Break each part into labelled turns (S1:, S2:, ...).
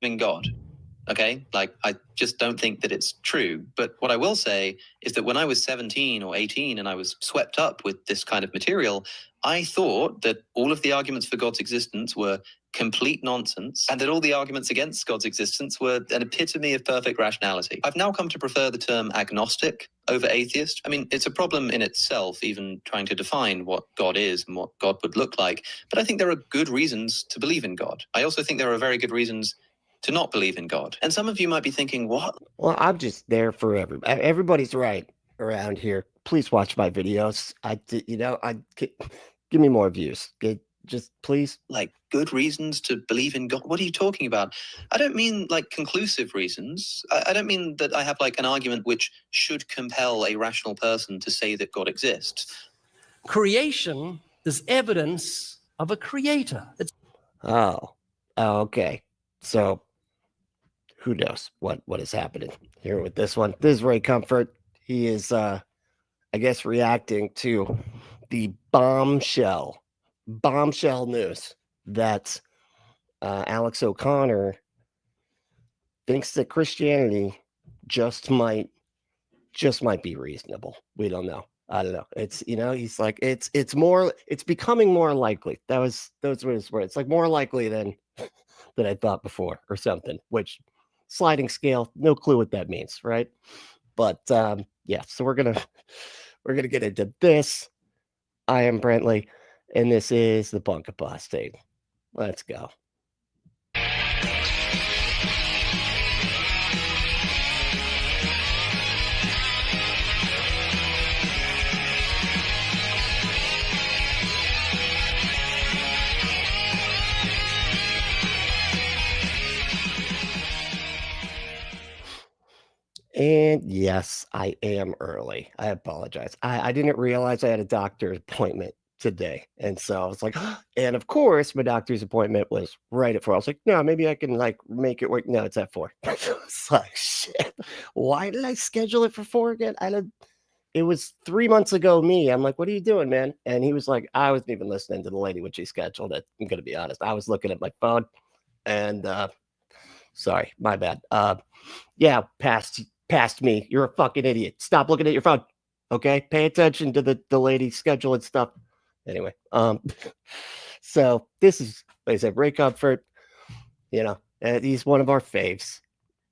S1: in God. Okay, like I just don't think that it's true. But what I will say is that when I was 17 or 18 and I was swept up with this kind of material, I thought that all of the arguments for God's existence were complete nonsense and that all the arguments against God's existence were an epitome of perfect rationality. I've now come to prefer the term agnostic over atheist. I mean, it's a problem in itself, even trying to define what God is and what God would look like. But I think there are good reasons to believe in God. I also think there are very good reasons to not believe in God. And some of you might be thinking, what?
S2: Well, I'm just there for everybody. Everybody's right around here. Please watch my videos. Give me more views. Just please.
S1: Like good reasons to believe in God? What are you talking about? I don't mean like conclusive reasons. I don't mean that I have like an argument which should compel a rational person to say that God exists.
S3: Creation is evidence of a creator.
S2: Oh, okay. So who knows what is happening here with this one. This is Ray Comfort. He is, I guess, reacting to the bombshell news that Alex O'Connor thinks that Christianity just might be reasonable. We don't know. I don't know. It's, he's like, it's becoming more likely. Those were his words. It's like more likely than I thought before or something, which sliding scale, no clue what that means, right? But yeah, so we're gonna get into this. I am Brentley, and this is the Bunk Apostate. Let's go. And yes, I am early. I apologize. I didn't realize I had a doctor's appointment today. And so I was like, and of course, my doctor's appointment was right at 4. I was like, no, maybe I can like make it work. No, it's at 4. It's like, shit. Why did I schedule it for 4 again? It was 3 months ago, me. I'm like, what are you doing, man? And he was like, I wasn't even listening to the lady when she scheduled it. I'm going to be honest. I was looking at my phone and, sorry, my bad. Yeah, past me. You're a fucking idiot. Stop looking at your phone. Okay? Pay attention to the lady schedule and stuff. Anyway, so this is, like I said, Ray Comfort, he's one of our faves.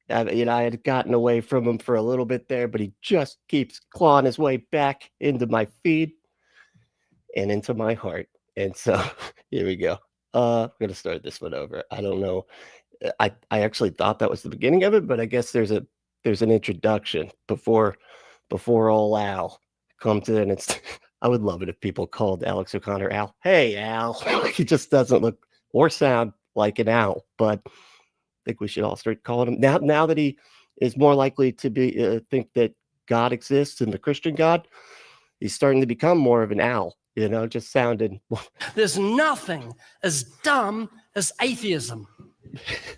S2: I had gotten away from him for a little bit there, but he just keeps clawing his way back into my feed and into my heart. And so here we go. I'm going to start this one over. I don't know. I actually thought that was the beginning of it, but I guess there's an introduction before old Al comes in. I would love it if people called Alex O'Connor Al. Hey, Al. He just doesn't look or sound like an owl, but I think we should all start calling him now that he is more likely to be think that God exists and the Christian God. He's starting to become more of an owl, just sounding.
S3: There's nothing as dumb as atheism.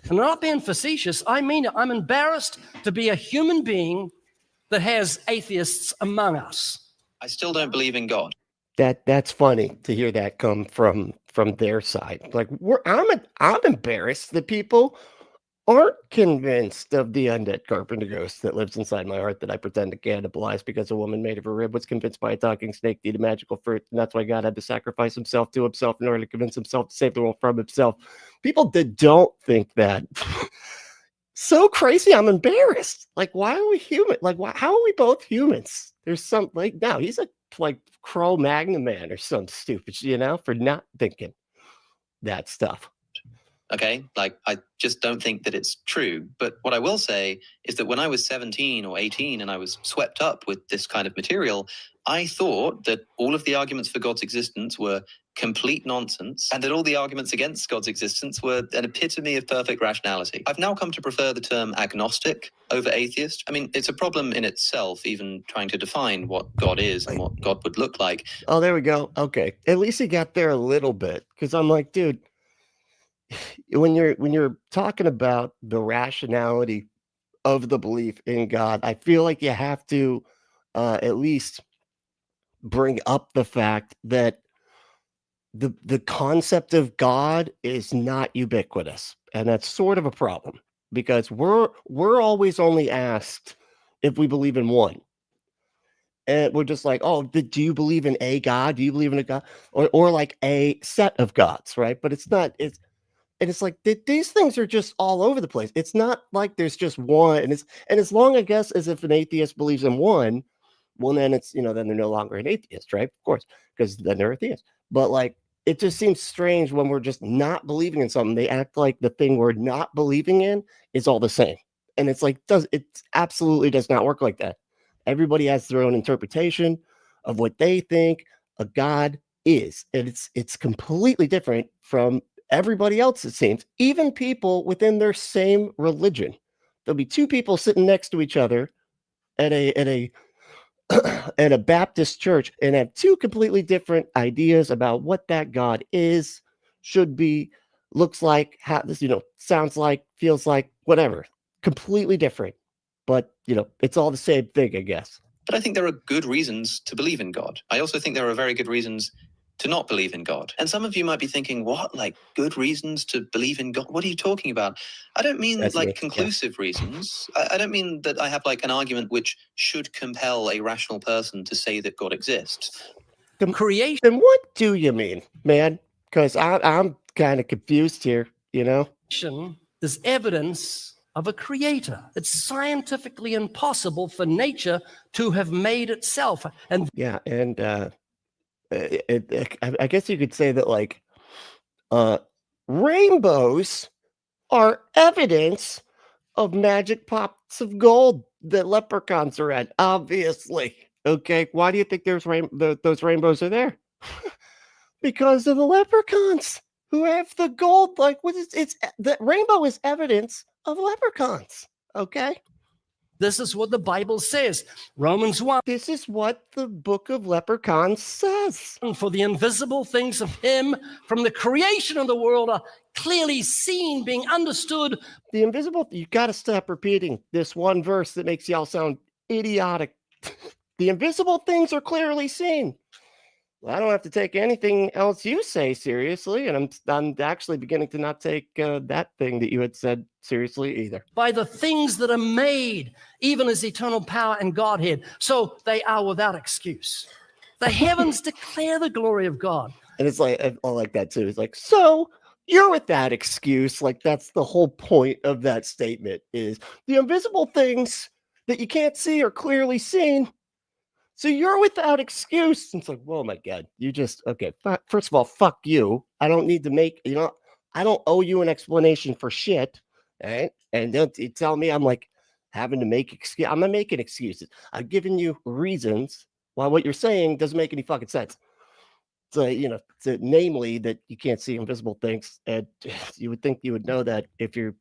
S3: I'm not being facetious. I mean it. I'm embarrassed to be a human being that has atheists among us.
S1: I still don't believe in God.
S2: That's funny to hear that come from their side. Like I'm embarrassed that people aren't convinced of the undead carpenter ghost that lives inside my heart that I pretend to cannibalize because a woman made of a rib was convinced by a talking snake to eat a magical fruit, and that's why God had to sacrifice himself to himself in order to convince himself to save the world from himself. People that don't think that. So crazy, I'm embarrassed. Like, why are we human? Like, how are we both humans? There's some, like, no, he's a, like, Cro-Magnon man or some stupid, for not thinking that stuff.
S1: Okay, like I just don't think that it's true. But what I will say is that when I was 17 or 18 and I was swept up with this kind of material, I thought that all of the arguments for God's existence were complete nonsense and that all the arguments against God's existence were an epitome of perfect rationality. I've now come to prefer the term agnostic over atheist. I mean, it's a problem in itself, even trying to define what God is and what God would look like.
S2: Oh, there we go. Okay, at least he got there a little bit, because I'm like, dude, when you're talking about the rationality of the belief in God, I feel like you have to at least bring up the fact that the concept of God is not ubiquitous, and that's sort of a problem because we're always only asked if we believe in one. And we're just like, oh, do you believe in a God? Do you believe in a God? Or like a set of gods, right? But it's not, it's like these things are just all over the place. It's not like there's just one. And as long, I guess, as if an atheist believes in one, well, then it's, then they're no longer an atheist, right? Of course, because then they're atheists. But like, it just seems strange when we're just not believing in something. They act like the thing we're not believing in is all the same. And it's like, it absolutely does not work like that. Everybody has their own interpretation of what they think a God is. And it's completely different from everybody else, it seems. Even people within their same religion. There'll be two people sitting next to each other at a Baptist church and have two completely different ideas about what that God is, should be, looks like, how this, sounds like, feels like, whatever. Completely different. But, it's all the same thing, I guess.
S1: But I think there are good reasons to believe in God. I also think there are very good reasons to not believe in God. And some of you might be thinking, what, like good reasons to believe in God? What are you talking about? I don't mean conclusive reasons. I don't mean that I have like an argument which should compel a rational person to say that God exists.
S3: Creation.
S2: Then what do you mean, man? Because I'm kind of confused here,
S3: Is evidence of a creator. It's scientifically impossible for nature to have made itself. And
S2: yeah, and I guess you could say that like rainbows are evidence of magic pots of gold that leprechauns are at, obviously. Okay, why do you think those rainbows are there? Because of the leprechauns who have the gold. Like, it's the rainbow is evidence of leprechauns. Okay,
S3: this is what the Bible says. Romans 1.
S2: This is what the book of leprechauns says.
S3: For the invisible things of him from the creation of the world are clearly seen, being understood.
S2: The invisible, you got to stop repeating this one verse that makes y'all sound idiotic. The invisible things are clearly seen. Well, I don't have to take anything else you say seriously, and I'm actually beginning to not take that thing that you had said seriously either.
S3: By the things that are made, even as eternal power and Godhead, so they are without excuse. The heavens declare the glory of God.
S2: And it's like, I like that too. It's like, so you're without excuse. Like, that's the whole point of that statement, is the invisible things that you can't see are clearly seen. So you're without excuse. And it's like, oh my God, you just, okay. First of all, fuck you. I don't need to make, I don't owe you an explanation for shit. Right? And don't you tell me I'm like having to make excuse. I'm not making excuses. I've given you reasons why what you're saying doesn't make any fucking sense. So, namely that you can't see invisible things. And you would think you would know that if you're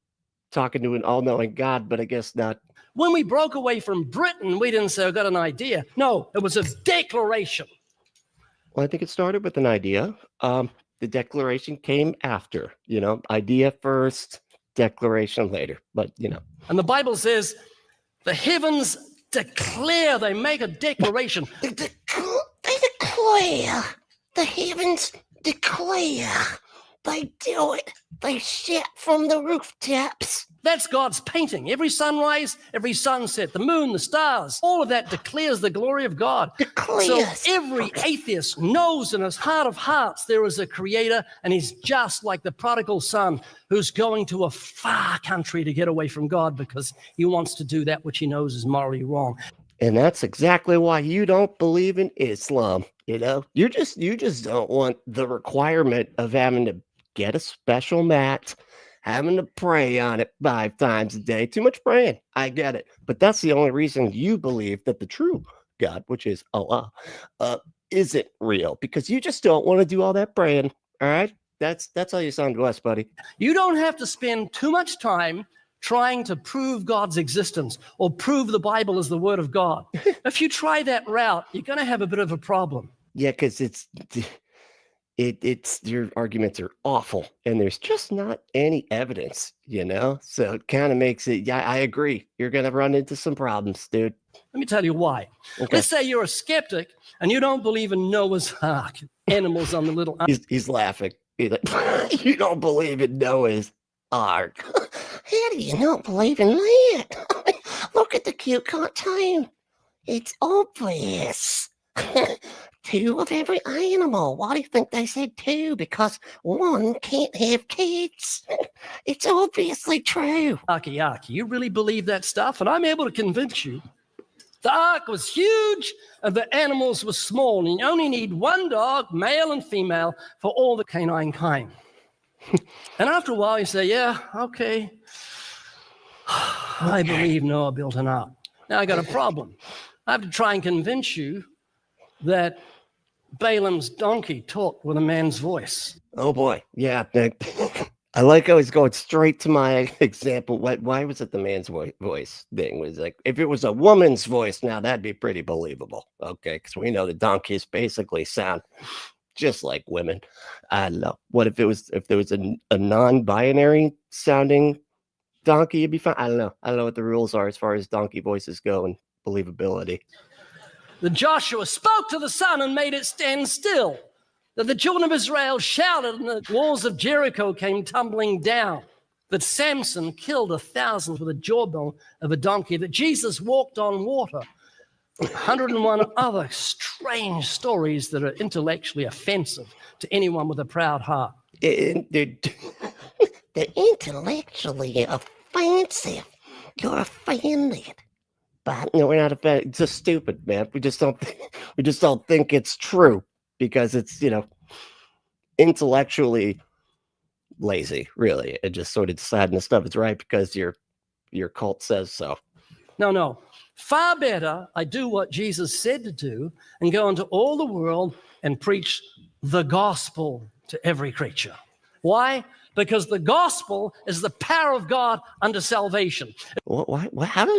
S2: talking to an all-knowing God, but I guess not.
S3: When we broke away from Britain, we didn't say, I got an idea. No, it was a declaration.
S2: Well, I think it started with an idea. The declaration came after, idea first, declaration later, but,
S3: And the Bible says the heavens declare, they make a declaration.
S2: They declare, the heavens declare, they do it. They shit from the rooftops.
S3: That's God's painting. Every sunrise, every sunset, the moon, the stars, all of that declares the glory of God.
S2: Declares.
S3: So every atheist knows in his heart of hearts there is a creator, and he's just like the prodigal son who's going to a far country to get away from God because he wants to do that which he knows is morally wrong.
S2: And that's exactly why you don't believe in Islam. You just don't want the requirement of having to get a special mat, having to pray on it 5 times a day. Too much praying. I get it. But that's the only reason you believe that the true God, which is Allah, isn't real, because you just don't want to do all that praying. All right? That's how you sound to us, buddy.
S3: You don't have to spend too much time trying to prove God's existence or prove the Bible is the word of God. If you try that route, you're going to have a bit of a problem.
S2: Yeah, because it's your arguments are awful, and there's just not any evidence, so it kind of makes it. Yeah, I agree, you're gonna run into some problems, dude.
S3: Let me tell you why.
S2: Okay.
S3: Let's say you're a skeptic and you don't believe in Noah's Ark, animals on the little ark.
S2: He's laughing. He's like, you don't believe in Noah's Ark. How do you not believe in that? Look at the cute cartoon. It's obvious. 2 of every animal. Why do you think they said 2? Because 1 can't have kids. It's obviously true.
S3: Arky, you really believe that stuff? And I'm able to convince you the ark was huge and the animals were small, and you only need 1 dog, male and female, for all the canine kind. And after a while you say, yeah, okay, I believe Noah built an ark. Now I got a problem. I have to try and convince you that Balaam's donkey talked with a man's voice.
S2: Oh boy, yeah. I like how he's going straight to my example. Why was it the man's voice thing? Was like, if it was a woman's voice, now that'd be pretty believable. Okay, because we know the donkeys basically sound just like women. I don't know. What if there was a non-binary sounding donkey? It'd be fine. I don't know. I don't know what the rules are as far as donkey voices go and believability.
S3: That Joshua spoke to the sun and made it stand still. That the children of Israel shouted and the walls of Jericho came tumbling down. That Samson killed 1,000 with a jawbone of a donkey. That Jesus walked on water. 101 other strange stories that are intellectually offensive to anyone with a proud heart.
S2: They're intellectually offensive. You're offended. But no, we're not offended. It's just stupid, man. We just don't think it's true because it's, intellectually lazy, really. And just sort of deciding the stuff is right because your cult says so.
S3: No. Far better I do what Jesus said to do and go into all the world and preach the gospel to every creature. Why? Because the gospel is the power of God unto salvation.
S2: Why?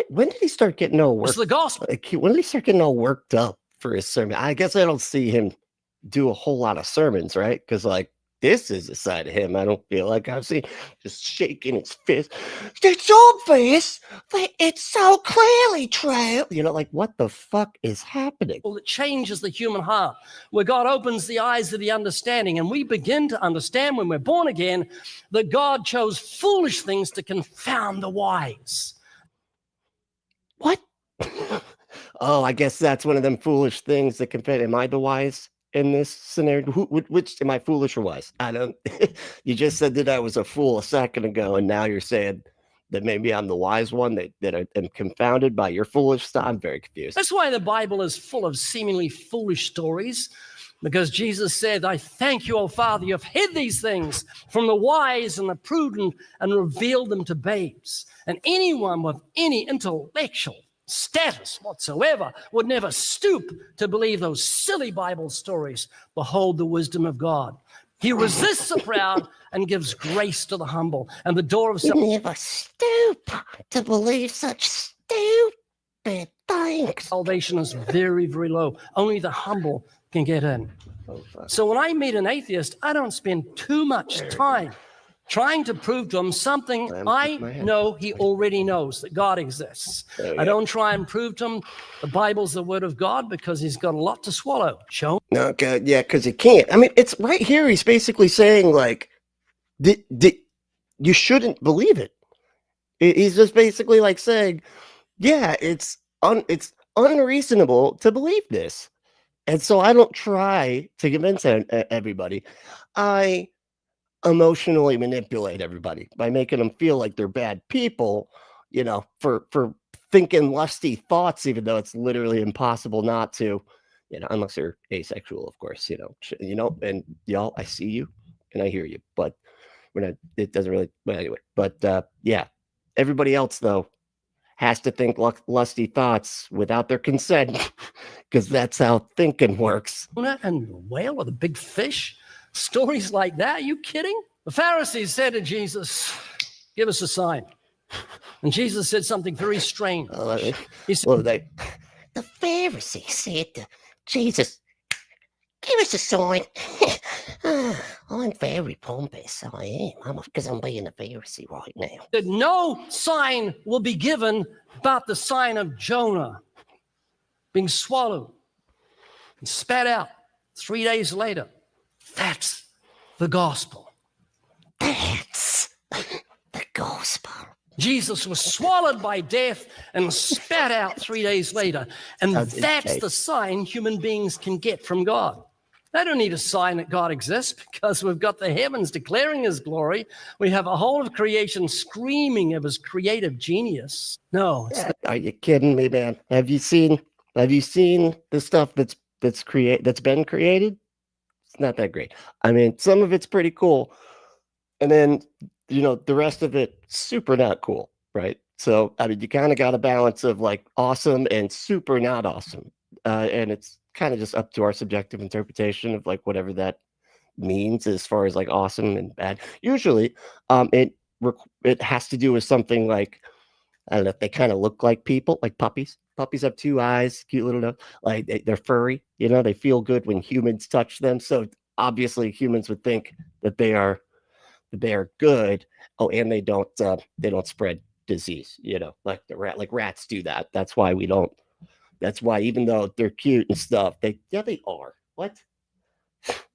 S2: When did he start getting all worked?
S3: It's the gospel.
S2: When did he start getting all worked up for his sermon? I guess I don't see him do a whole lot of sermons, right? Because this is a side of him I don't feel like I've seen, just shaking his fist. It's obvious that it's so clearly true. What the fuck is happening?
S3: Well, it changes the human heart, where God opens the eyes of the understanding, and we begin to understand when we're born again that God chose foolish things to confound the wise.
S2: What? Oh, I guess that's one of them foolish things that confound. Am I the wise in this scenario? Which am I, foolish or wise? I don't. You just said that I was a fool a second ago, and now you're saying that maybe I'm the wise one that I am confounded by your foolish stuff. I'm very confused.
S3: That's why the Bible is full of seemingly foolish stories, because Jesus said, I thank you, O Father, you have hid these things from the wise and the prudent and revealed them to babes. And anyone with any intellectual status whatsoever would never stoop to believe those silly Bible stories. Behold the wisdom of God. He resists the proud and gives grace to the humble. And the door of
S2: never stoop to believe such stupid things.
S3: Salvation is very, very low. Only the humble can get in. So when I meet an atheist, I don't spend too much time trying to prove to him something I know he already knows, that God exists. I don't try and prove to him the Bible's the word of God, because he's got a lot to swallow. Show.
S2: Okay, yeah, because he can't. I mean, it's right here. He's basically saying, you shouldn't believe it. He's just basically saying, yeah, it's unreasonable to believe this. And so I don't try to convince everybody. I emotionally manipulate everybody by making them feel like they're bad people, for thinking lusty thoughts, even though it's literally impossible not to, unless you're asexual, of course, and y'all, I see you and I hear you, but it doesn't really, but anyway, yeah, everybody else though has to think lusty thoughts without their consent, because that's how thinking works.
S3: And the whale or the big fish, stories like that. Are you kidding? The Pharisees said to Jesus, give us a sign. And Jesus said something very strange. He said,
S2: the Pharisees said to Jesus, give us a sign. I'm very pompous. I am. Because I'm being a Pharisee right now.
S3: That no sign will be given but the sign of Jonah being swallowed and spat out 3 days later. That's the gospel.
S2: That's the gospel.
S3: Jesus was swallowed by death and spat out 3 days later. And that's the sign human beings can get from God. They don't need a sign that God exists because we've got the heavens declaring his glory. We have a whole of creation screaming of his creative genius. No.
S2: Are you kidding me, man? Have you seen the stuff that's been created? It's not that great. I mean, some of it's pretty cool. And then, the rest of it, super not cool, right? So, I mean, you kind of got a balance of like awesome and super not awesome. And it's kind of just up to our subjective interpretation of like whatever that means as far as like awesome and bad. Usually, it has to do with something like, I don't know, if they kind of look like people, like puppies. Puppies have 2 eyes, cute little nose, like they're furry, they feel good when humans touch them. So obviously humans would think that they are good. Oh, and they don't spread disease, like rats do that. That's why even though they're cute and stuff, they are. What?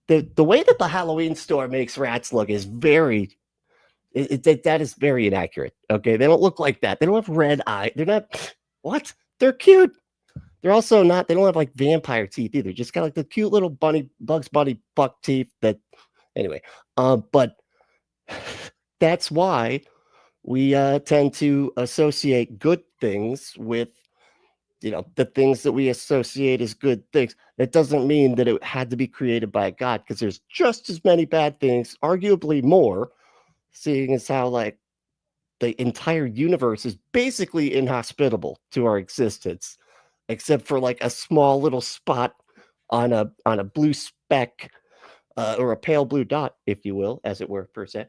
S2: The way that the Halloween store makes rats look is that is very inaccurate. Okay. They don't look like that. They don't have red eye. They're not what? They're cute. They're also not, they don't have like vampire teeth either. Just got like the cute little Bugs Bunny buck teeth that anyway. But that's why we tend to associate good things with, the things that we associate as good things. That doesn't mean that it had to be created by God, because there's just as many bad things, arguably more, seeing as how like the entire universe is basically inhospitable to our existence, except for like a small little spot on a blue speck or a pale blue dot, if you will, as it were, per se,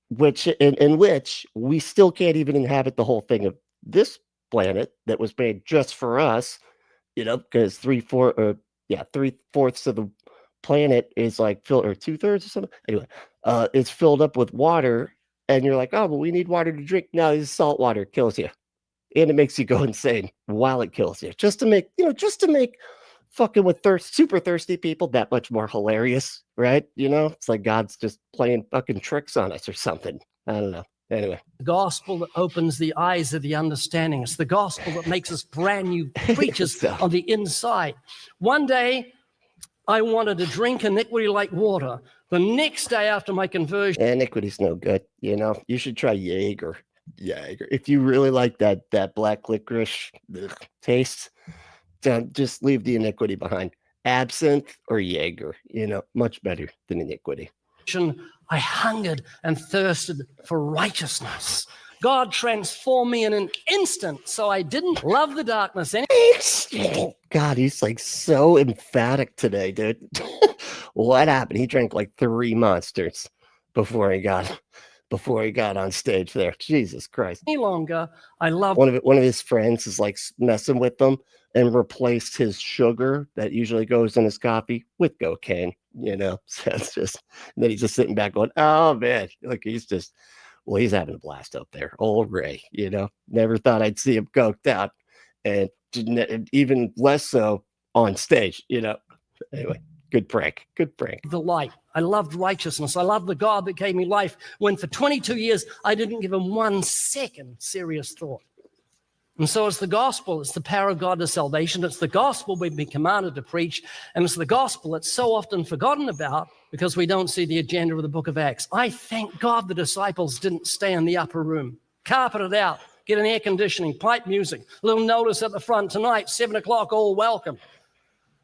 S2: which in which we still can't even inhabit the whole thing of this planet that was made just for us, because 3/4 of the planet is like filled, or 2/3 or something. Anyway, it's filled up with water, and you're like, oh, but we need water to drink. No, this salt water kills you, and it makes you go insane while it kills you, just to make fucking with super thirsty people that much more hilarious, right? It's like God's just playing fucking tricks on us or something. I don't know. Anyway,
S3: the gospel that opens the eyes of the understanding. It's the gospel that makes us brand new creatures on the inside. One day, I wanted to drink iniquity like water. The next day after my conversion,
S2: iniquity's no good. You should try Jaeger. If you really like that black licorice taste, just leave the iniquity behind. Absinthe or Jaeger, much better than iniquity.
S3: I hungered and thirsted for righteousness. God transformed me in an instant, so I didn't love the darkness anymore.
S2: God, he's like so emphatic today, dude. What happened? He drank like 3 monsters before he got on stage there. Jesus Christ.
S3: Any longer, I love
S2: one of his friends is like messing with them and replaced his sugar that usually goes in his coffee with cocaine. So it's just, and then he's just sitting back going, oh man, like he's having a blast up there. Old Ray, never thought I'd see him coked out, and even less so on stage, Anyway, good prank.
S3: The light. I loved righteousness. I loved the God that gave me life, when for 22 years I didn't give him 1 second serious thought. And so it's the gospel. It's the power of God to salvation. It's the gospel we've been commanded to preach. And it's the gospel that's so often forgotten about because we don't see the agenda of the book of Acts. I thank God the disciples didn't stay in the upper room. Carpet it out. Get an air conditioning, pipe music, a little notice at the front tonight, 7 o'clock, all welcome.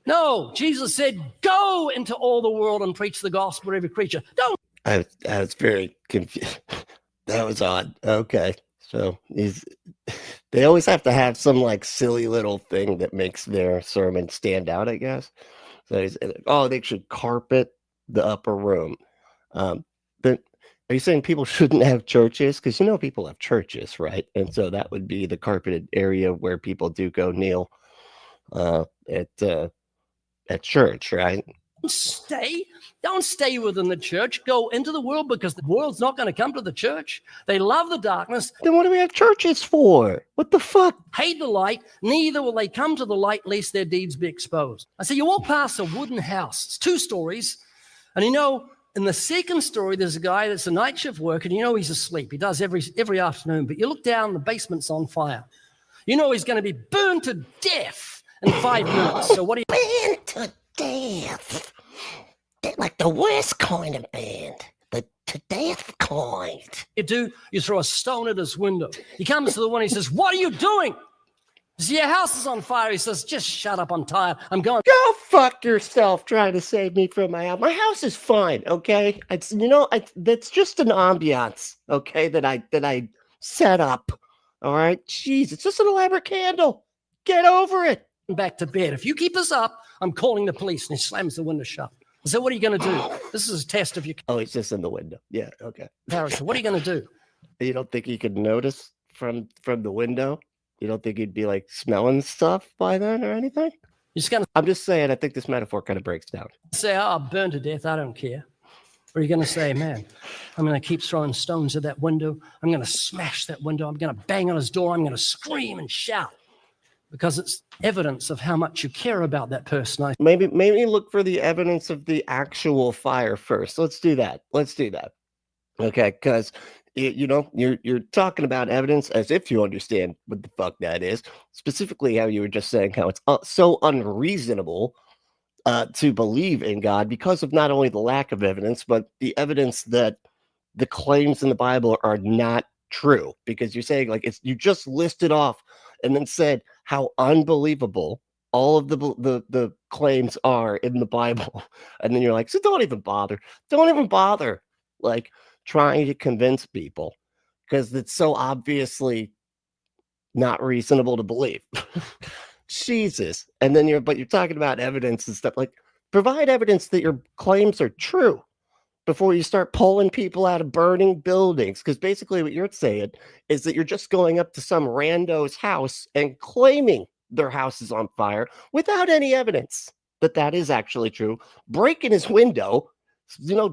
S3: No, Jesus said, go into all the world and preach the gospel to every creature. Don't.
S2: I was very confused. That was odd. Okay. So they always have to have some like silly little thing that makes their sermon stand out, I guess. So they should carpet the upper room. But are you saying people shouldn't have churches? Because people have churches, right? And so that would be the carpeted area where people do go kneel at church, right?
S3: Don't stay within the church. Go into the world, because the world's not going to come to the church. They love the darkness,
S2: Then what do we have churches for? What the fuck?
S3: hate the light. Neither will they come to the light, lest their deeds be exposed. I say, you walk past a wooden house. It's 2 stories. And in the second story, there's a guy that's a night shift worker, and he's asleep. He does every afternoon. But you look down, the basement's on fire. He's going to be burned to death in 5 minutes. So what do you...
S2: Burned to death. They're like the worst kind of band. The to death kind.
S3: do? You throw a stone at his window. He comes to the window. He says, "What are you doing?" He says, "Your house is on fire." He says, "Just shut up. I'm tired. I'm going."
S2: Go fuck yourself trying to save me from my house. My house is fine, okay? That's just an ambiance, okay, that I set up. All right? Jeez, it's just an elaborate candle. Get over it.
S3: Back to bed. If you keep this up, I'm calling the police. And he slams the window shut. I said, "What are you going to do? This is a test of your
S2: Oh, it's just in the window. Yeah, okay.
S3: character. What are you going to do?"
S2: You don't think he could notice from the window? You don't think he'd be like smelling stuff by then or anything?
S3: You're just going to
S2: I'm just saying, I think this metaphor kind of breaks down.
S3: say, "Oh, I'll burn to death. I don't care." Or are you going to say, "Man, I'm going to keep throwing stones at that window. I'm going to smash that window. I'm going to bang on his door. I'm going to scream and shout." Because it's evidence of how much you care about that person.
S2: Maybe look for the evidence of the actual fire first. Let's do that. Okay, because you're talking about evidence as if you understand what the fuck that is. Specifically, how you were just saying how it's so unreasonable to believe in God because of not only the lack of evidence, but the evidence that the claims in the Bible are not true. Because you're saying you just listed off and then said how unbelievable all of the claims are in the Bible. And then you're like, so don't even bother trying to convince people, because it's so obviously not reasonable to believe. Jesus. And then you're talking about evidence and stuff. Like, provide evidence that your claims are true before you start pulling people out of burning buildings. Because basically what you're saying is that you're just going up to some rando's house and claiming their house is on fire without any evidence that is actually true, breaking his window,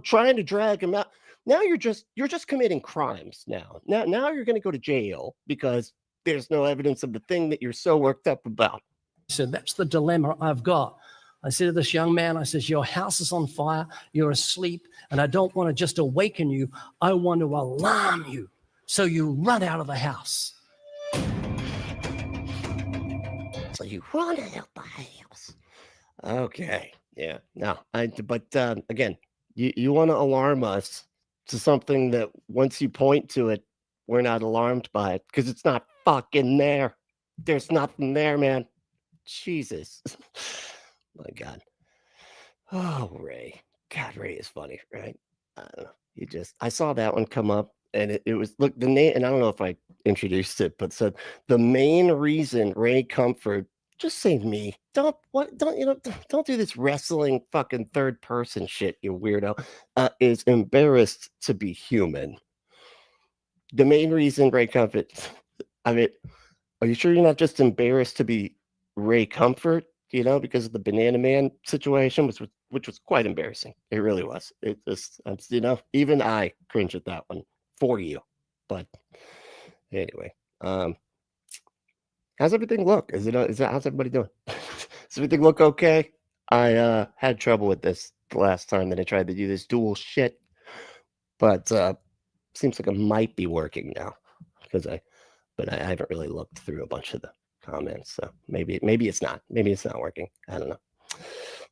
S2: trying to drag him out. Now you're just committing crimes now. Now you're going to go to jail because there's no evidence of the thing that you're so worked up about.
S3: So that's the dilemma I've got. I said to this young man, I says, "Your house is on fire, you're asleep, and I don't want to just awaken you. I want to alarm you. So you run out of the house."
S2: So you run out of the house. Okay. Yeah. No, again, you want to alarm us to something that once you point to it, we're not alarmed by it because it's not fucking there. There's nothing there, man. Jesus. My God. Oh, Ray. God, Ray is funny, right? I don't know. I saw that one come up, and it was, look, the name, and I don't know if I introduced it, but said the main reason Ray Comfort, just say me. Don't do this wrestling fucking third person shit, you weirdo. Is embarrassed to be human. The main reason Ray Comfort, I mean, are you sure you're not just embarrassed to be Ray Comfort? Because of the Banana Man situation, which was quite embarrassing. It really was. It just, even I cringe at that one for you. But anyway, how's everything look? How's everybody doing? Does everything look okay? I had trouble with this the last time that I tried to do this dual shit, but seems like it might be working now but I haven't really looked through a bunch of the comments, so maybe it's not working. I don't know.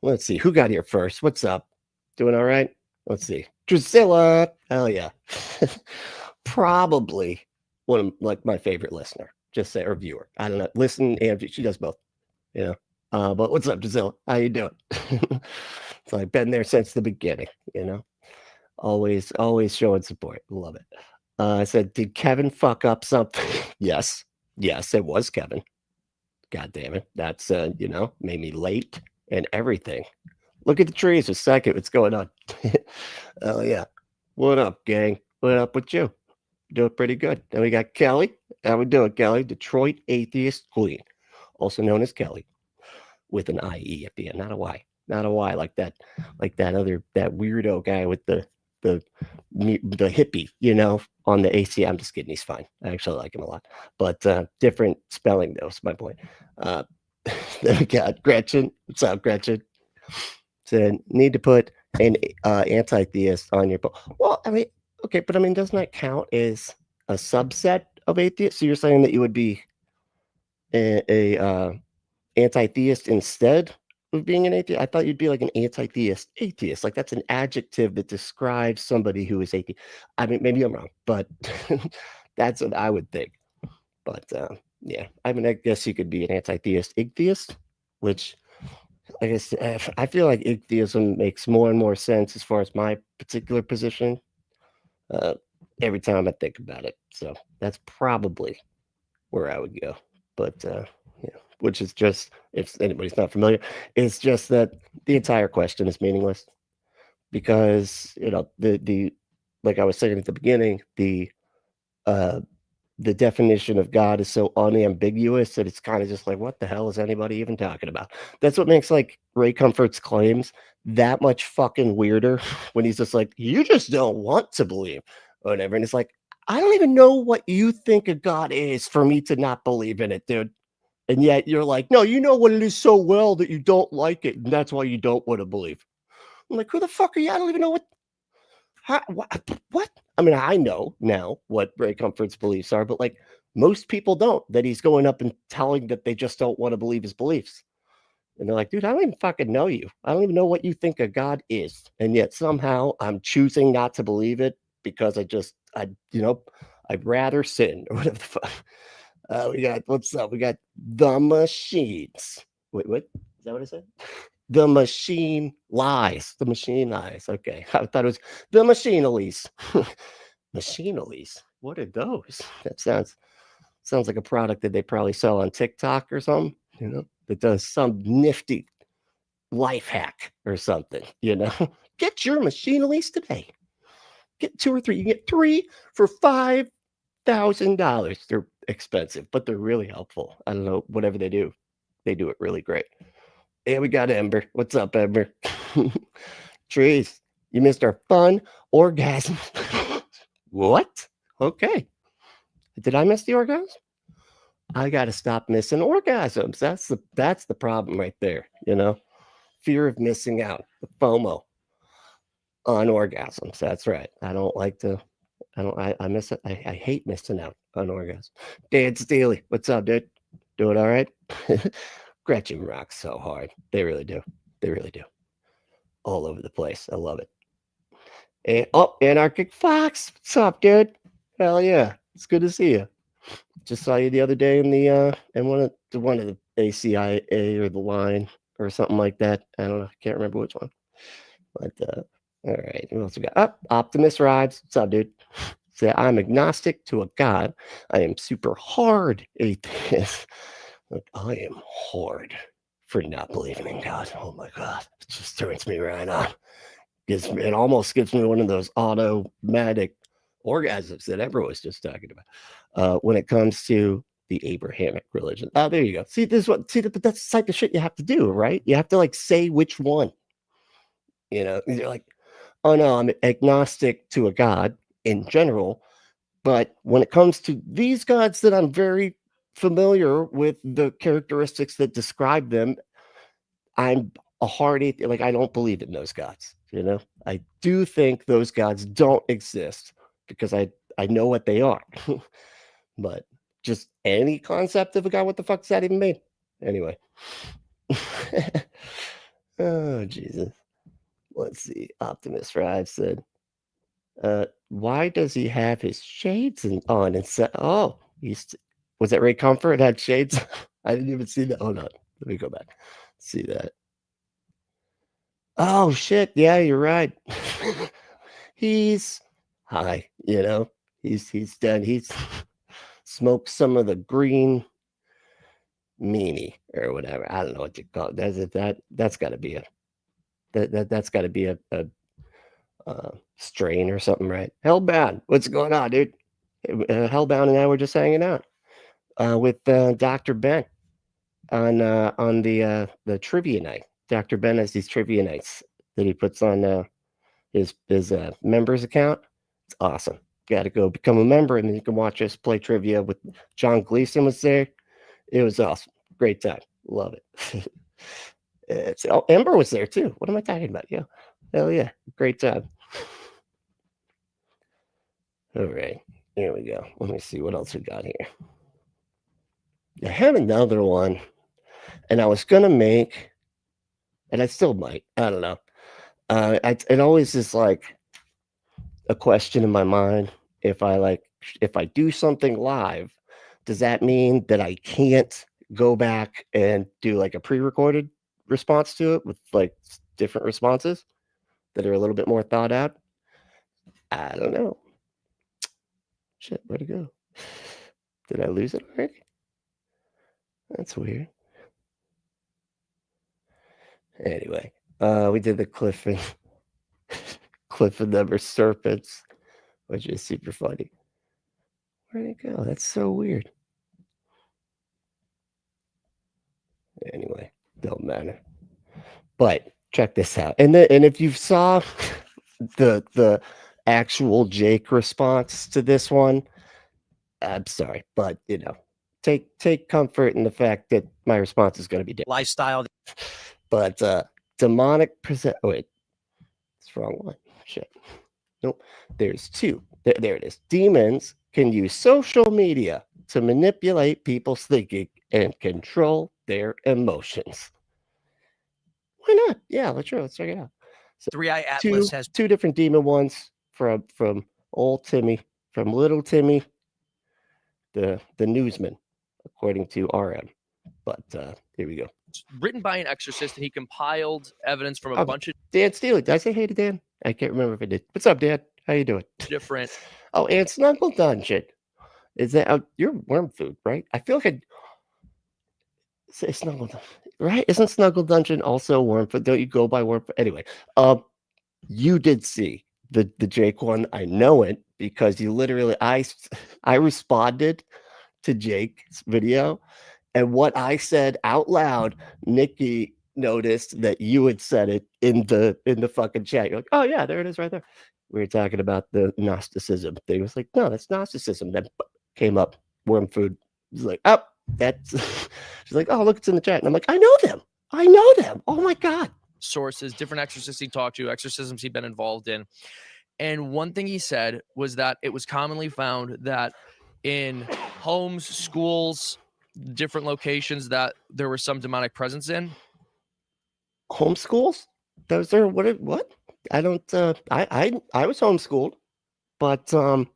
S2: Let's see who got here first. What's up? Doing all right? Let's see. Drusilla. Hell yeah. Probably one of my favorite listener, or viewer. I don't know. Listen, and she does both. But what's up, Drusilla? How you doing? So I've been there since the beginning. Always showing support. Love it. I said, did Kevin fuck up something? Yes, it was Kevin. God damn it. That's, made me late and everything. Look at the trees a second. What's going on? Oh, yeah. What up, gang? What up with you? Doing pretty good. Then we got Kelly. How we doing, Kelly? Detroit Atheist Queen, also known as Kelly, with an IE at the end, not a Y. not a Y, like that weirdo guy with the hippie, on the AC. I'm just kidding. He's fine. I actually like him a lot, but different spelling though. Is my point. Then we got Gretchen. What's up, Gretchen? Said need to put an anti-theist on your book. Well, I mean, okay, but I mean, doesn't that count as a subset of atheists? So you're saying that you would be a anti-theist instead of being an atheist? I thought you'd be like an anti-theist atheist. Like that's an adjective that describes somebody who is atheist. I mean, maybe I'm wrong, but that's what I would think. But yeah, I mean, I guess you could be an anti-theist atheist, which I guess I feel like atheism makes more and more sense as far as my particular position every time I think about it. So that's probably where I would go. But yeah, which is just, if anybody's not familiar, it's just that the entire question is meaningless because the like I was saying at the beginning, the definition of God is so unambiguous that it's kind of just like, what the hell is anybody even talking about? That's what makes like Ray Comfort's claims that much fucking weirder when he's just like, you just don't want to believe or whatever. And it's like, I don't even know what you think a God is for me to not believe in it, dude. And yet you're like, no, you know what it is so well that you don't like it. And that's why you don't want to believe. I'm like, who the fuck are you? I don't even know what? I mean, I know now what Ray Comfort's beliefs are, but like most people don't, that he's going up and telling that they just don't want to believe his beliefs. And they're like, dude, I don't even fucking know you. I don't even know what you think a God is. And yet somehow I'm choosing not to believe it because I'd rather sin or whatever the fuck. We got, what's up? We got the machines. Wait, what? Is that what I said? The machine lies. The machine lies. Okay. I thought it was the machine Elise. Machine Elise. What are those? That sounds like a product that they probably sell on TikTok or something, that does some nifty life hack or something, Get your machine Elise today. Get 2 or 3. You can get 3 for $5,000. They're expensive, but they're really helpful. I don't know, whatever they do it really great. Hey, we got Ember. What's up, Ember? Trees, you missed our fun orgasm. What? Okay. Did I miss the orgasm? I got to stop missing orgasms. That's the problem right there, Fear of missing out, the FOMO on orgasms. That's right. I don't like to, I miss it. I hate missing out on orgasms. Dan Steely, what's up, dude? Doing all right? Gretchen rocks so hard. They really do. They really do. All over the place. I love it. And Anarchic Fox. What's up, dude? Hell yeah. It's good to see you. Just saw you the other day in the in one of the ACIA or the line or something like that. I don't know. I can't remember which one. But all right. What else we got? Optimus Rides. What's up, dude? Say I'm agnostic to a God. I am super hard atheist. Like, I am hard for not believing in God. Oh my God. It just turns me right on. It almost gives me one of those automatic orgasms that Ember was just talking about. When it comes to the Abrahamic religion. Oh, there you go. See, but that's the type of shit you have to do, right? You have to like say which one. You're like, oh no, I'm agnostic to a God in general. But when it comes to these gods that I'm very familiar with the characteristics that describe them, I'm a hard atheist. Like, I don't believe in those gods. I do think those gods don't exist because I know what they are. But just any concept of a god, what the fuck does that even mean? Anyway. Oh, Jesus. Let's see. Optimus Ride said, why does he have his shades on? And said, oh, was that Ray Comfort had shades? I didn't even see that. Hold on. Let me go back. See that. Oh shit. Yeah, you're right. He's high, he's done. He's smoked some of the green meanie or whatever. I don't know what you call it. That's gotta be that's gotta be a strain or something, right? Hellbound. What's going on, dude? Hellbound and I were just hanging out with Dr. Ben on the trivia night Dr. Ben has these trivia nights that he puts on his members account. It's awesome. Got to go become a member, and then you can watch us play trivia. With John Gleason was there. It was awesome. Great time. Love it. Ember was there too. What am I talking about? Yeah. Hell yeah. Great time. All right. Here we go. Let me see what else we got here. I had another one, and I was going to make, and I still might. I don't know. It always is like a question in my mind. If I do something live, does that mean that I can't go back and do like a pre-recorded response to it with like different responses that are a little bit more thought out? I don't know. Shit, where'd it go? Did I lose it already? That's weird. Anyway, we did the Cliff and Number Serpents, which is super funny. Where'd it go? That's so weird. Anyway, don't matter. But check this out. And if you saw the actual Jake response to this one, I'm sorry, but take comfort in the fact that my response is going to be different.
S4: Lifestyle.
S2: But demonic present. Oh, wait, it's the wrong one. Shit. Nope. There's two. There it is. Demons can use social media to manipulate people's thinking and control their emotions. Why not? Yeah, let's check it out. So
S4: Three-Eye Atlas has
S2: two different demon ones from old Timmy, from little Timmy, the newsman, according to RM. But here we go.
S5: Written by an exorcist, and he compiled evidence from a bunch of
S2: Dan Steele. Did I say hey to Dan? I can't remember if I did. What's up, Dan? How you doing?
S5: different.
S2: Oh, and Snuggle Dungeon. Is that you're worm food, right? I feel like I say Snuggle Dungeon, right? Isn't Snuggle Dungeon also worm food? Don't you go by worm food? Anyway, you did see the Jake one. I know it because you literally I responded to Jake's video, and what I said out loud, Nikki noticed that you had said it in the fucking chat. You're like, oh yeah, there it is right there. We were talking about the Gnosticism thing. It was like, no, that's Gnosticism. That came up, worm food. It's like, oh, that's she's like, oh, look, it's in the chat. And I'm like, I know them. Oh my God.
S5: Sources, different exorcists he talked to, exorcisms he'd been involved in. And one thing he said was that it was commonly found that in homes, schools, different locations that there was some demonic presence in.
S2: Homeschools? Those are what? I don't I was homeschooled, but I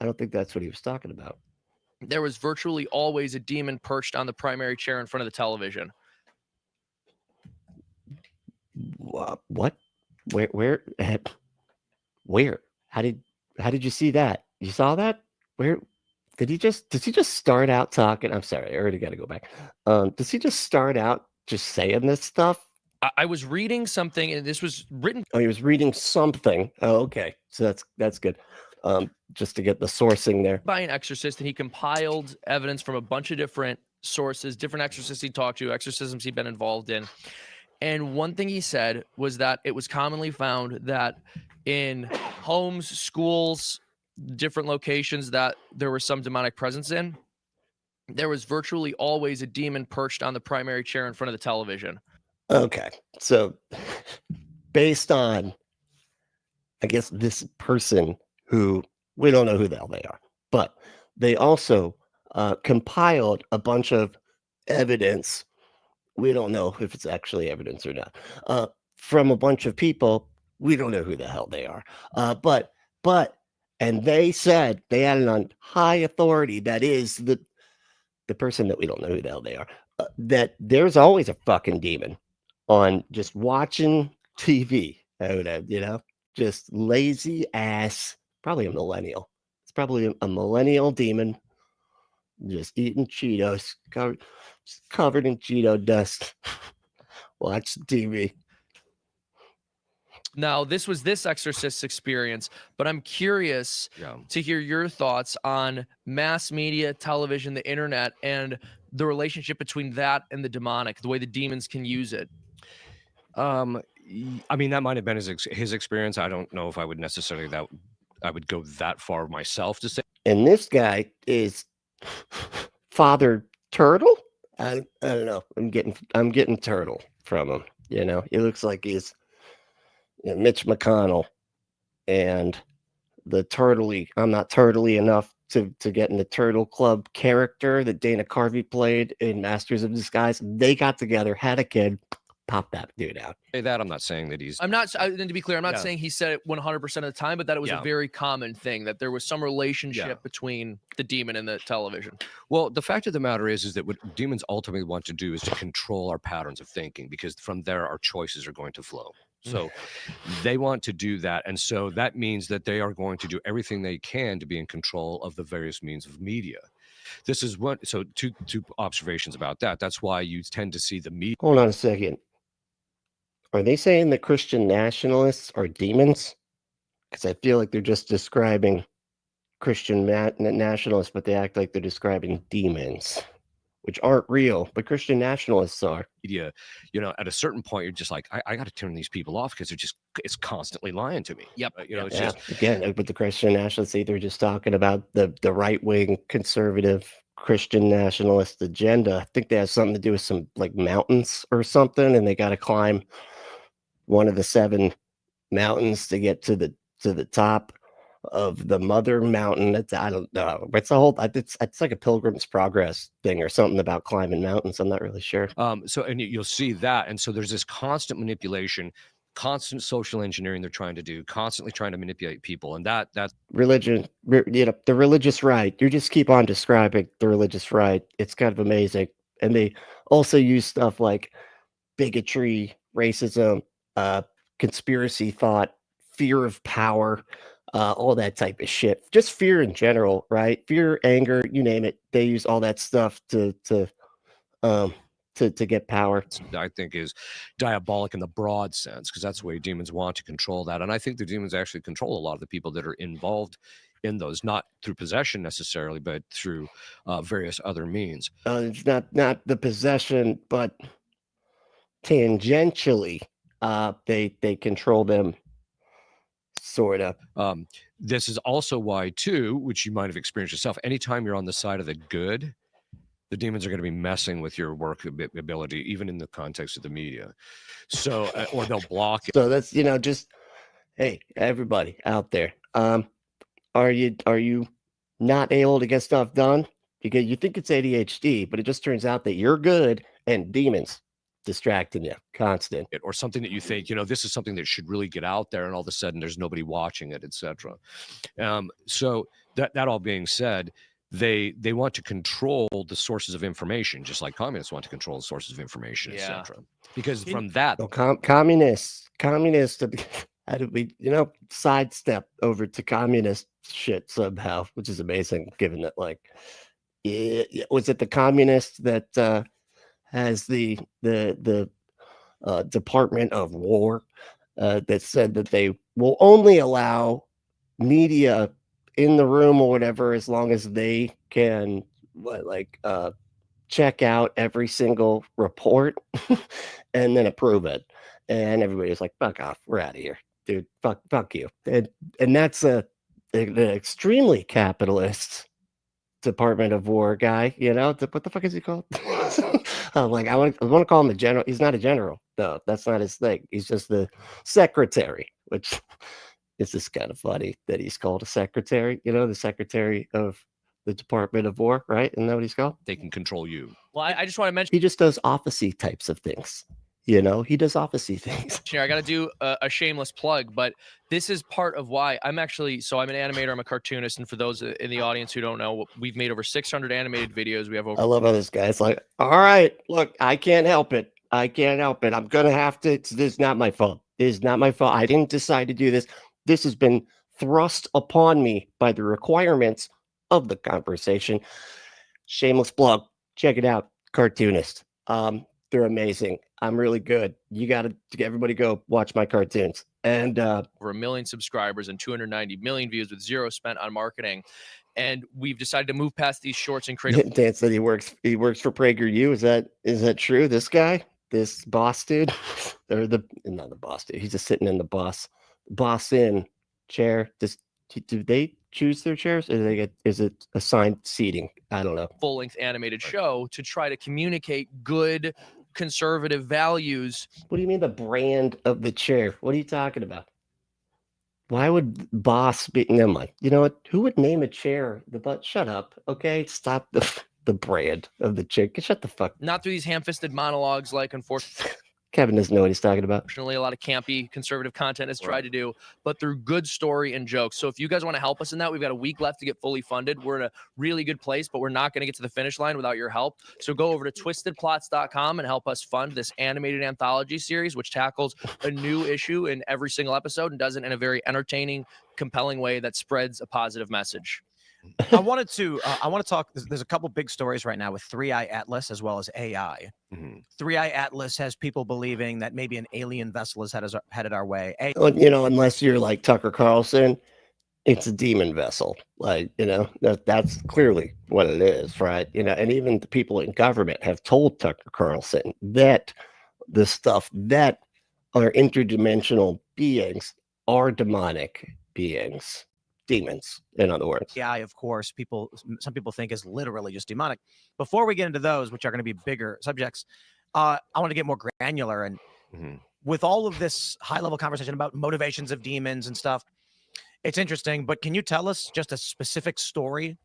S2: don't think that's what he was talking about.
S5: There was virtually always a demon perched on the primary chair in front of the television.
S2: What? Where? How did you see that? You saw that? Where did he just start out talking? I'm sorry, I already got to go back. Does he just start out just saying this stuff?
S5: I was reading something, and this was written.
S2: Oh, he was reading something. Oh, okay. So that's good. Just to get the sourcing there.
S5: By an exorcist, and he compiled evidence from a bunch of different sources, different exorcists he talked to, exorcisms he'd been involved in. And one thing he said was that it was commonly found that in homes, schools, different locations that there was some demonic presence in, there was virtually always a demon perched on the primary chair in front of the television.
S2: Okay. So based on, I guess, this person who we don't know who the hell they are, but they also compiled a bunch of evidence. We don't know if it's actually evidence or not, from a bunch of people. We don't know who the hell they are. And they said, they had it on high authority, that is the person that we don't know who the hell they are, that there's always a fucking demon on just watching TV, just lazy ass, probably a millennial. It's probably a millennial demon just eating Cheetos, covered in Cheeto dust. Watch TV.
S5: Now, this was this exorcist's experience, but I'm curious to hear your thoughts on mass media, television, the internet, and the relationship between that and the demonic, the way the demons can use it.
S4: I mean, that might have been his experience. I don't know if I would necessarily I would go that far myself to say.
S2: And this guy is Father Turtle. I don't know. I'm getting Turtle from him. You know, he looks like he's Mitch McConnell and the turtley. I'm not turtley enough to get in the Turtle Club character that Dana Carvey played in Masters of Disguise. They got together, had a kid, pop that dude out.
S4: Say that I'm not saying that he's.
S5: I'm not. And to be clear, I'm not
S4: Yeah.
S5: saying he said it 100% of the time, but that it was
S4: Yeah.
S5: a very common thing, that there was some relationship
S4: Yeah.
S5: between the demon and the television.
S4: Well, the fact of the matter is that what demons ultimately want to do is to control our patterns of thinking, because from there our choices are going to flow. So they want to do that, and so that means that they are going to do everything they can to be in control of the various means of media. This is what. So two observations about that. That's why you tend to see the media.
S2: Hold on a second. Are they saying that Christian nationalists are demons? Because I feel like they're just describing Christian nationalists, but they act like they're describing demons, which aren't real, but Christian nationalists are.
S4: Media, at a certain point, you're just like, I got to turn these people off because it's constantly lying to me.
S5: Yep.
S4: It's
S2: Yeah,
S4: just
S2: again, with the Christian nationalists, they're just talking about the right-wing conservative Christian nationalist agenda. I think that has something to do with some like mountains or something, and they got to climb one of the 7 mountains to get to the top of the mother mountain. I don't know. It's a whole. It's like a Pilgrim's Progress thing or something about climbing mountains. I'm not really sure.
S4: So, and you'll see that, and so there's this constant manipulation, constant social engineering they're trying to do, constantly trying to manipulate people, and that's
S2: Religion, the religious right. You just keep on describing the religious right. It's kind of amazing, and they also use stuff like bigotry, racism, conspiracy thought, fear of power. All that type of shit, just fear in general, right? Fear, anger, you name it. They use all that stuff to get power.
S4: I think is diabolic in the broad sense, because that's the way demons want to control that. And I think the demons actually control a lot of the people that are involved in those, not through possession necessarily, but through various other means.
S2: It's not the possession, but tangentially, they control them. Sort of.
S4: This is also why, too, which you might have experienced yourself, anytime you're on the side of the good, the demons are going to be messing with your work ability, even in the context of the media. So, or they'll block it.
S2: So that's, just, hey, everybody out there, are you not able to get stuff done because you think it's ADHD, but it just turns out that you're good and demons distracting you constant,
S4: or something that you think, this is something that should really get out there, and all of a sudden there's nobody watching it, etc. So that all being said, they want to control the sources of information, just like communists want to control the sources of information, etc. Because from that,
S2: communists, how do we, sidestep over to communist shit somehow, which is amazing, given that, like, was it the communists that has the Department of War that said that they will only allow media in the room or whatever as long as they can check out every single report and then approve it. And everybody's like, fuck off, we're out of here, dude. Fuck you. And that's an extremely capitalist Department of War guy, what the fuck is he called? I'm like, I want to call him a general. He's not a general, though. That's not his thing. He's just the secretary, which is just kind of funny that he's called a secretary. The secretary of the Department of War, right? Isn't that what he's called?
S4: they can control you.
S5: Well, I just want to mention
S2: He just does officey types of things. He does officey things.
S5: here, I got to do a shameless plug, but this is part of why I'm an animator, I'm a cartoonist, and for those in the audience who don't know, we've made over 600 animated videos. We have over.
S2: I love how this guy's like, all right, look, I can't help it. I'm gonna have to. This is not my fault. I didn't decide to do this. This has been thrust upon me by the requirements of the conversation. Shameless plug. Check it out. Cartoonist. They're amazing. I'm really good. You got to everybody go watch my cartoons. And
S5: over 1 million subscribers and 290 million views with 0 spent on marketing. And we've decided to move past these shorts and create.
S2: Dan said he works for PragerU. Is that true? This guy? this boss dude, or not the boss dude, he's just sitting in the boss in chair. Do they choose their chairs, or is it assigned seating? I don't know.
S5: Full-length animated show to try to communicate good conservative values.
S2: What do you mean the brand of the chair? What are you talking about? Why would boss be? Never mind. You know what? Who would name a chair the butt? Shut up. Okay, stop the brand of the chair. Shut the fuck.
S5: Not through these ham-fisted monologues, like unfortunately.
S2: Kevin doesn't know what he's talking about.
S5: A lot of campy conservative content has tried to do, but through good story and jokes. So if you guys want to help us in that, we've got a week left to get fully funded. We're in a really good place, but we're not going to get to the finish line without your help. So go over to twistedplots.com and help us fund this animated anthology series, which tackles a new issue in every single episode and does it in a very entertaining, compelling way that spreads a positive message.
S6: I want to talk. There's a couple big stories right now with 3i Atlas as well as AI. 3i Atlas has people believing that maybe an alien vessel is headed our way.
S2: Well, you know, unless you're like Tucker Carlson, it's a demon vessel. Like, you know, that's clearly what it is, right? You know, and even the people in government have told Tucker Carlson that the stuff that are interdimensional beings are demonic beings. Demons, in other words.
S6: AI, of course, some people think is literally just demonic. Before we get into those, which are going to be bigger subjects, I want to get more granular. And with all of this high-level conversation about motivations of demons and stuff, it's interesting. But can you tell us just a specific story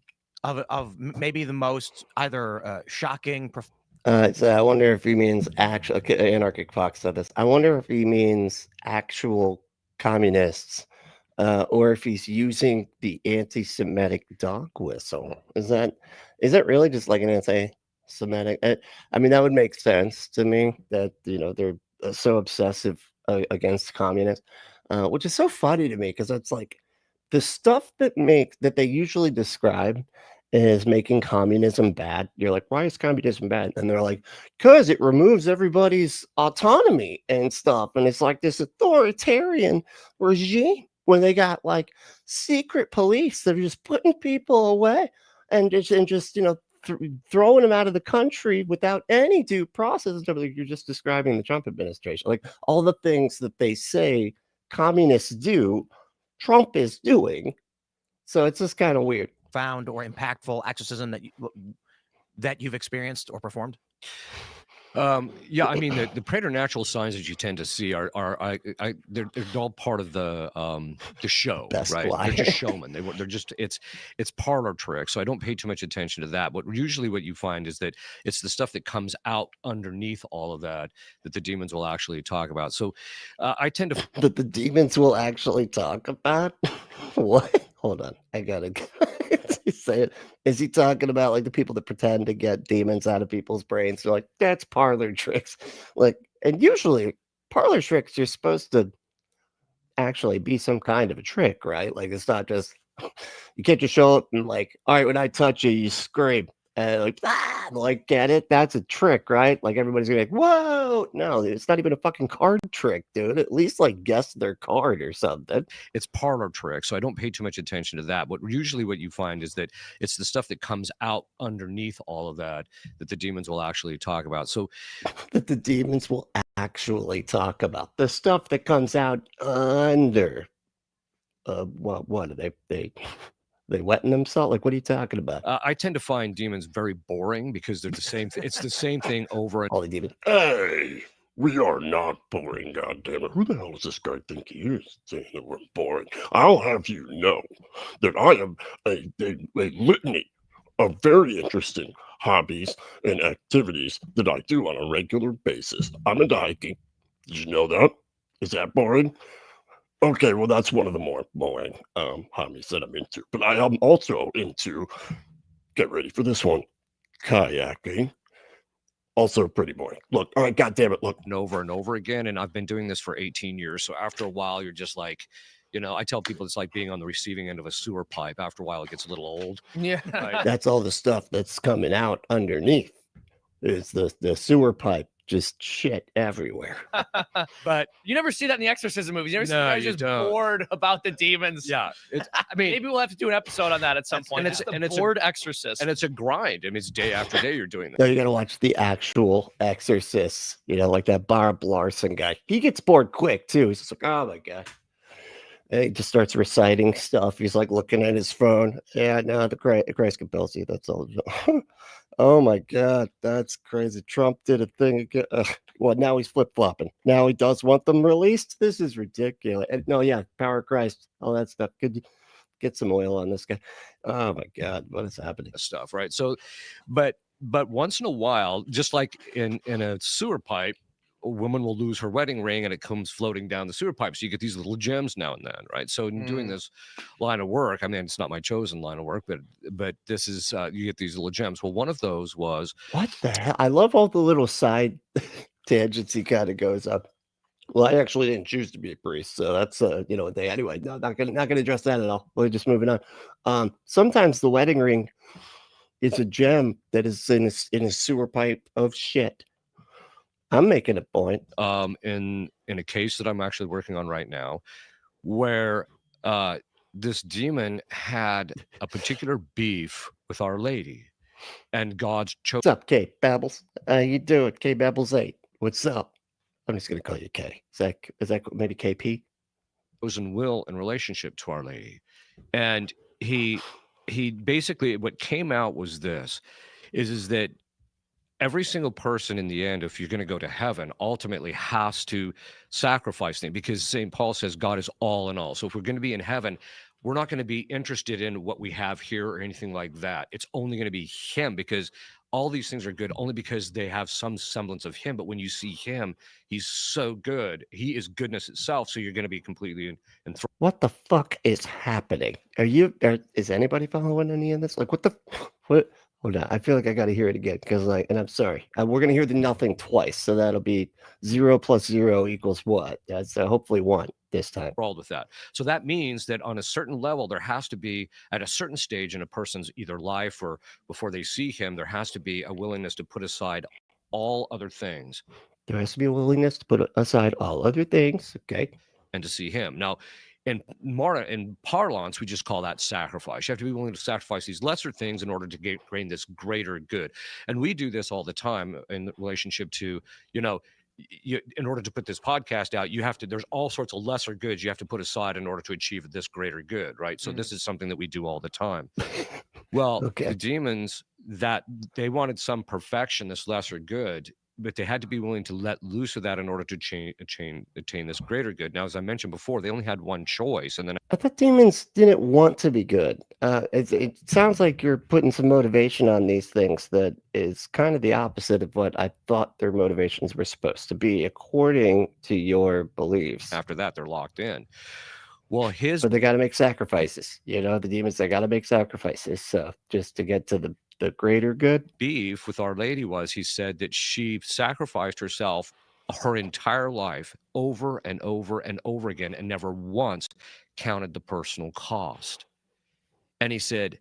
S6: of maybe the most either shocking?
S2: So I wonder if he means actual. Anarchic Fox said this. I wonder if he means actual communists. Or if he's using the anti-Semitic dog whistle. Is that really just like an anti-Semitic? I mean, that would make sense to me that, you know, they're so obsessive against communists, which is so funny to me because it's like the stuff that they usually describe as making communism bad. You're like, why is communism bad? And they're like, because it removes everybody's autonomy and stuff. And it's like this authoritarian regime. When they got like secret police that are just putting people away and just you know throwing them out of the country without any due process. You're just describing the Trump administration, like all the things that they say communists do, Trump is doing. So it's just kind of weird.
S6: Found or impactful exorcism that you've experienced or performed?
S4: Yeah, I mean the preternatural signs that you tend to see are they're all part of the show,
S2: Best
S4: right?
S2: liar.
S4: They're just showmen. They're just it's parlor tricks. So I don't pay too much attention to that. But usually what you find is that it's the stuff that comes out underneath all of that the demons will actually talk about. So I tend to
S2: that the demons will actually talk about. What? Hold on, I gotta say it. Is he talking about like the people that pretend to get demons out of people's brains? They're like, that's parlor tricks. Like, and usually parlor tricks are supposed to actually be some kind of a trick, right? Like, it's not just you can't just show up and like, all right, when I touch you, you scream. And like, get it? That's a trick, right? Like, everybody's gonna be like, whoa, no, it's not even a fucking card trick, dude. At least like guess their card or something.
S4: It's parlor tricks, so I don't pay too much attention to that. But usually what you find is that it's the stuff that comes out underneath all of that the demons will actually talk about. So
S2: that the demons will actually talk about the stuff that comes out under. What are they wetting themselves? Like, what are you talking about?
S4: I tend to find demons very boring because they're the same. It's the same thing over and
S2: All the demons.
S7: Hey, we are not boring, goddammit. Who the hell does this guy think he is saying that we're boring? I'll have you know that I have a litany of very interesting hobbies and activities that I do on a regular basis. I'm into hiking. Did you know that? Is that boring? Okay, well, that's one of the more boring hobbies that I'm into. But I am also into, get ready for this one, kayaking. Also pretty boring. Look, all right, goddammit, look.
S4: over and over again. And I've been doing this for 18 years. So after a while, you're just like, you know, I tell people it's like being on the receiving end of a sewer pipe. After a while, it gets a little old.
S5: Yeah.
S4: Right?
S2: That's all the stuff that's coming out underneath. It's the sewer pipe just shit everywhere.
S4: But
S5: You never see that in the exorcism movies. You never see
S4: No,
S5: guys
S4: you
S5: just
S4: don't.
S5: bored about the demons.
S4: yeah, I mean,
S5: Maybe we'll have to do an episode on that at some point.
S4: and it's a-
S5: bored exorcist.
S4: and it's a grind. I mean, it's day after day you're doing that.
S2: No, you gotta watch the actual exorcists, like that Bob Larson guy. He gets bored quick too. He's just like, oh my God. And he just starts reciting stuff. He's like looking at his phone. Yeah, no, the Christ compels you. That's all. Oh my God, that's crazy. Trump did a thing again. Well, now he's flip-flopping. Now he does want them released. This is ridiculous. And no, yeah, power of Christ, all that stuff. Could you get some oil on this guy? Oh my God, what is happening?
S4: Stuff, right? So, but once in a while, just like in a sewer pipe, a woman will lose her wedding ring and it comes floating down the sewer pipe. So you get these little gems now and then, right? So in doing this line of work, I mean, it's not my chosen line of work, but this is you get these little gems. Well, one of those was,
S2: What the hell? I love all the little side tangents he kind of goes up. Well, I actually didn't choose to be a priest, so that's they anyway. No, not gonna address that at all. We're just moving on. Sometimes the wedding ring is a gem that is in a sewer pipe of shit. I'm making a point.
S4: in a case that I'm actually working on right now, where this demon had a particular beef with Our Lady, and God's
S2: What's up, K Babbles? How you doing, K Babbles 8? What's up? I'm just gonna call you K. Is that maybe KP?
S4: chosen will and relationship to Our Lady, and he basically, what came out was this, is that every single person in the end, if you're going to go to heaven, ultimately has to sacrifice things, because St. Paul says God is all in all. So if we're going to be in heaven, we're not going to be interested in what we have here or anything like that. It's only going to be him, because all these things are good only because they have some semblance of him. But when you see him, he's so good. He is goodness itself. So you're going to be completely enthralled.
S2: What the fuck is happening? Is anybody following any of this? Like, what? Hold on. I feel like I got to hear it again because, and I'm sorry. We're going to hear the nothing twice. So that'll be 0 + 0 = what? That's hopefully 1 this time.
S4: With that. So that means that on a certain level, there has to be, at a certain stage in a person's either life or before they see him, there has to be a willingness to put aside all other things.
S2: There has to be a willingness to put aside all other things. Okay.
S4: And to see him. Now, in parlance, we just call that sacrifice. You have to be willing to sacrifice these lesser things in order to gain this greater good. And we do this all the time in relationship to, in order to put this podcast out, there's all sorts of lesser goods you have to put aside in order to achieve this greater good, right? So this is something that we do all the time. Well,
S2: Okay.
S4: The demons, that they wanted some perfection, this lesser good, but they had to be willing to let loose of that in order to attain this greater good. Now, as I mentioned before, they only had one choice, and then
S2: I thought demons didn't want to be good. It sounds like you're putting some motivation on these things that is kind of the opposite of what I thought their motivations were supposed to be, according to your beliefs.
S4: after that, they're locked in. Well,
S2: But they got to make sacrifices. The demons, they got to make sacrifices. So just to get to the greater good.
S4: beef with Our Lady was, he said that she sacrificed herself her entire life over and over and over again and never once counted the personal cost. And he said,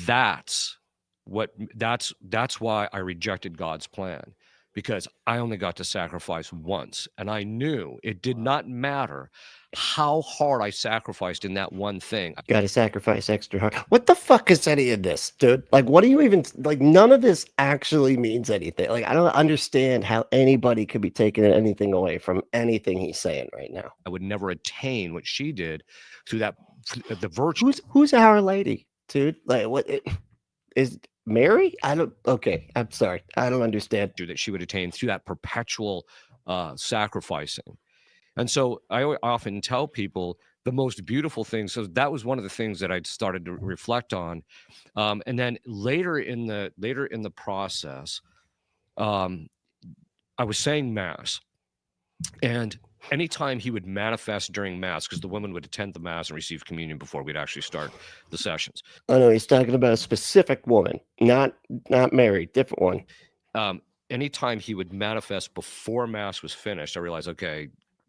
S4: that's why I rejected God's plan, because I only got to sacrifice once. And I knew it did not matter how hard I sacrificed in that one thing.
S2: Got to sacrifice extra hard. What the fuck is any of this, dude? Like, what do you even like? None of this actually means anything. Like, I don't understand how anybody could be taking anything away from anything he's saying right now.
S4: I would never attain what she did through the virtue.
S2: Who's Our Lady, dude? Like, what is Mary? Okay, I'm sorry. I don't understand.
S4: That she would attain through that perpetual sacrificing. And so I often tell people the most beautiful thing. So that was one of the things that I started to reflect on. And then later in the process, I was saying Mass, and anytime he would manifest during Mass, because the woman would attend the Mass and receive communion before we'd actually start the sessions.
S2: I know he's talking about a specific woman, not Mary, different one.
S4: Anytime he would manifest before Mass was finished, I realized, okay,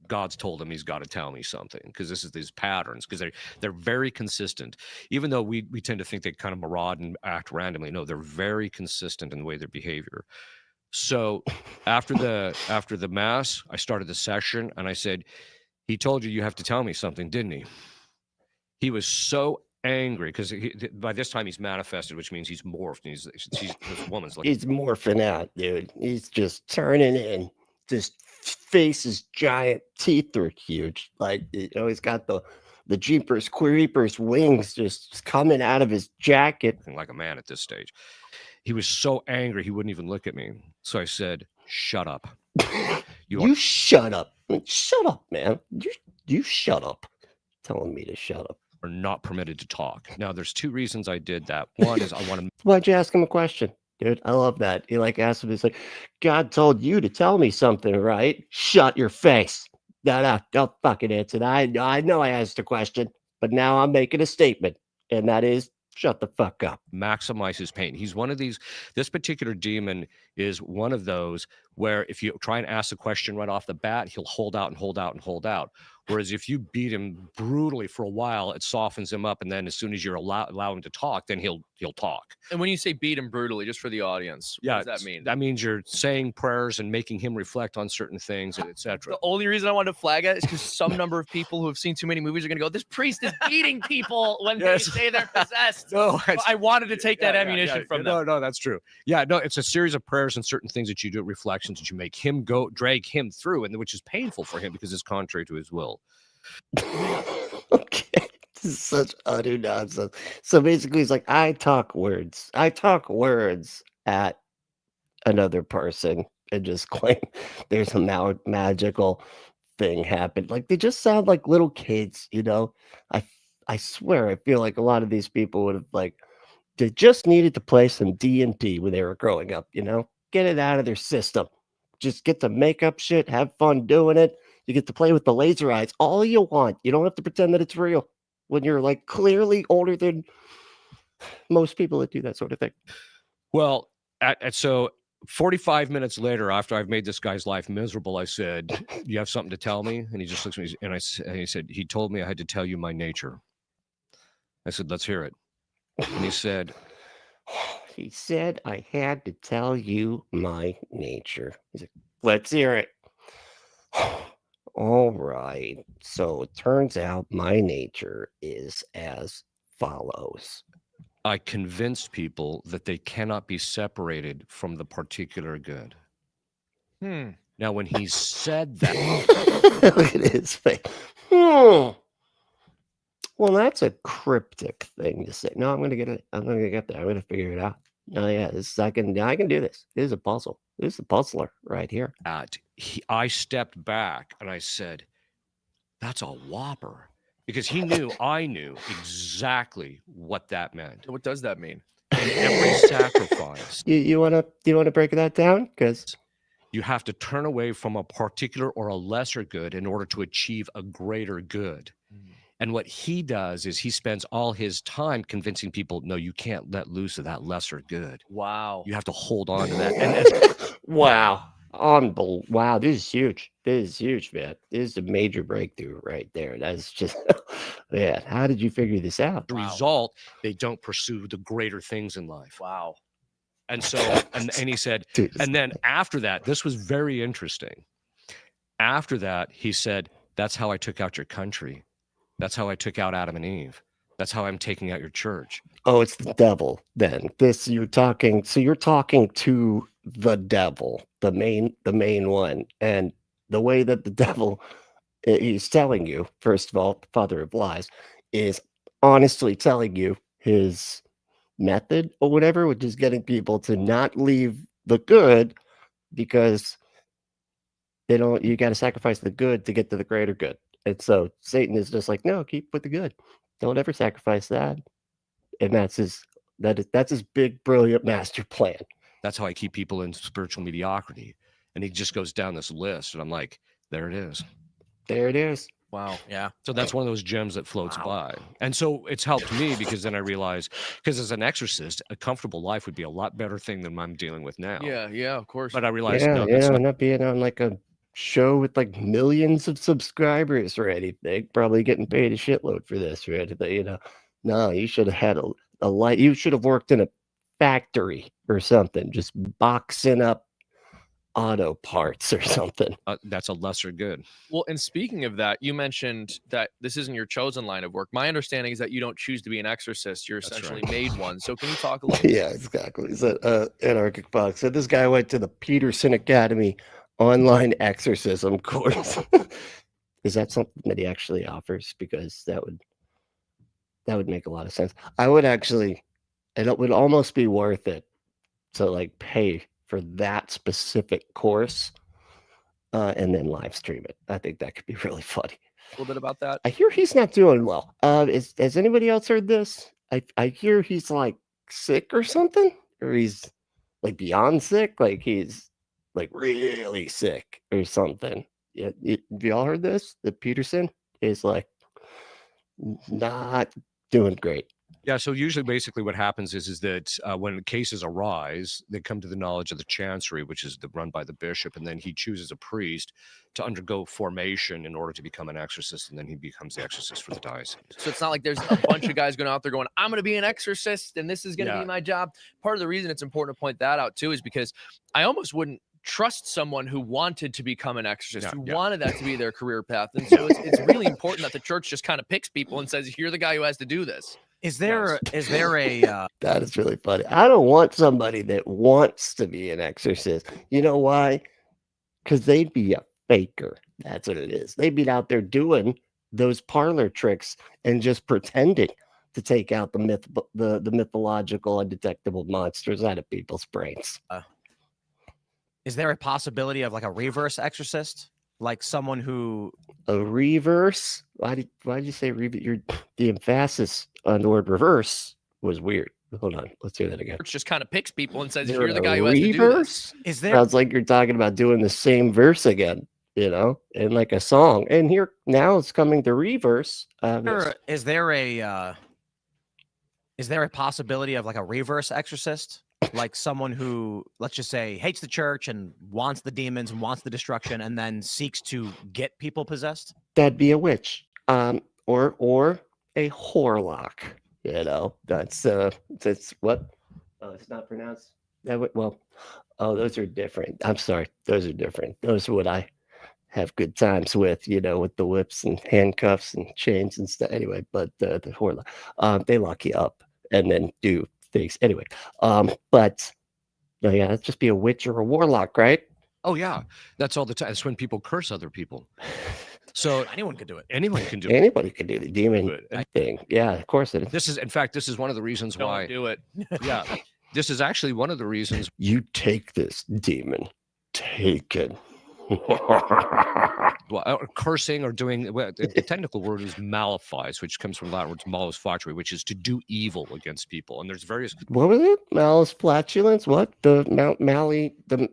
S4: God's told him he's got to tell me something, because this is these patterns, because they're very consistent. Even though we tend to think they kind of maraud and act randomly, no, they're very consistent in the way their behavior. So after the mass, I started the session and I said, he told you have to tell me something, didn't he? He was so angry because by this time he's manifested, which means he's morphed. And this woman's like,
S2: He's morphing out, dude. He's just turning in. His face is giant. Teeth are huge. Like, you know, he's got the Jeepers Creepers wings just coming out of his jacket.
S4: like a man at this stage. He was so angry he wouldn't even look at me. So I said, "Shut up."
S2: You shut up. Shut up, man. You shut up. Telling me to shut up.
S4: Are not permitted to talk. Now, there's two reasons I did that. One is I want to.
S2: Why'd you ask him a question, dude? I love that. He like asked him, he's like, God told you to tell me something, right? Shut your face. No, don't fucking answer that. I know I asked a question, but now I'm making a statement, and that is shut the fuck up.
S4: Maximize his pain. He's one of these. This particular demon is one of those where if you try and ask a question right off the bat, he'll hold out and hold out and hold out. Whereas if you beat him brutally for a while, it softens him up, and then as soon as you're allow him to talk, then he'll talk.
S5: And when you say beat him brutally, just for the audience, what does that mean?
S4: That means you're saying prayers and making him reflect on certain things, and etc.
S5: The only reason I wanted to flag it is because some number of people who have seen too many movies are going to go, "This priest is beating people when they say they're possessed."
S4: No,
S5: I wanted to take that ammunition from them.
S4: No, that's true. Yeah, no, it's a series of prayers and certain things that you do, reflections that you make him drag him through, and which is painful for him because it's contrary to his will.
S2: Okay, this is such utter nonsense. So basically, he's like, I talk words at another person and just claim there's a magical thing happened. Like, they just sound like little kids, you know. I swear, I feel like a lot of these people would have they just needed to play some D&D when they were growing up, you know, get it out of their system, just get to make up shit, have fun doing it. You get to play with the laser eyes all you want. You don't have to pretend that it's real when you're like clearly older than most people that do that sort of thing.
S4: Well, so 45 minutes later, after I've made this guy's life miserable, I said, "You have something to tell me?" And he just looks at me and he said, "He told me I had to tell you my nature." I said, "Let's hear it." And he said,
S2: I had to tell you my nature. He's like, "Let's hear it." All right. So it turns out my nature is as follows.
S4: I convinced people that they cannot be separated from the particular good. Now, when he said that,
S2: look at his face. Well, that's a cryptic thing to say. No, I'm gonna get it. I'm gonna get there. I'm gonna figure it out. Oh yeah, I can do this. This is a puzzle. This is a puzzler right here.
S4: I stepped back and I said, "That's a whopper," because he knew I knew exactly what that meant.
S5: What does that mean?
S4: In every sacrifice,
S2: You wanna break that down? Because
S4: you have to turn away from a particular or a lesser good in order to achieve a greater good. And what he does is he spends all his time convincing people, no, you can't let loose of that lesser good.
S5: Wow.
S4: You have to hold on to that. And
S2: wow. Wow, this is huge. This is huge, man. This is a major breakthrough right there. That's just, man, how did you figure this out?
S4: the result, they don't pursue the greater things in life.
S5: Wow.
S4: And so, and he said,
S2: Dude,
S4: and then after that, this was very interesting. After that, he said, "That's how I took out your country. That's how I took out Adam and Eve. That's how I'm taking out your church."
S2: Oh, it's the devil then. You're talking to the devil, the main one. And the way that the devil, he's telling you, first of all, the father of lies, is honestly telling you his method or whatever, which is getting people to not leave the good because you got to sacrifice the good to get to the greater good. And so Satan is just like, no, keep with the good. Don't ever sacrifice that. And that's his big, brilliant master plan.
S4: That's how I keep people in spiritual mediocrity. And he just goes down this list. And I'm like, there it is.
S2: There it is.
S5: Wow. Yeah.
S4: So that's one of those gems that floats by. And so it's helped me because then I realized, because as an exorcist, a comfortable life would be a lot better thing than I'm dealing with now.
S5: Yeah, of course.
S4: But I realized,
S2: not being on like a show with like millions of subscribers or anything, probably getting paid a shitload for this or anything, No, you should have had a light. You should have worked in a factory or something, just boxing up auto parts or something.
S4: That's a lesser good.
S5: Well, and speaking of that, you mentioned that this isn't your chosen line of work. My understanding is that you don't choose to be an exorcist. You're
S4: That's
S5: essentially
S4: right.
S5: made one. So can you talk a little
S2: Yeah, exactly. He said, Anarchic Fox said this guy went to the Peterson Academy online exorcism course. Is that something that he actually offers? Because that would make a lot of sense. I would actually, and it would almost be worth it to like pay for that specific course and then live stream it. I think that could be really funny.
S5: a little bit about that?
S2: I hear he's not doing well. Has anybody else heard this? I hear he's like sick or something, or he's like beyond sick, like he's like really sick or something. Yeah, have you all heard this? That Peterson is like not doing great.
S4: Yeah, so usually basically what happens is that when cases arise, they come to the knowledge of the chancery, which is run by the bishop, and then he chooses a priest to undergo formation in order to become an exorcist, and then he becomes the exorcist for the diocese.
S5: So it's not like there's a bunch of guys going out there going, I'm going to be an exorcist and this is going to be my job. Part of the reason it's important to point that out too is because I almost wouldn't trust someone who wanted to become an exorcist, wanted that to be their career path. And so it's really important that the church just kind of picks people and says, you're the guy who has to do this.
S6: Is there a
S2: That is really funny. I don't want somebody that wants to be an exorcist. You know why? Because they'd be a faker. That's what it is. They'd be out there doing those parlor tricks and just pretending to take out the mythological undetectable monsters out of people's brains.
S6: Is there a possibility of like a reverse exorcist? Like someone who
S2: a reverse? Why did you say reverse? The emphasis on the word reverse was weird. Hold on, let's hear that again.
S5: Church just kind of picks people and says,
S2: Is
S5: you're
S2: there
S5: the
S2: a
S5: guy who has to do this.
S2: reverse?
S6: is there
S2: Sounds like you're talking about doing the same verse again, you know, in like a song. And here now it's coming to reverse.
S6: is there a possibility of like a reverse exorcist? Like someone who, let's just say, hates the church and wants the demons and wants the destruction and then seeks to get people possessed?
S2: That'd be a witch, or a whorelock. You know, that's what. Oh, it's not pronounced that way. Well, oh, those are different. I'm sorry, those are different. Those are what I have good times with. You know, with the whips and handcuffs and chains and stuff. Anyway, but the whorelock, they lock you up and then do things anyway. But no, yeah, that's just be a witch or a warlock, right?
S4: Oh yeah, that's all the time. It's when people curse other people. So
S6: anyone could do it.
S4: Anyone can do it.
S2: Anybody can do the demon thing. Yeah, of course it is.
S4: This is, in fact, this is one of the reasons why.
S5: Don't do it.
S4: Yeah, this is actually one of the reasons.
S2: You take this demon, take it.
S4: Well, cursing or doing, well, the technical word is malefice, which comes from Latin words malus facere, which is to do evil against people. And there's various.
S2: What was it? Malus flatulence? What? The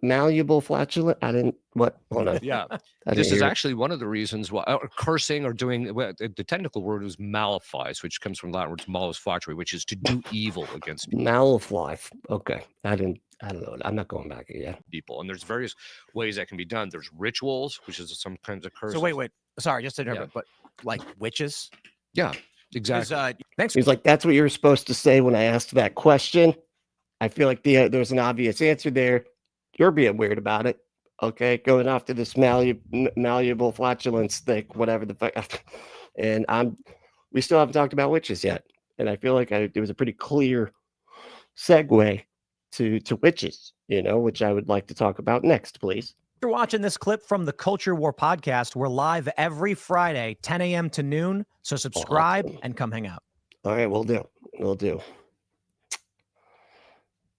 S2: malleable flatulence? I didn't. What? Hold on.
S4: Yeah, this is actually one of the reasons why cursing or doing, well, the technical word is malefice, which comes from Latin words malus facere, which is to do evil against people.
S2: Malaflife. Okay, I don't know. I'm not going back again.
S4: People, and there's various ways that can be done. There's rituals, which is some kinds of curses.
S6: So wait. Sorry, just to interrupt, but like witches?
S4: Yeah, exactly.
S6: Thanks.
S2: He's like, that's what you were supposed to say when I asked that question. I feel like there's an obvious answer there. You're being weird about it. Okay, going off to this malleable flatulence thing, whatever the fuck. And we still haven't talked about witches yet. And I feel like it was a pretty clear segue to witches, you know, which I would like to talk about next, please.
S6: If you're watching this clip from the Culture War podcast, we're live every Friday, 10 a.m. to noon. So subscribe and come hang out.
S2: All right, we'll do.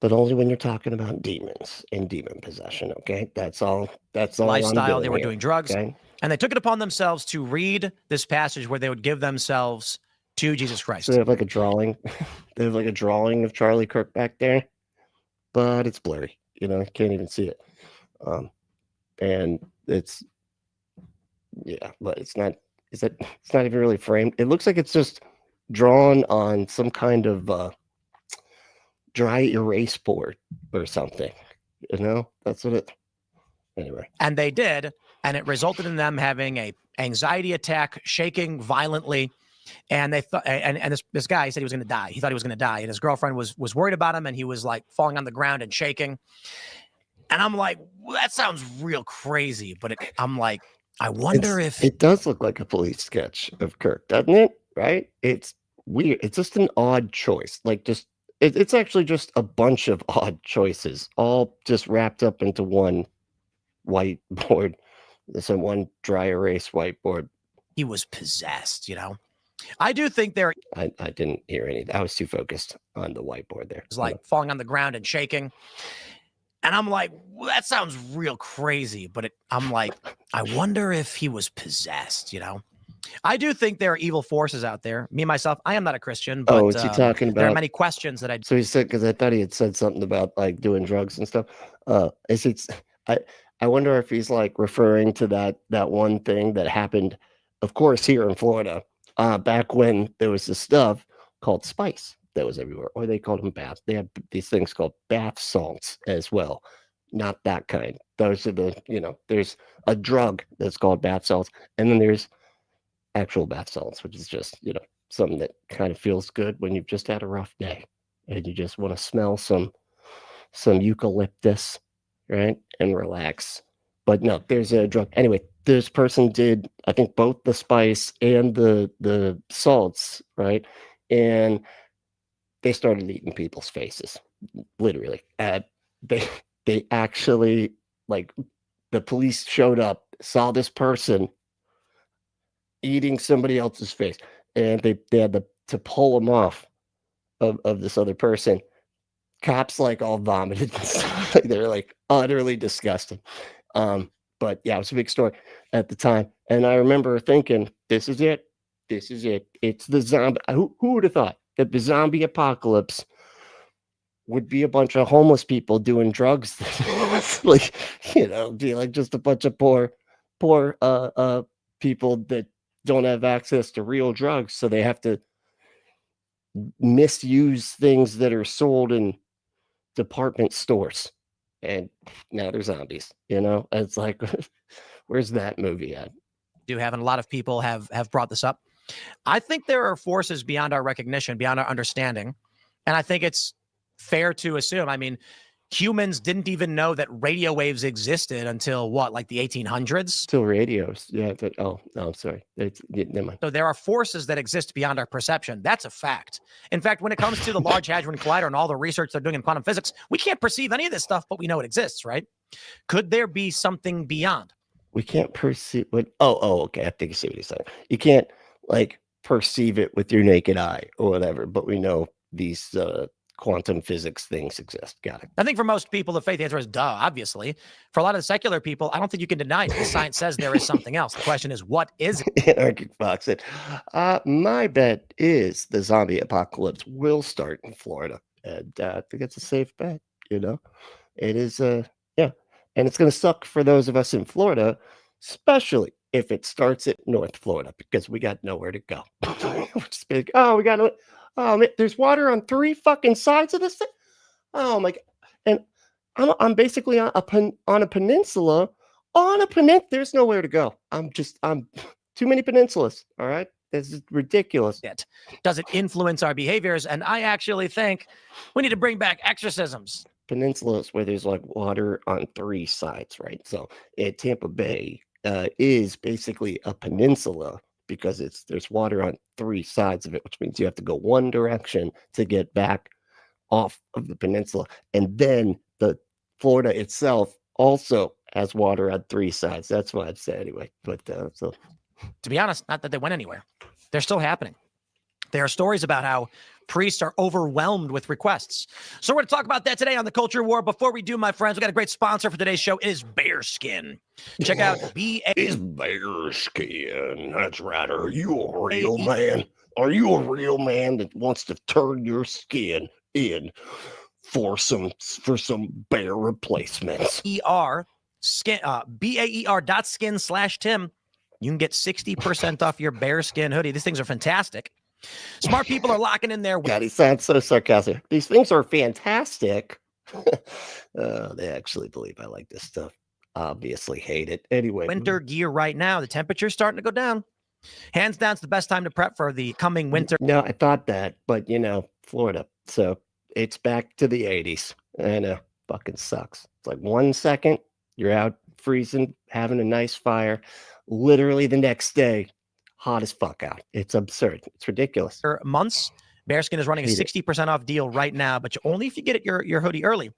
S2: But only when you're talking about demons and demon possession, okay? That's all.
S6: Lifestyle, they were doing drugs. Okay? And they took it upon themselves to read this passage where they would give themselves to Jesus Christ.
S2: So they have like a drawing. They have like a drawing of Charlie Kirk back there, but it's blurry. You know, you can't even see it. And it's, yeah, but it's not even really framed. It looks like it's just drawn on some kind of dry erase board or something, you know. That's what it anyway.
S6: And they did, and it resulted in them having a anxiety attack, shaking violently, and they thought, and this guy said he was going to die. He thought he was going to die, and his girlfriend was worried about him, and he was like falling on the ground and shaking. And I'm like, well, that sounds real crazy. But I'm like, I wonder if
S2: it does look like a police sketch of Kirk, doesn't it? Right? It's weird. It's just an odd choice. Like it's actually just a bunch of odd choices, all just wrapped up into one whiteboard. This one dry erase whiteboard.
S6: he was possessed, you know. I do think there
S2: I didn't hear any. I was too focused on the whiteboard there.
S6: is like falling on the ground and shaking. And I'm like, well, that sounds real crazy. But I'm like, I wonder if he was possessed, you know. I do think there are evil forces out there. Me, myself, I am not a Christian, but
S2: is he talking
S6: there are
S2: about?
S6: many questions that I
S2: So he said, because I thought he had said something about like doing drugs and stuff. Is it? I wonder if he's like referring to that one thing that happened, of course, here in Florida, back when there was this stuff called spice that was everywhere, or they called them baths. They had these things called bath salts as well. Not that kind. Those are there's a drug that's called bath salts, and then there's actual bath salts, which is just, something that kind of feels good when you've just had a rough day and you just want to smell some eucalyptus, right? And relax. But no, there's a drug. Anyway, this person did, I think, both the spice and the salts, right? And they started eating people's faces, literally. They actually, like, the police showed up, saw this person eating somebody else's face, and they had to pull him off of this other person. Cops like all vomited and stuff. Like, they're like utterly disgusting. But yeah, it was a big story at the time, and I remember thinking, this is it. It's the zombie. Who would have thought that the zombie apocalypse would be a bunch of homeless people doing drugs? Like, be like just a bunch of poor people that don't have access to real drugs, so they have to misuse things that are sold in department stores, and now they're zombies. It's like, where's that movie at?
S6: do have, and a lot of people have brought this up. I think there are forces beyond our recognition, beyond our understanding, and I think it's fair to assume. I mean, humans didn't even know that radio waves existed until what, like the 1800s?
S2: Still radios. Yeah. I'm sorry. Never mind.
S6: So there are forces that exist beyond our perception. That's a fact. In fact, when it comes to the Large Hadron Collider and all the research they're doing in quantum physics, we can't perceive any of this stuff, but we know it exists, right? Could there be something beyond?
S2: We can't perceive what. Okay. I think I see what he's saying. You can't like perceive it with your naked eye or whatever, but we know these quantum physics things exist. Got it.
S6: I think for most people, the faith answer is duh, obviously. For a lot of the secular people, I don't think you can deny it. The science says there is something else. The question is, what is it?
S2: Anarchic Fox said, my bet is the zombie apocalypse will start in Florida. And I think it's a safe bet, It is, yeah. And it's going to suck for those of us in Florida, especially if it starts at North Florida, because we got nowhere to go. We're just big. We got to. Oh man, there's water on 3 fucking sides of this thing. Oh my god! And I'm basically on a peninsula. There's nowhere to go. I'm too many peninsulas. All right, this is ridiculous.
S6: Does it influence our behaviors? And I actually think we need to bring back exorcisms.
S2: Peninsulas where there's like water on 3 sides, right? So Tampa Bay is basically a peninsula, because there's water on 3 sides of it, which means you have to go one direction to get back off of the peninsula. And then the Florida itself also has water on 3 sides. That's what I'd say anyway. But so,
S6: to be honest, not that they went anywhere. They're still happening. There are stories about how priests are overwhelmed with requests. So we're going to talk about that today on The Culture War. Before we do, my friends, we got a great sponsor for today's show. It is Bearskin. Check out
S7: It's Bearskin. That's right. Are you a real man? Are you a real man that wants to turn your skin in for some bear replacements?
S6: BAER.skin/Tim. You can get 60% off your Bearskin hoodie. These things are fantastic. Smart people are locking in their.
S2: God, he sounds so sarcastic. These things are fantastic. They actually believe I like this stuff. Obviously hate it. Anyway.
S6: Winter gear right now. The temperature's starting to go down. Hands down, it's the best time to prep for the coming winter.
S2: No, I thought that, but Florida. So it's back to the 80s. I know. fucking sucks. It's like 1 second, you're out freezing, having a nice fire. Literally the next day, hot as fuck out. It's absurd. It's ridiculous.
S6: For months, Bearskin is running a
S2: Hate it.
S6: 60% off deal right now, but only if you get it your hoodie early.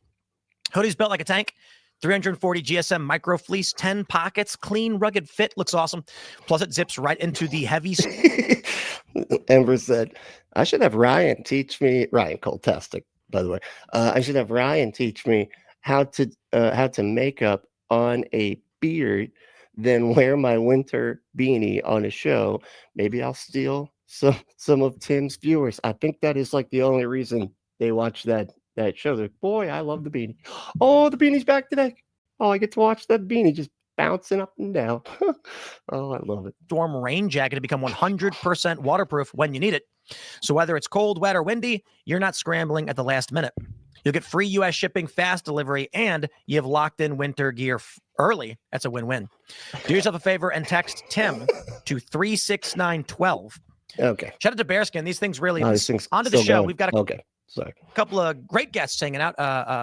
S6: Hoodie's built like a tank. 340 GSM micro fleece, 10 pockets, clean, rugged fit, looks awesome. Plus, it zips right into the heavy.
S2: Ember said, I should have Ryan teach me, Ryan Coltastic, by the way. I should have Ryan teach me how to make up on a beard, then wear my winter beanie on a show. Maybe I'll steal some of Tim's viewers. I think that is like the only reason they watch that show. They're like, boy, I love the beanie. Oh, the beanie's back today. Oh, I get to watch that beanie just bouncing up and down. Oh, I love it.
S6: Storm rain jacket to become 100% waterproof when you need it. So whether it's cold, wet, or windy, you're not scrambling at the last minute. You'll get free U.S. shipping, fast delivery, and you have locked-in winter gear early. That's a win-win. Do yourself a favor and text Tim to 36912.
S2: Okay.
S6: Shout out to Bearskin. These things really.
S2: These things
S6: onto the
S2: still
S6: show.
S2: going.
S6: We've got
S2: Okay. Sorry.
S6: couple of great guests hanging out.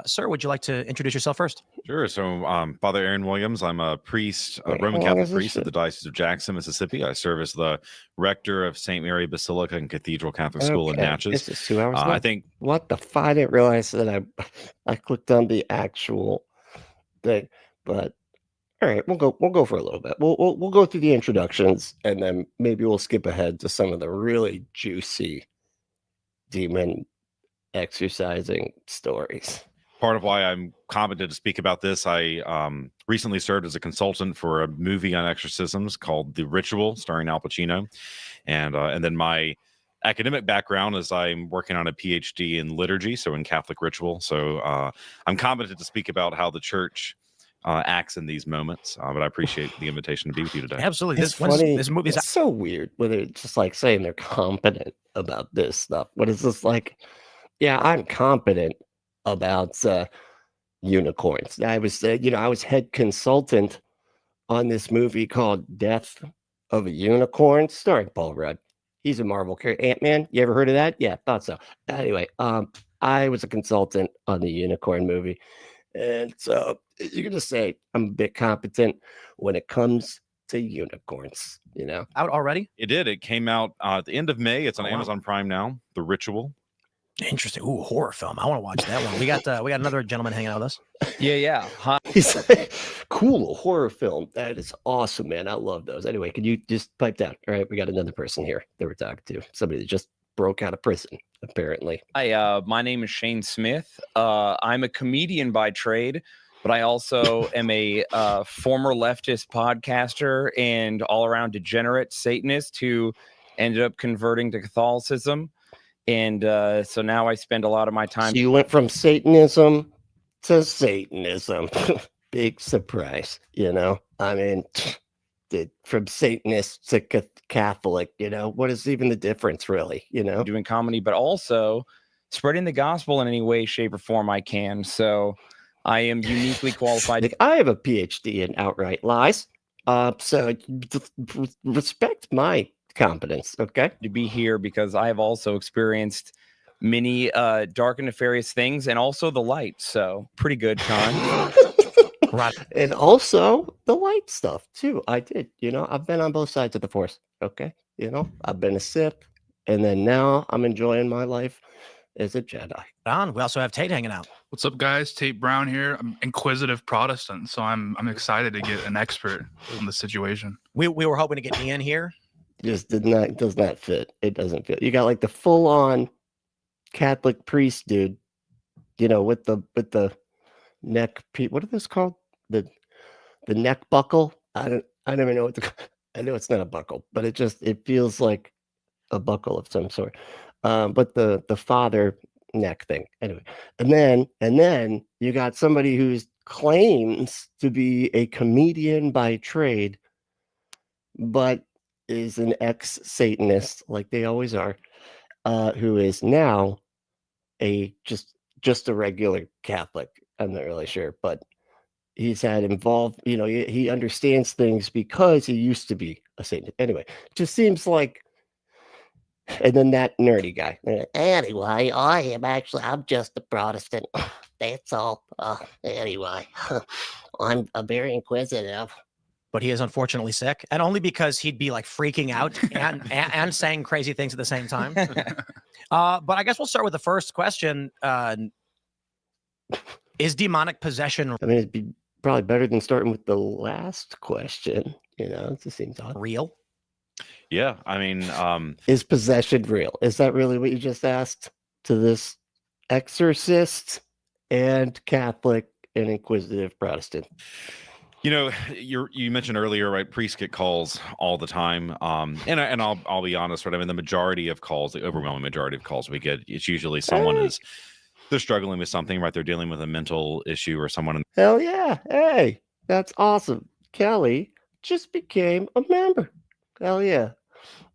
S6: Sir, would you like to introduce yourself first?
S8: Sure. So, Father Aaron Williams, I'm a priest, a
S2: Wait,
S8: Roman
S2: how long
S8: Catholic
S2: is this
S8: priest of
S2: shit?
S8: the Diocese of Jackson, Mississippi. I serve as the rector of St. Mary Basilica and Cathedral Catholic School in
S2: Okay,
S8: Natchez.
S2: This is 2 hours.
S8: I
S2: long?
S8: think
S2: What the fuck? I didn't realize that I clicked on the actual thing. But all right, we'll go for a little bit. We'll go through the introductions and then maybe we'll skip ahead to some of the really juicy demon exercising stories.
S8: part of why I'm competent to speak about this. I recently served as a consultant for a movie on exorcisms called The Ritual, starring Al Pacino, and then my academic background is I'm working on a PhD in liturgy, so in Catholic ritual. So I'm competent to speak about how the church acts in these moments. But I appreciate the invitation to be with you today.
S6: Absolutely.
S2: It's funny.
S6: This movie's
S2: It's so weird when they're just like saying they're competent about this stuff. What is this like? Yeah, I'm competent about unicorns. I was, I was head consultant on this movie called Death of a Unicorn, starring Paul Rudd. He's a Marvel character. Ant-Man. You ever heard of that? Yeah, thought so. Anyway, I was a consultant on the unicorn movie. And so you're going to say I'm a bit competent when it comes to unicorns,
S6: out already.
S8: It did. It came out at the end of May. It's on
S6: Oh, wow.
S8: Amazon Prime now. The Ritual.
S6: Interesting. Ooh, horror film. I want to watch that one. We got another gentleman hanging out with us.
S9: Yeah. Hi.
S2: He's like, cool, a horror film. That is awesome, man. I love those. Anyway, can you just pipe down? All right, we got another person here that we're talking to. Somebody that just broke out of prison, apparently.
S9: Hi. My name is Shane Smith. I'm a comedian by trade, but I also am a former leftist podcaster and all-around degenerate Satanist who ended up converting to Catholicism. And so now I spend a lot of my time.
S2: So you went from Satanism to Satanism. Big surprise, I mean, from Satanist to Catholic, what is even the difference, really,
S9: doing comedy, but also spreading the gospel in any way, shape, or form I can. So I am uniquely qualified.
S2: Like, I have a PhD in outright lies. So respect my competence, okay?
S9: To be here because I have also experienced many dark and nefarious things and also the light. So pretty good, Con.
S6: Right.
S2: And also the light stuff too. I did, I've been on both sides of the force, okay? I've been a Sith, and then now I'm enjoying my life as a Jedi.
S6: On. We also have Tate hanging out.
S10: What's up, guys? Tate Brown here. I'm inquisitive Protestant, so I'm excited to get an expert on the situation.
S6: We were hoping to get Ian here.
S2: Just does not fit. It doesn't fit. You got like the full on Catholic priest dude, with the neck. What are those called? The neck buckle. I don't even know what I know it's not a buckle, but it feels like a buckle of some sort. But the father neck thing. Anyway, and then you got somebody who claims to be a comedian by trade, but is an ex-Satanist, like they always are, who is now just a regular Catholic. I'm not really sure, but he's had involved, he understands things because he used to be a Satanist. Anyway, just seems like, and then that nerdy guy. Anyway, I'm just a Protestant. that's all. Anyway, I'm very inquisitive.
S6: But he is unfortunately sick, and only because he'd be like freaking out and saying crazy things at the same time. But I guess we'll start with the first question. Is demonic possession
S2: I mean, it'd be probably better than starting with the last question. You know, it just seems odd.
S6: real?
S8: Yeah, I mean,
S2: Is possession real? Is that really what you just asked to this exorcist and Catholic and inquisitive Protestant?
S8: you know, you mentioned earlier, right? Priests get calls all the time, and I'll be honest, right? I mean, the majority of calls, the overwhelming majority of calls we get, it's usually someone they're struggling with something, right? They're dealing with a mental issue or someone.
S2: Hell yeah! Hey, that's awesome. Kelly just became a member. Hell yeah!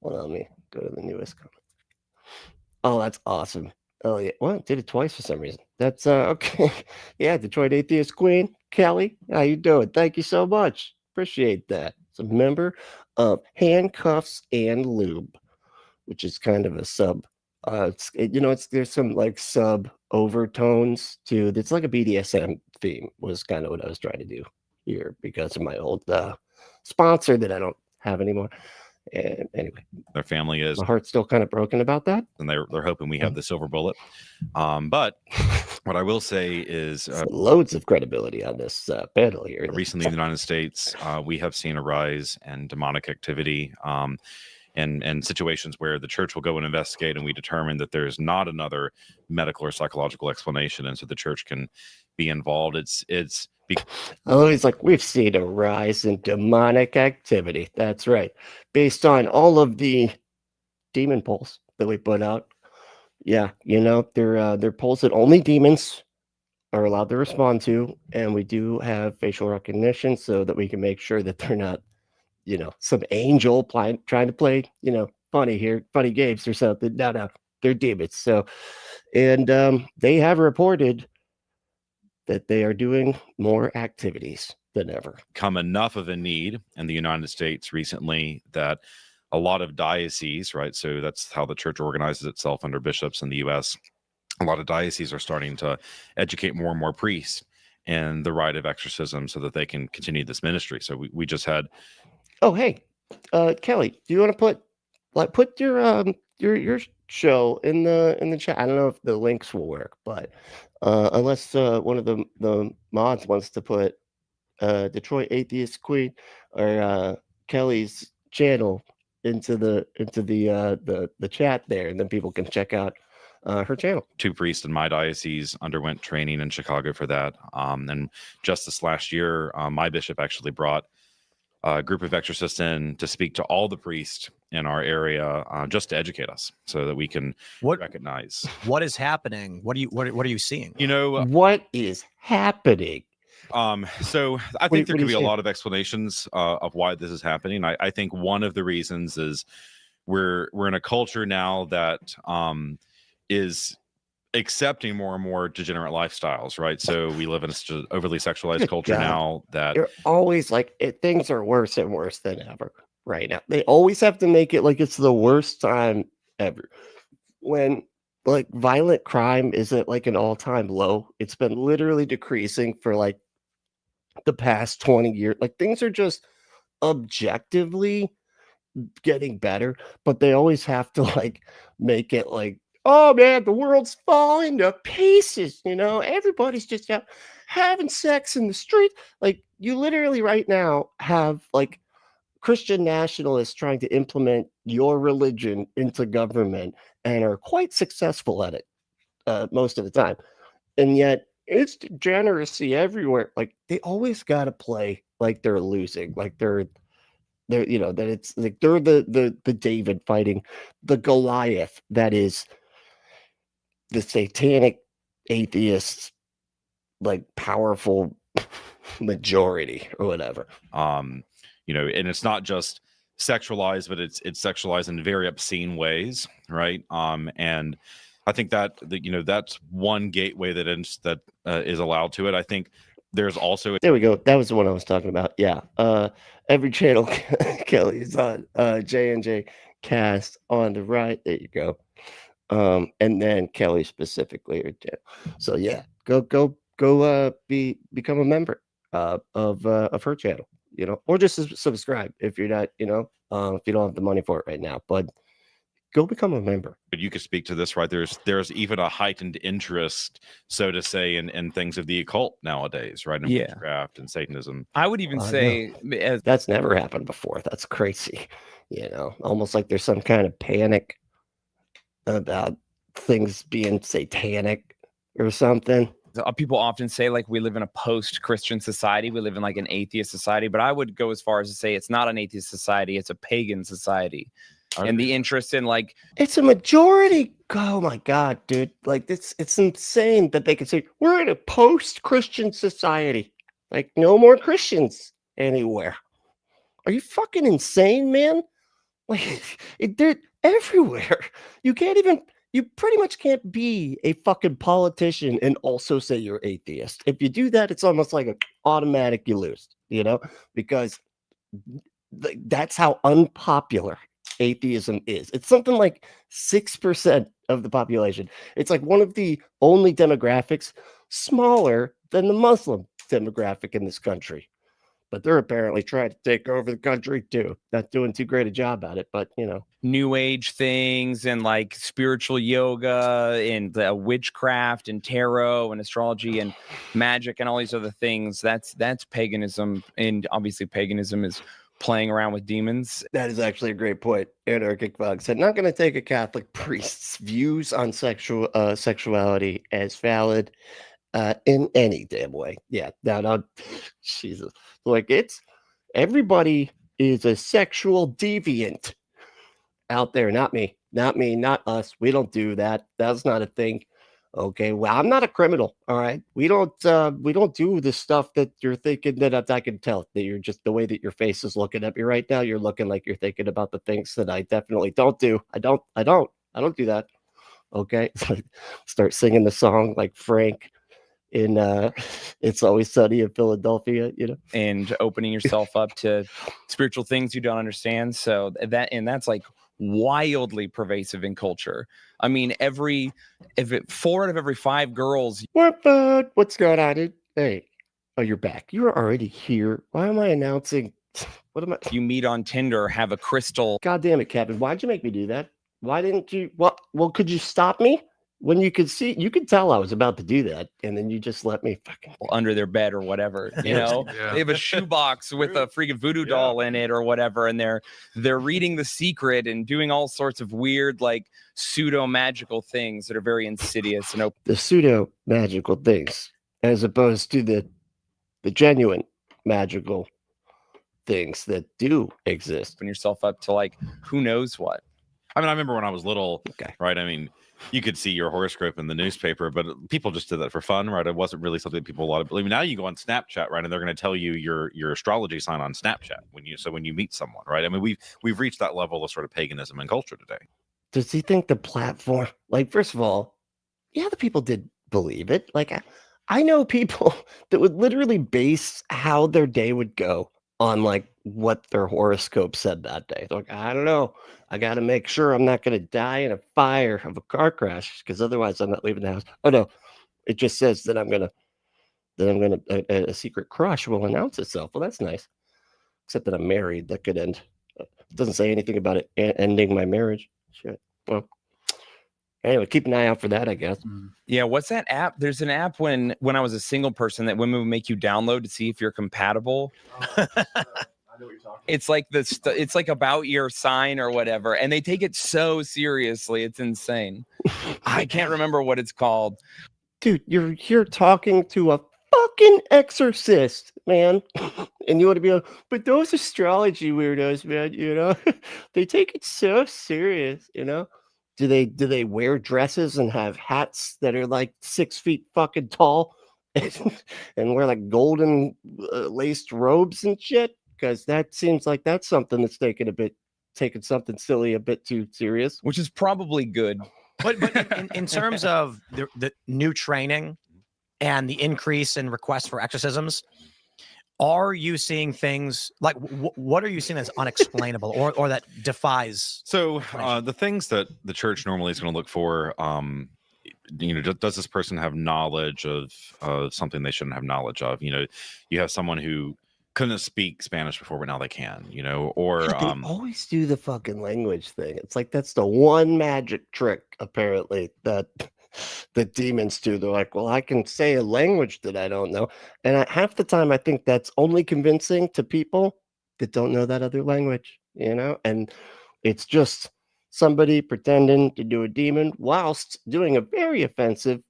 S2: Well, let me go to the newest comment. Oh, that's awesome. Oh yeah, well, did it twice for some reason. That's okay. Yeah, Detroit Atheist Queen, Kelly, how you doing? Thank you so much. Appreciate that. It's a member of Handcuffs and Lube, which is kind of a sub. There's some like sub overtones to. It's like a BDSM theme. Was kind of what I was trying to do here because of my old sponsor that I don't have anymore. And anyway,
S8: Their family is,
S2: my heart's still kind of broken about that.
S8: and they're hoping we have the silver bullet. But what I will say is,
S2: Loads of credibility on this panel here.
S8: recently in the United States, we have seen a rise in demonic activity, and situations where the church will go and investigate, and we determine that there's not another medical or psychological explanation, and so the church can be involved.
S2: Oh, he's like, we've seen a rise in demonic activity. That's right. Based on all of the demon polls that we put out. Yeah, they're polls that only demons are allowed to respond to. And we do have facial recognition so that we can make sure that they're not, some angel trying to play, funny games or something. No, they're demons. So, and they have reported that they are doing more activities than ever.
S8: Come enough of a need in the United States recently that a lot of dioceses, right? So that's how the church organizes itself under bishops in the U.S. A lot of dioceses are starting to educate more and more priests in the rite of exorcism so that they can continue this ministry. So we just had.
S2: Oh, hey, Kelly, do you want to put your show in the chat? I don't know if the links will work, but unless one of the mods wants to put Detroit Atheist Queen or Kelly's channel into the chat there, and then people can check out her channel.
S8: 2 priests in my diocese underwent training in Chicago for that. And just this last year, my bishop actually brought a group of exorcists in to speak to all the priests in our area, just to educate us so that we can recognize
S6: what is happening. What are you seeing?
S2: What is happening?
S8: So I think there could be a lot of explanations of why this is happening. I think one of the reasons is we're in a culture now that is accepting more and more degenerate lifestyles, right? So we live in an overly sexualized culture now that
S2: they're always like things are worse and worse than ever right now. They always have to make it like it's the worst time ever. When like violent crime is at like an all-time low. It's been literally decreasing for like the past 20 years. Like things are just objectively getting better, but they always have to like make it like, oh man, the world's falling to pieces. Everybody's just out having sex in the street. Like you literally right now have like Christian nationalists trying to implement your religion into government and are quite successful at it most of the time. And yet it's degeneracy everywhere. Like they always got to play like they're losing, like they're that it's like they're the David fighting the Goliath that is the satanic atheists, like powerful majority or whatever.
S8: And it's not just sexualized, but it's sexualized in very obscene ways, right? And I think that that's one gateway that is allowed to it. I think there's also
S2: there we go. That was the one I was talking about. Yeah. Every channel Kelly is on J&J Cast on the right. There you go. and then Kelly specifically. So yeah, go become a member of her channel, or just subscribe if you're not, if you don't have the money for it right now, but go become a member.
S8: But you could speak to this, right? There's even a heightened interest, so to say, in things of the occult nowadays, right? In
S9: Yeah.
S8: witchcraft and Satanism.
S9: I would even say, as
S2: That's never happened before. That's crazy. Almost like there's some kind of panic about things being satanic or something.
S9: people often say, like, we live in a post-Christian society, we live in like an atheist society, but I would go as far as to say it's not an atheist society, it's a pagan society. And the interest in, like,
S2: It's a majority. Oh my God, dude. Like, it's insane that they can say we're in a post-Christian society. Like, no more Christians anywhere. Are you fucking insane, man? Like, they're everywhere. You pretty much can't be a fucking politician and also say you're atheist. If you do that, it's almost like an automatic you lose, because that's how unpopular atheism is. It's something like 6% of the population. It's like one of the only demographics smaller than the Muslim demographic in this country. But they're apparently trying to take over the country too. Not doing too great a job at it, but
S9: new age things and like spiritual yoga and witchcraft and tarot and astrology and magic and all these other things. That's paganism, and obviously paganism is playing around with demons.
S2: That is actually a great point. Anarchic Bug said, not going to take a Catholic priest's views on sexuality as valid in any damn way. Yeah, no, Jesus. Like, everybody is a sexual deviant out there. Not me, not us. We don't do that. That's not a thing. Okay, well, I'm not a criminal. All right, we don't do the stuff that you're thinking. That I can tell that you're just, the way that your face is looking at me right now, you're looking like you're thinking about the things that I definitely don't do. I don't do that. Okay, start singing the song like Frank in It's Always Sunny in Philadelphia,
S9: and opening yourself up to spiritual things you don't understand. So that's like wildly pervasive in culture. I mean, 4 out of every 5 girls.
S2: What's going on, dude? Hey, oh, you're back. You were already here. Why am I announcing? What am I?
S9: You meet on Tinder have a crystal.
S2: God damn it, Kevin! Why'd you make me do that? Why didn't you? Well, could you stop me? When you could tell I was about to do that, and then you just let me fucking
S9: under their bed or whatever,
S10: Yeah.
S9: They have a shoebox with a freaking voodoo doll in it or whatever, and they're reading The Secret and doing all sorts of weird, like, pseudo magical things that are very insidious and
S2: the pseudo magical things, as opposed to the genuine magical things that do exist.
S9: open yourself up to, like, who knows what.
S8: I mean, I remember when I was little,
S2: Okay.
S8: right? I mean, you could see your horoscope in the newspaper, but people just did that for fun, right? It wasn't really something that people a lot of believe. Now you go on Snapchat, right, and they're going to tell you your astrology sign on Snapchat when you meet someone, right? I mean, we've reached that level of sort of paganism and culture today.
S2: Does he think the platform, like, first of all, yeah, the people did believe it. Like, I know people that would literally base how their day would go on, like, what their horoscope said that day. They're like, I don't know. I got to make sure I'm not going to die in a fire of a car crash, because otherwise I'm not leaving the house. Oh no, it just says that a secret crush will announce itself. Well, that's nice. Except that I'm married. That could end. It doesn't say anything about it ending my marriage. Shit. Well, anyway, keep an eye out for that, I guess.
S9: Yeah, what's that app? There's an app when I was a single person that women would make you download to see if you're compatible. It's like it's like about your sign or whatever, and they take it so seriously. It's insane. I can't remember what it's called.
S2: Dude, you're here talking to a fucking exorcist, man. And you want to be like, but those astrology weirdos, man, they take it so serious, Do they wear dresses and have hats that are like 6 feet fucking tall and wear like golden laced robes and shit? Because that seems like that's something that's taking something silly a bit too serious.
S9: Which is probably good.
S6: But in terms of the new training and the increase in requests for exorcisms, Are you seeing things like what are you seeing that's unexplainable or that defies?
S8: So the things that the church normally is going to look for, does this person have knowledge of something they shouldn't have knowledge of? You have someone who couldn't speak Spanish before, but now they can, or
S2: They always do the fucking language thing. It's like that's the one magic trick, apparently, that the demons do. They're like, well, I can say a language that I don't know. And half the time, I think that's only convincing to people that don't know that other language, and it's just somebody pretending to do a demon whilst doing a very offensive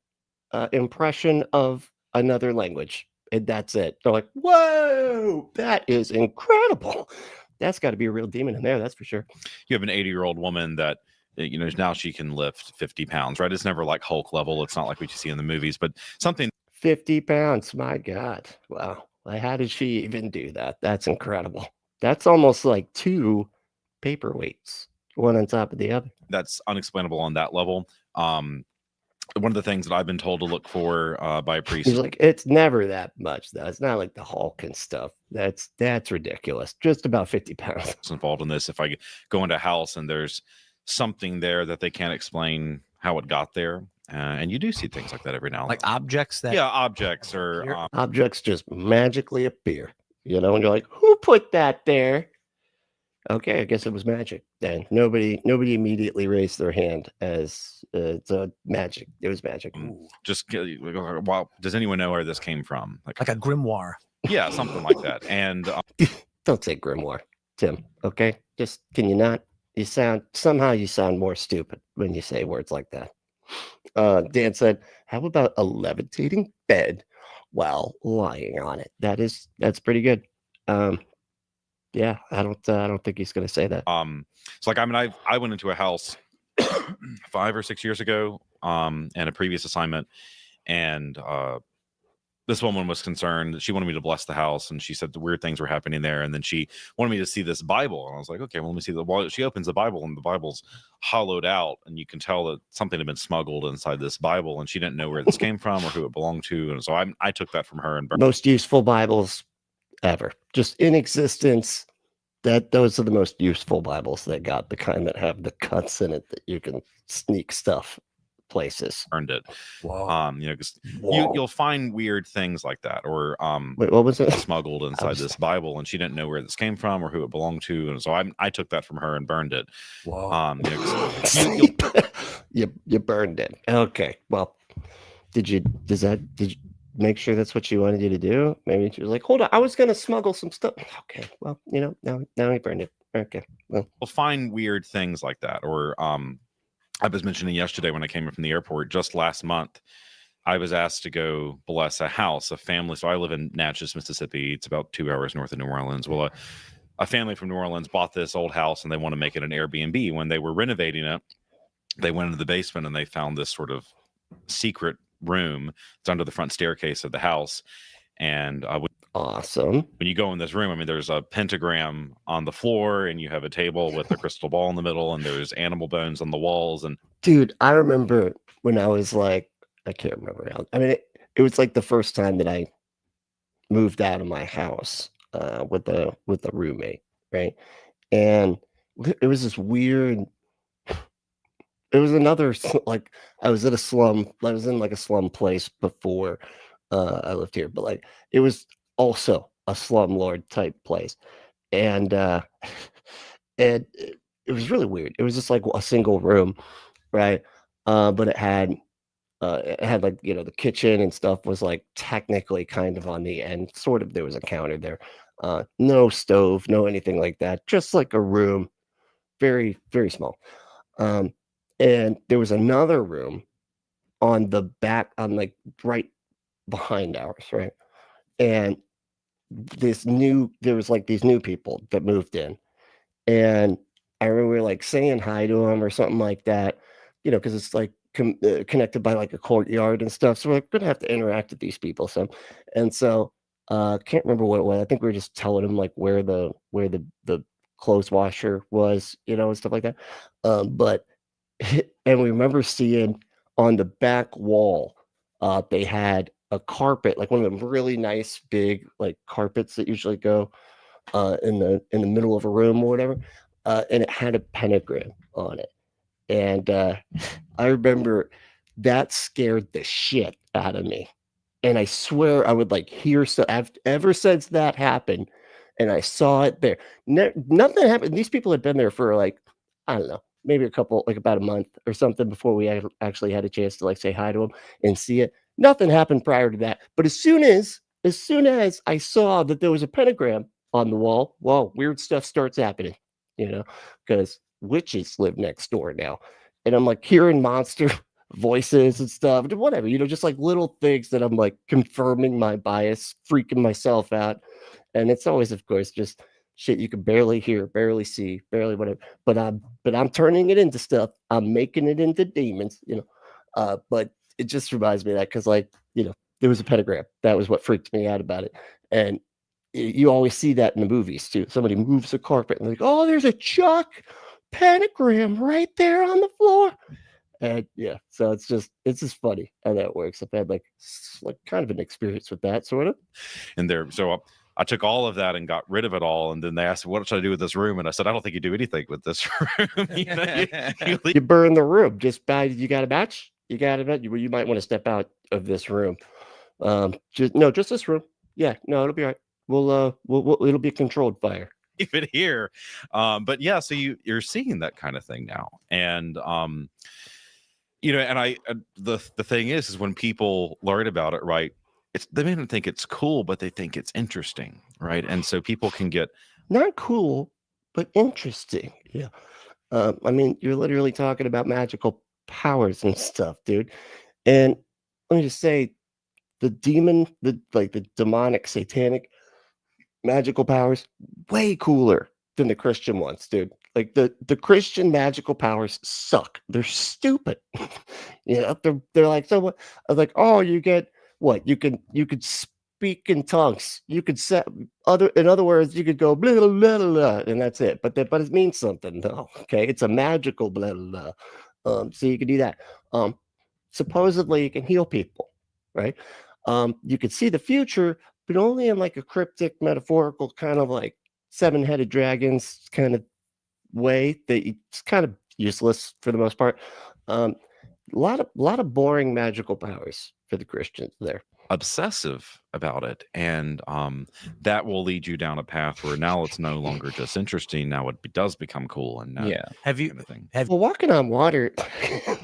S2: impression of another language. And that's it. They're like, whoa, that is incredible. That's got to be a real demon in there. That's for sure.
S8: You have an 80-year-old woman that, now she can lift 50 pounds, right? It's never like Hulk level. It's not like what you see in the movies, but something.
S2: 50 pounds. My God. Wow. How did she even do that? That's incredible. That's almost like 2 paperweights, one on top of the other.
S8: That's unexplainable on that level. One of the things that I've been told to look for by a priest.
S2: He's like, it's never that much, though. It's not like the Hulk and stuff. That's ridiculous. Just about 50 pounds.
S8: Involved in this. If I go into a house and there's something there that they can't explain how it got there, and you do see things like that every now and then.
S6: Like objects that.
S8: Yeah, objects or
S2: objects just magically appear. And you're like, who put that there? Okay, I guess it was magic. Then nobody immediately raised their hand as it's magic. It was magic.
S8: Just wow. Does anyone know where this came from?
S6: Like a grimoire.
S8: Yeah, something like that. And
S2: don't say grimoire, Tim. Okay, just can you not? You sound more stupid when you say words like that. Dan said, "How about a levitating bed while lying on it?" That's pretty good. Yeah, I don't think he's going to say that.
S8: It's like, I went into a house 5 or 6 years ago, and a previous assignment, and this woman was concerned that she wanted me to bless the house, and she said the weird things were happening there, and then she wanted me to see this Bible, and I was like, okay, well, let me see the Bible. She opens the Bible, and the Bible's hollowed out, and you can tell that something had been smuggled inside this Bible, and she didn't know where this came from or who it belonged to, and so I took that from her and burned.
S2: Most useful Bibles ever, just in existence. Those are the most useful Bibles they got, the kind that have the cuts in it that you can sneak stuff places.
S8: Earned it.
S2: Wow.
S8: Because you'll find weird things like that, or
S2: wait, what was it?
S8: Smuggled inside this Bible, and she didn't know where this came from or who it belonged to, and so I took that from her and burned it.
S2: Wow. You burned it. Okay. Well, did you make sure that's what she wanted you to do? Maybe she was like, hold on, I was going to smuggle some stuff. Okay, well, now he burned it. Okay, well.
S8: We'll find weird things like that. Or I was mentioning yesterday when I came in from the airport, just last month, I was asked to go bless a house, a family. So I live in Natchez, Mississippi. It's about 2 hours north of New Orleans. Well, a family from New Orleans bought this old house, and they want to make it an Airbnb. When they were renovating it, they went into the basement and they found this sort of secret room. It's under the front staircase of the house, and
S2: awesome.
S8: When you go in this room, there's a pentagram on the floor, and you have a table with a crystal ball in the middle, and there's animal bones on the walls. And
S2: dude, I remember when I was like, I can't remember now. It was like the first time that I moved out of my house with a roommate, right? And it was this weird. It was another, like, I was in like a slum place before I lived here, but like it was also a slumlord type place, and it was really weird. It was just like a single room, right? But it had like, the kitchen and stuff was like technically kind of on the end, sort of. There was a counter there, no stove, no anything like that, just like a room, very, very small. And there was another room on the back, on like right behind ours, right? And there was like these new people that moved in, and I remember like saying hi to them or something like that, because it's like connected by like a courtyard and stuff. So we're gonna have to interact with these people. And so can't remember what it was. I think we were just telling them like where the clothes washer was, and stuff like that. But and we remember seeing on the back wall, they had a carpet, like one of them really nice big like carpets that usually go in the middle of a room or whatever, and it had a pentagram on it. And I remember that scared the shit out of me. And I swear I would like hear so ever since that happened, and I saw it there. Nothing happened. These people had been there for like, I don't know, maybe about a month or something before we actually had a chance to like say hi to them and see it. Nothing happened prior to that. But as soon as I saw that there was a pentagram on the wall, well, weird stuff starts happening, because witches live next door now. And I'm like hearing monster voices and stuff, whatever, just like little things that I'm like confirming my bias, freaking myself out. And it's always, of course, just shit you can barely hear, barely see, barely whatever. But I'm turning it into stuff. I'm making it into demons, but it just reminds me of that because, like, there was a pentagram. That was what freaked me out about it. And you always see that in the movies too. Somebody moves a carpet and they're like, oh, there's a Chuck pentagram right there on the floor. And yeah, so it's just funny how that works. I've had like kind of an experience with that sort of.
S8: And so I took all of that and got rid of it all. And then they asked me, what should I do with this room? And I said, I don't think you do anything with this room.
S2: You burn the room. You got a match? You got a match? You might want to step out of this room. Just this room. Yeah, no, it'll be all right. We'll it'll be a controlled fire.
S8: Keep it here. But yeah, so you're seeing that kind of thing now. And and the thing is when people learn about it, right? They may not think it's cool, but they think it's interesting, right? And so people can get
S2: not cool, but interesting. Yeah. I mean, you're literally talking about magical powers and stuff, dude. And let me just say, the demonic, satanic, magical powers, way cooler than the Christian ones, dude. Like the Christian magical powers suck. They're stupid. They're like, so what? I was like, oh, you get what? You could speak in tongues. You could in other words, you could go blah blah blah, blah and that's it. But it means something though. Okay, it's a magical blah blah blah. So you can do that. Supposedly you can heal people, right? You could see the future, but only in like a cryptic, metaphorical kind of like 7-headed dragons kind of way that it's kind of useless for the most part. A lot of boring magical powers for the Christians there.
S8: Obsessive about it, and that will lead you down a path where now it's no longer just interesting. Now it does become cool. And
S2: Well, walking on water,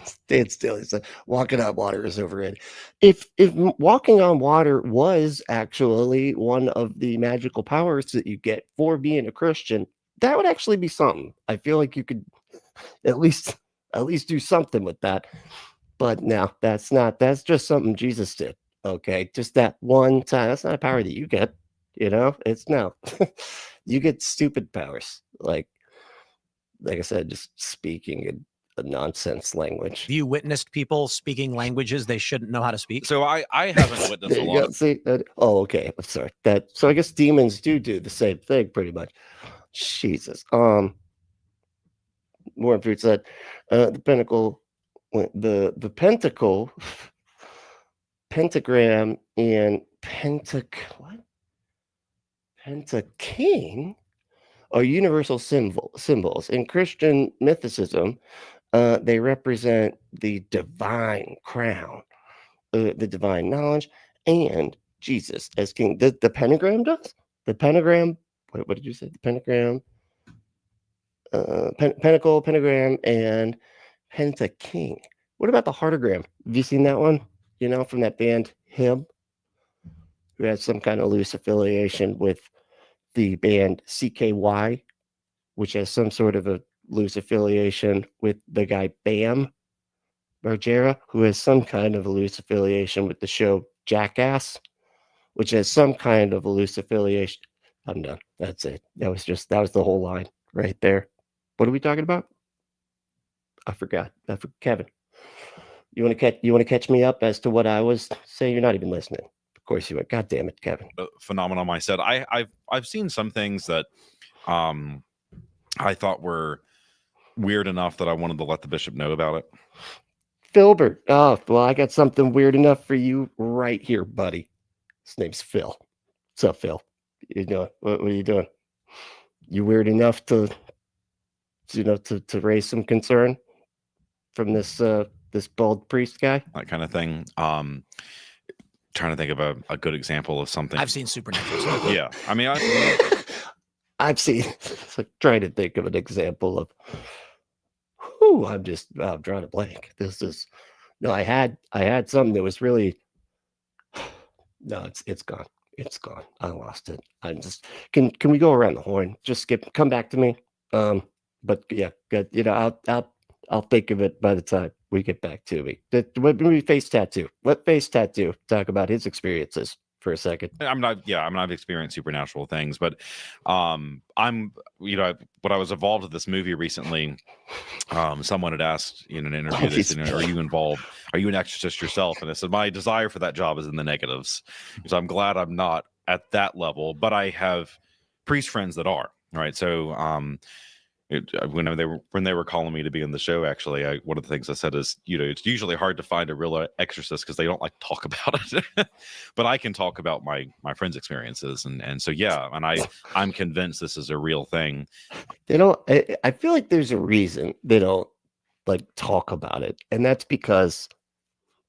S2: stand still. He said, walking on water is overrated. If walking on water was actually one of the magical powers that you get for being a Christian, that would actually be something. I feel like you could at least do something with that. But no, that's just something Jesus did. Okay, just that one time. That's not a power that you get. It's no. You get stupid powers, like I said, just speaking in a nonsense language.
S6: Have you witnessed people speaking languages they shouldn't know how to speak?
S8: So I haven't witnessed a lot.
S2: Okay, I'm sorry. So I guess demons do the same thing, pretty much. Jesus. Warren Fruit said, the pentacle, the pentacle. Pentagram and Pentaking are universal symbols. In Christian mythicism, they represent the divine crown, the divine knowledge, and Jesus as king. The pentagram does? The pentagram, what did you say? The pentagram, pentacle, pentagram, and Pentaking. What about the heartogram? Have you seen that one? From that band, Him, who has some kind of loose affiliation with the band CKY, which has some sort of a loose affiliation with the guy Bam Margera, who has some kind of a loose affiliation with the show Jackass, which has some kind of a loose affiliation. I'm done. That's it. That was the whole line right there. What are we talking about? I forgot. Kevin. You want to catch me up as to what I was saying? You're not even listening. Of course you would. God damn it, Kevin.
S8: Phenomenon. I said I've seen some things that I thought were weird enough that I wanted to let the bishop know about it.
S2: Filbert. Oh, well, I got something weird enough for you right here, buddy. His name's Phil. What's up, Phil? You doing? What are you doing? You weird enough to raise some concern from this this bald priest guy?
S8: That kind of thing. Trying to think of a good example of something.
S6: I've seen Supernatural. So
S8: Yeah, I mean,
S2: I've seen. It's like trying to think of an example of. I'm drawing a blank. This is no. I had something that was really. No, it's gone. It's gone. I lost it. I'm just. Can we go around the horn? Just come back to me. But yeah, good. I'll think of it by the time we get back to me. Maybe face tattoo. Let face tattoo talk about his experiences for a second.
S8: I've experienced supernatural things, but when I was involved with this movie recently, someone had asked in an interview, are you involved? Are you an exorcist yourself? And I said, my desire for that job is in the negatives. So I'm glad I'm not at that level, but I have priest friends that are. Right. So when they were calling me to be in the show, actually, one of the things I said is, it's usually hard to find a real exorcist because they don't like to talk about it, but I can talk about my friends' experiences, and so yeah, and I'm convinced this is a real thing.
S2: They don't. I feel like there's a reason they don't like talk about it, and that's because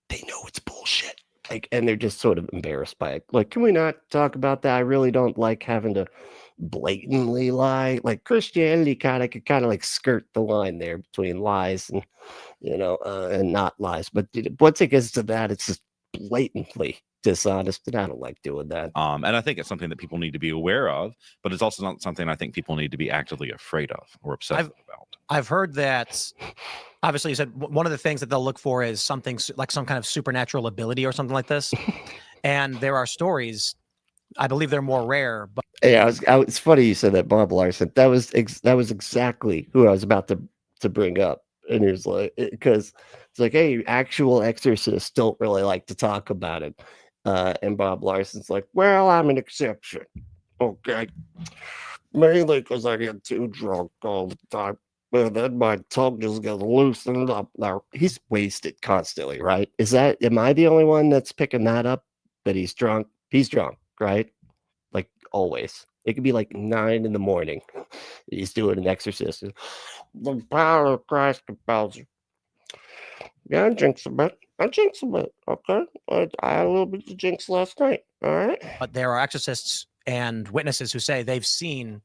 S2: they know it's bullshit. Like, and they're just sort of embarrassed by it. Like, can we not talk about that? I really don't like having to blatantly lie. Like Christianity kind of like skirt the line there between lies and and not lies. But once it gets to that, it's just blatantly dishonest, and I don't like doing that.
S8: And I think it's something that people need to be aware of, but it's also not something I think people need to be actively afraid of or obsessed about.
S6: I've heard that. Obviously, you said one of the things that they'll look for is something like some kind of supernatural ability or something like this. And there are stories, I believe they're more rare, but
S2: Yeah, it's funny you said that, Bob Larson. That was exactly who I was about to bring up, and he was like, because it's like, hey, actual exorcists don't really like to talk about it, and Bob Larson's like, well, I'm an exception, okay, mainly because I get too drunk all the time, and then my tongue just gets loosened up. Now he's wasted constantly, right? Am I the only one that's picking that up? That he's drunk? He's drunk, right? Like always. It could be like 9 a.m. He's doing an exorcist. The power of Christ compels you. Yeah, I jinx a bit. Okay. I had a little bit of jinx last night. All right.
S6: But there are exorcists and witnesses who say they've seen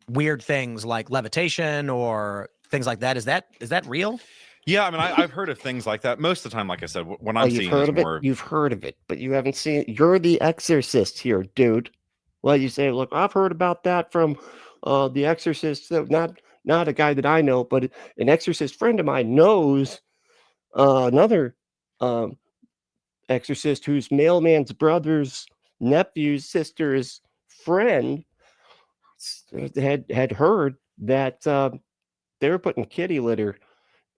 S6: weird things like levitation or things like that. Is that real?
S8: Yeah, I mean, I've heard of things like that. Most of the time, like I said, when I'm seeing this more,
S2: you've heard of it, but you haven't seen it. You're the exorcist here, dude. Well, you say, look, I've heard about that from the exorcist. Not a guy that I know, but an exorcist friend of mine knows another exorcist whose mailman's brother's nephew's sister's friend had heard that they were putting kitty litter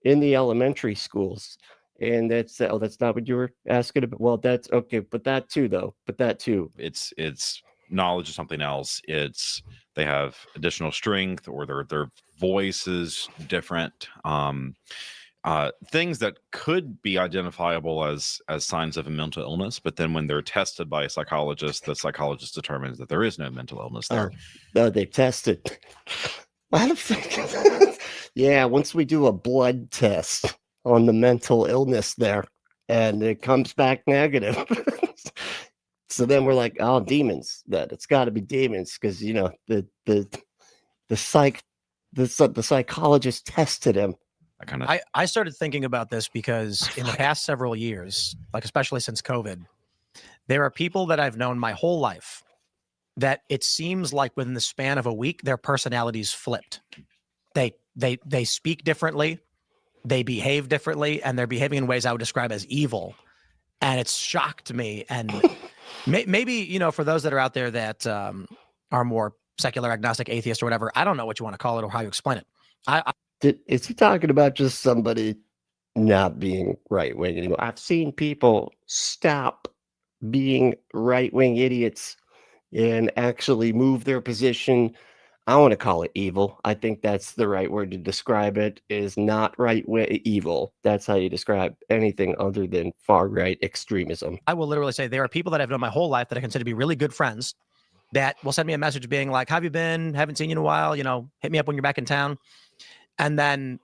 S2: in the elementary schools, and that's not what you were asking about. Well, that's okay, but that too.
S8: It's knowledge of something else. It's they have additional strength, or their voice is different. Things that could be identifiable as signs of a mental illness, but then when they're tested by a psychologist, the psychologist determines that there is no mental illness there.
S2: No, they tested. Yeah, once we do a blood test on the mental illness there, and it comes back negative. So then we're like, oh, demons. That it's got to be demons, because the psychologist tested him.
S6: I started thinking about this because in the past several years, like especially since COVID, there are people that I've known my whole life that it seems like within the span of a week, their personalities flipped. They speak differently, they behave differently, and they're behaving in ways I would describe as evil. And it's shocked me. And maybe, for those that are out there that are more secular, agnostic, atheist, or whatever, I don't know what you want to call it or how you explain it.
S2: Is he talking about just somebody not being right-wing anymore? I've seen people stop being right-wing idiots and actually move their position I want to call it evil. I think that's the right word to describe it, is not right way evil. That's how you describe anything other than far right extremism.
S6: I will literally say there are people that I've known my whole life that I consider to be really good friends that will send me a message being like, "How have you been? Haven't seen you in a while. You know, hit me up when you're back in town." And then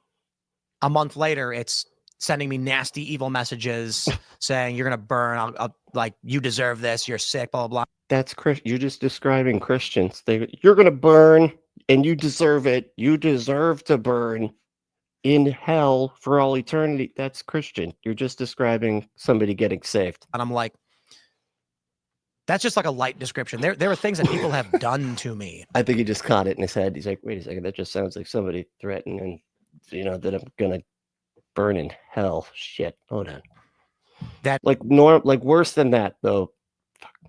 S6: a month later, it's sending me nasty, evil messages saying, "You're going to burn. I'll, like, you deserve this. You're sick, blah, blah, blah."
S2: That's you're just describing Christians. You're going to burn and you deserve it. You deserve to burn in hell for all eternity. That's Christian. You're just describing somebody getting saved.
S6: And I'm like, that's just like a light description. There are things that people have done to me.
S2: I think he just caught it in his head. He's like, wait a second, that just sounds like somebody threatening, that I'm gonna burn in hell. Shit. Hold on.
S6: That
S2: like worse than that though.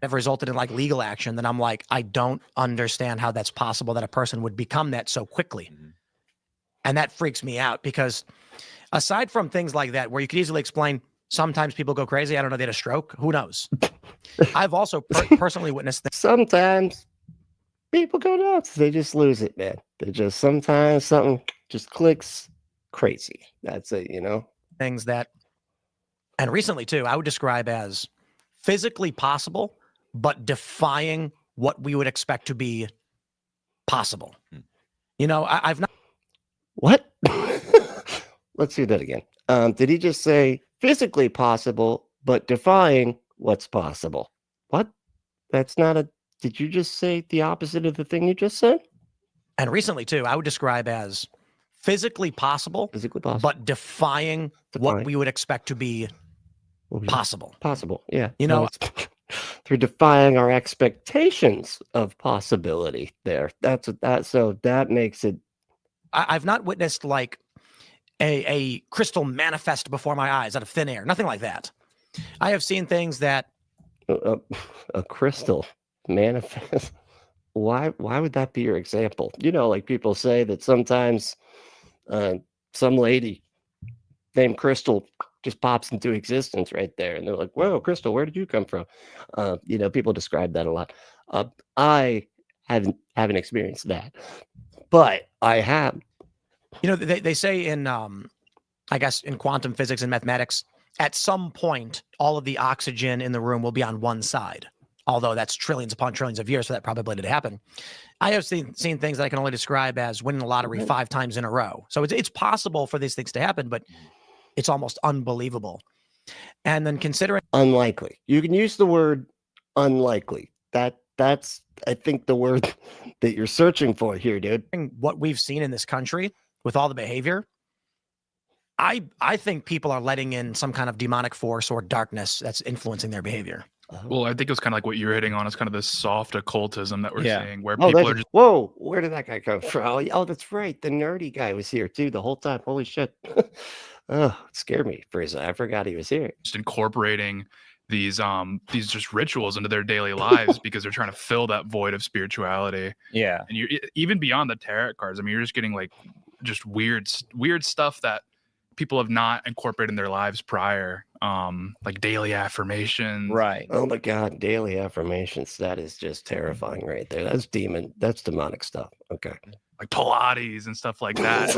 S6: Have resulted in like legal action. Then I'm like, I don't understand how that's possible that a person would become that so quickly. And that freaks me out because aside from things like that, where you could easily explain, sometimes people go crazy. I don't know, they had a stroke. Who knows? I've also personally witnessed that
S2: sometimes people go nuts. They just lose it, man. They just, sometimes something just clicks crazy. That's it,
S6: things that, and recently too, I would describe as physically possible, but defying what we would expect to be possible. I've not.
S2: What? Let's do that again. Did he just say physically possible, but defying what's possible? What? That's not a. Did you just say the opposite of the thing you just said?
S6: And recently too, I would describe as physically possible, but defying what we would expect to be possible.
S2: Possible, yeah.
S6: They're
S2: defying our expectations of possibility there. So that makes it.
S6: I've not witnessed like a crystal manifest before my eyes out of thin air. Nothing like that. I have seen things that
S2: a crystal manifest. Why would that be your example? Like people say that sometimes some lady named Crystal just pops into existence right there, and they're like, "Whoa, Crystal, where did you come from?" People describe that a lot. I haven't experienced that, but I have.
S6: They say in I guess in quantum physics and mathematics, at some point, all of the oxygen in the room will be on one side. Although that's trillions upon trillions of years for that probability to happen. I have seen things that I can only describe as winning the lottery 5 times in a row. So it's possible for these things to happen, but it's almost unbelievable. And then considering
S2: unlikely, you can use the word unlikely. That's I think the word that you're searching for here, dude.
S6: What we've seen in this country with all the behavior, I think people are letting in some kind of demonic force or darkness that's influencing their behavior.
S10: Well, I think it was kind of like what you were hitting on. It's kind of this soft occultism that we're seeing, where people are just.
S2: Whoa, where did that guy come from? Oh, that's right. The nerdy guy was here too the whole time. Holy shit! Oh, it scared me for a second. I forgot he was here.
S10: Just incorporating these just rituals into their daily lives because they're trying to fill that void of spirituality.
S9: Yeah,
S10: and you even beyond the tarot cards. I mean, you're just getting like just weird stuff that people have not incorporated in their lives prior, like daily affirmations.
S9: Right.
S2: Oh my God, daily affirmations. That is just terrifying right there. That's demonic stuff. Okay.
S10: Like Pilates and stuff like that.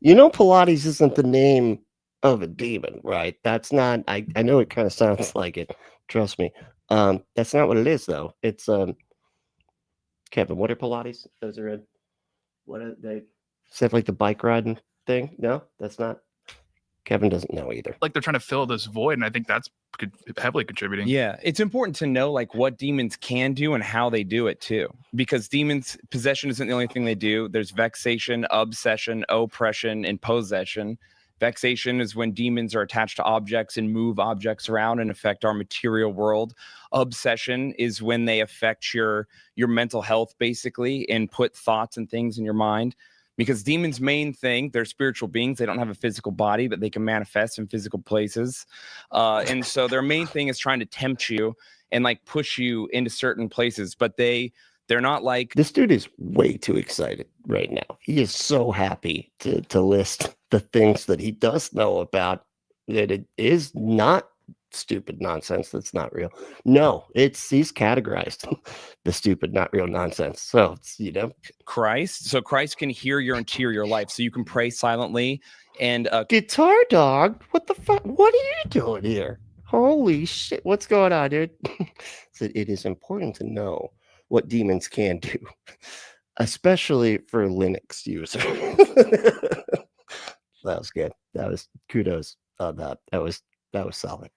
S2: Pilates isn't the name of a demon, right? That's not, I know it kind of sounds like it. Trust me. That's not what it is though. It's, Kevin, what are Pilates? Those are what are they? Is that like the bike riding thing? No, that's not. Kevin doesn't know either.
S10: Like they're trying to fill this void, and I think that's heavily contributing.
S9: Yeah, it's important to know like what demons can do and how they do it too, because demons possession isn't the only thing they do. There's vexation, obsession, oppression, and possession. Vexation is when demons are attached to objects and move objects around and affect our material world. Obsession is when they affect your mental health basically and put thoughts and things in your mind. Because demons' main thing, they're spiritual beings. They don't have a physical body, but they can manifest in physical places. And so their main thing is trying to tempt you and like push you into certain places. But they're not like...
S2: This dude is way too excited right now. He is so happy to list the things that he does know about, that it is not stupid nonsense that's not real. No, he's categorized the stupid, not real nonsense. So it's,
S9: Christ. So Christ can hear your interior life. So you can pray silently and
S2: Guitar Dog, what the fuck? What are you doing here? Holy shit, what's going on, dude? Said it is important to know what demons can do, especially for Linux users. That was good. That was kudos on that. That was solid,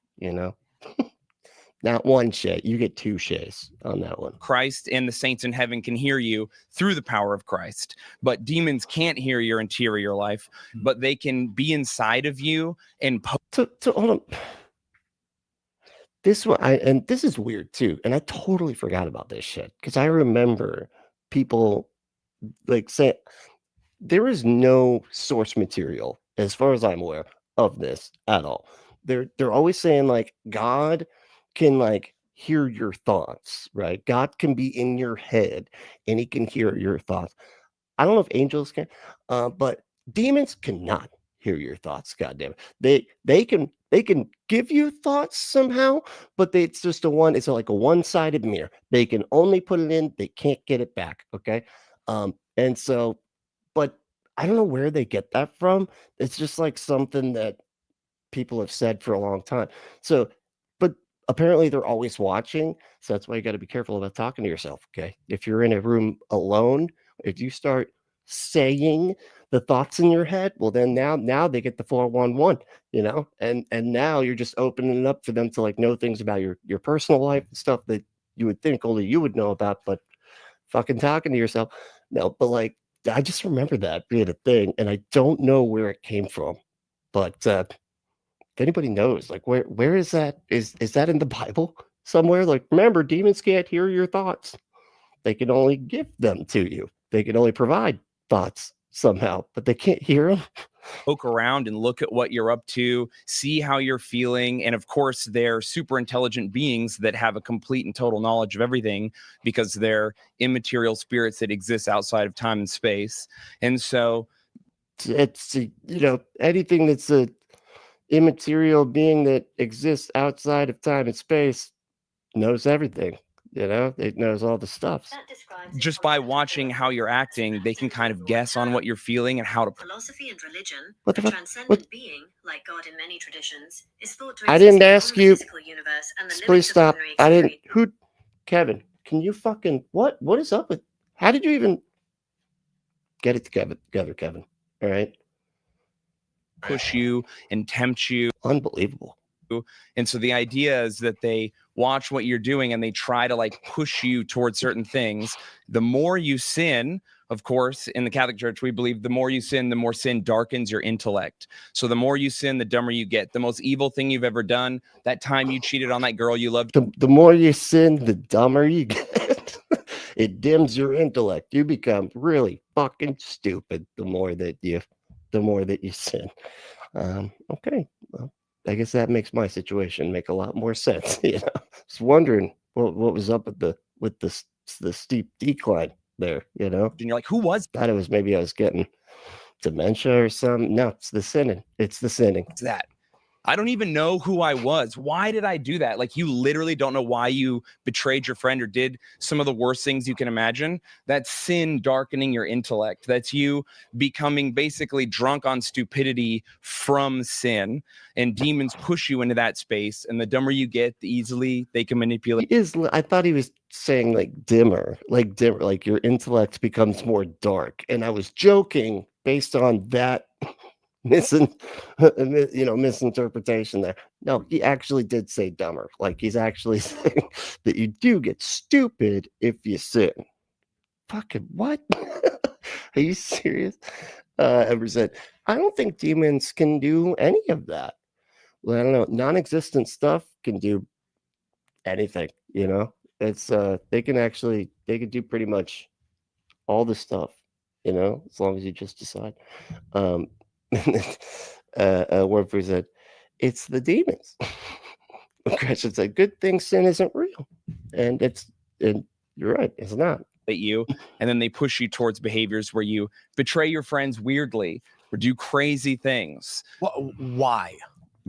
S2: Not one shay. You get 2 shays on that one.
S9: Christ and the saints in heaven can hear you through the power of Christ. But demons can't hear your interior life, but they can be inside of you and
S2: So hold on. This one, and this is weird too, and I totally forgot about this shit because I remember people like saying there is no source material, as far as I'm aware, of this at all. They're always saying like God can like hear your thoughts, right? God can be in your head and he can hear your thoughts. I don't know if angels can, but demons cannot hear your thoughts. God damn it. They can give you thoughts somehow, but it's just it's like a one-sided mirror. They can only put it in, they can't get it back. Okay. And so, but I don't know where they get that from. It's just like something that people have said for a long time. So, but apparently they're always watching. So that's why you got to be careful about talking to yourself. Okay. If you're in a room alone, if you start saying the thoughts in your head, well, then now they get the 411, and now you're just opening it up for them to like know things about your personal life and stuff that you would think only you would know about, but fucking talking to yourself. No, but like, I just remember that being a thing, and I don't know where it came from, but if anybody knows, like, where is that? Is that in the Bible somewhere? Like, remember, demons can't hear your thoughts. They can only give them to you. They can only provide thoughts somehow, but they can't hear them.
S9: poke around and look at what you're up to, see how you're feeling. And of course, they're super intelligent beings that have a complete and total knowledge of everything because they're immaterial spirits that exist outside of time and space. And so
S2: it's, anything that's a immaterial being that exists outside of time and space knows everything. It knows all the stuff.
S9: Just by watching how you're acting, they can kind of guess on what you're feeling and how to.
S11: Philosophy and religion,
S2: What
S11: a
S2: the fuck?
S11: transcendent being, like God in many traditions, is thought to
S2: I
S11: exist
S2: didn't
S11: beyond
S2: ask
S11: the
S2: you.
S11: physical universe and the
S2: Please
S11: limits of
S2: stop.
S11: ordinary
S2: I didn't.
S11: experience.
S2: Kevin, can you fucking what? What is up with? How did you even get it together, Kevin? All right.
S9: Push you and tempt you.
S2: Unbelievable.
S9: And so the idea is that they watch what you're doing and they try to like push you towards certain things. The more you sin, of course, in the Catholic Church, we believe the more you sin, the more sin darkens your intellect. So the more you sin, the dumber you get. The most evil thing you've ever done, that time you cheated on that girl you loved.
S2: The more you sin, the dumber you get. It dims your intellect. You become really fucking stupid the more that you sin. Okay. Well, I guess that makes my situation make a lot more sense. Just wondering what was up with the steep decline there.
S9: And you're like, who was
S2: Thought it was maybe I was getting dementia or something. No, it's the sinning. It's the sinning.
S9: that? I don't even know who I was. Why did I do that? Like, you literally don't know why you betrayed your friend or did some of the worst things you can imagine. That's sin darkening your intellect. That's you becoming basically drunk on stupidity from sin, and demons push you into that space. And the dumber you get, the easily they can manipulate.
S2: I thought he was saying like dimmer, like your intellect becomes more dark. And I was joking based on that misinterpretation there. No, he actually did say dumber. Like, he's actually saying that you do get stupid if you sin. Fucking what? Are you serious? Ever said, I don't think demons can do any of that. Well, I don't know. Non-existent stuff can do anything, It's they can do pretty much all the stuff, as long as you just decide. Warfare said, it's the demons. Christian said, good thing sin isn't real. And you're right, it's not.
S9: You, and then they push you towards behaviors where you betray your friends weirdly or do crazy things.
S6: Why?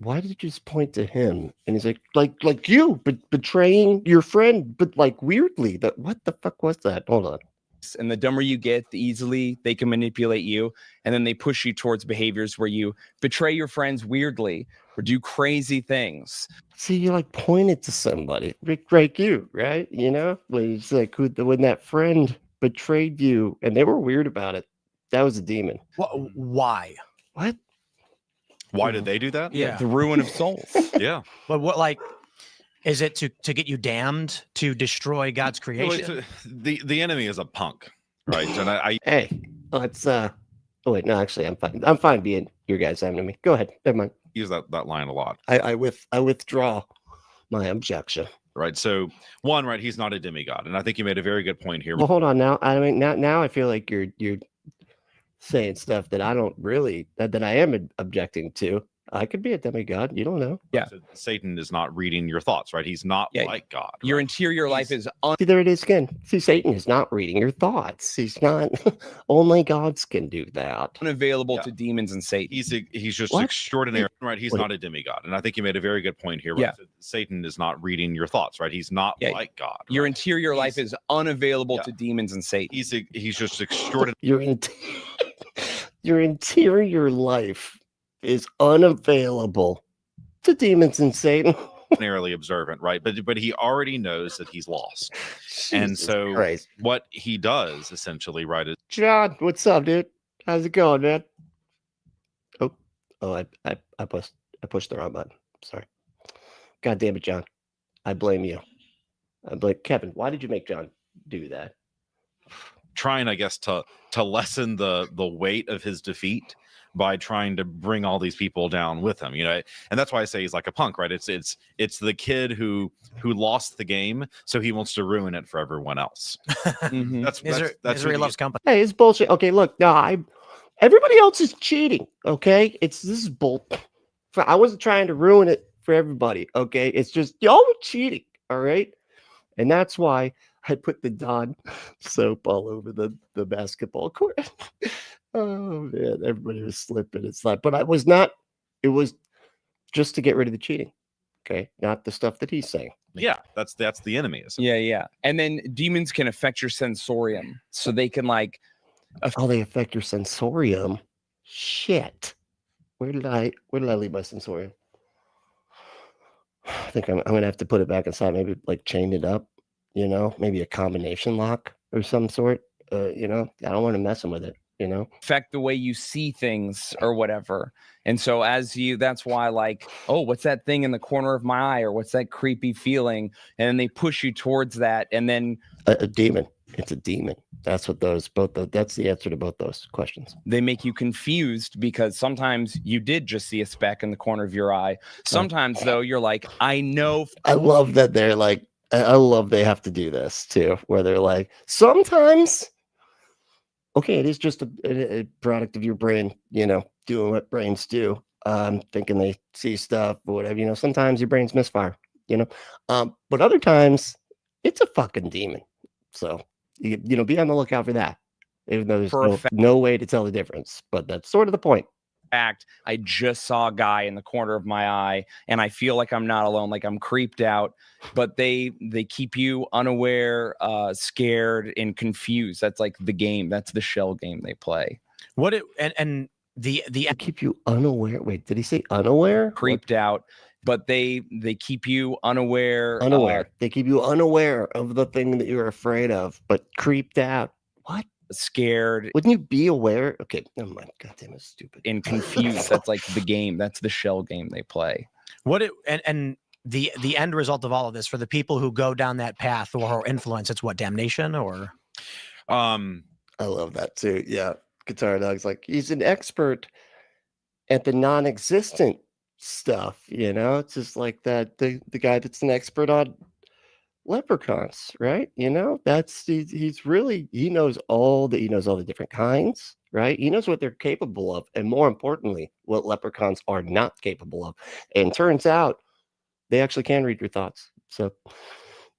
S2: why did you just point to him? And he's like you, but betraying your friend, but like weirdly. What the fuck was that? Hold on.
S9: And the dumber you get, the easily they can manipulate you. And then they push you towards behaviors where you betray your friends weirdly or do crazy things.
S2: See, you like pointed to somebody, like you, right? You know, when it's like when that friend betrayed you, and they were weird about it. That was a demon.
S6: Why?
S2: What?
S8: Why did they do that?
S6: Yeah.
S9: The ruin of souls.
S8: Yeah.
S6: But what, like, is it to get you damned, to destroy God's
S8: Well,
S6: creation?
S8: the enemy is a punk, right? And I
S2: Hey, let's oh wait, no, actually I'm fine. I'm fine being your guys' enemy. Go ahead. Never mind.
S8: use that line a lot.
S2: I withdraw my objection.
S8: Right. So one, right, he's not a demigod. And I think you made a very good point here.
S2: Well, hold on now. I mean, now I feel like you're saying stuff that I don't really that I am objecting to. I could be a demigod. You don't know.
S9: Yeah.
S8: So Satan is not reading your thoughts, right? He's not
S9: Yeah.
S8: like God.
S9: Your
S8: right?
S9: interior life is
S2: See, there it is again. See, Satan is not reading your thoughts. He's not. Only gods can do that.
S9: unavailable
S8: Yeah.
S9: to demons and Satan.
S8: He's just
S2: What?
S8: extraordinary, right? He's
S2: Wait.
S8: not a demigod. And I think you made a very good point here. Right?
S9: Yeah.
S8: So Satan is not reading your thoughts, right? He's not
S9: Yeah.
S8: like God.
S9: Your
S8: right?
S9: interior life
S8: He's-
S9: is unavailable
S8: Yeah.
S9: to demons and Satan.
S8: He's just extraordinary.
S2: Your interior life is unavailable to demons and Satan.
S8: Extraordinarily observant, right? But he already knows that he's lost. And
S2: Jesus
S8: so
S2: Christ.
S8: what he does essentially, right, is
S2: John, what's up, dude? How's it going, man? Oh, I pushed the wrong button. Sorry. God damn it, John. I blame you. I blame Kevin. Why did you make John do that?
S8: trying, I guess, to lessen the weight of his defeat by trying to bring all these people down with him, you know. And that's why I say he's like a punk, right? It's the kid who lost the game, so he wants to ruin it for everyone else.
S9: Mhm.
S8: That's
S6: Misery
S8: who
S6: loves company.
S2: Hey, it's bullshit. Okay, look, no, everybody else is cheating. Okay, this is bull. I wasn't trying to ruin it for everybody. Okay, it's just y'all were cheating. All right, and that's why I put the Don soap all over the basketball court. Oh man, everybody was slipping and slap, but I was not. It was just to get rid of the cheating. Okay, not the stuff that he's saying.
S8: Yeah, that's the enemy.
S9: Yeah. And then demons can affect your sensorium, so they can like.
S2: Oh, they affect your sensorium. Shit. Where did I leave my sensorium? I think I'm gonna have to put it back inside. Maybe like chain it up. You know, maybe a combination lock or some sort. You know, I don't want to mess with it. You know,
S9: affect the way you see things or whatever. And so that's why like, oh, what's that thing in the corner of my eye, or what's that creepy feeling? And then they push you towards that. And then
S2: a demon. It's a demon. That's what that's the answer to both those questions.
S9: they make you confused because sometimes you did just see a speck in the corner of your eye. Sometimes though, you're like, I know.
S2: I love that they're like, I love they have to do this too, where they're like, sometimes, okay, it is just a product of your brain, you know, doing what brains do. Thinking they see stuff or whatever, you know, sometimes your brain's misfire, you know, but other times it's a fucking demon. So, you know, be on the lookout for that, even though there's no way to tell the difference, but that's sort of the point.
S9: Fact, I just saw a guy in the corner of my eye and I feel like I'm not alone, like I'm creeped out, but they keep you unaware, scared and confused. That's like the game. That's the shell game they play.
S6: And the
S2: keep you unaware. Wait, did he say unaware?
S9: Creeped out, but they keep you unaware.
S2: They keep you unaware of the thing that you're afraid of, but creeped out. What?
S9: Scared.
S2: Wouldn't you be aware? Okay, never mind. God damn it, stupid.
S9: And confused. That's like the game. That's the shell game they play.
S6: And the end result of all of this for the people who go down that path or influence, it's what, damnation or?
S2: I love that too. Yeah, Guitar Dog's like, he's an expert at the non-existent stuff. You know, it's just like that. The guy that's an expert on leprechauns, right? You know, he's really, he knows all the different kinds, right? He knows what they're capable of, and more importantly, what leprechauns are not capable of. And turns out they actually can read your thoughts. So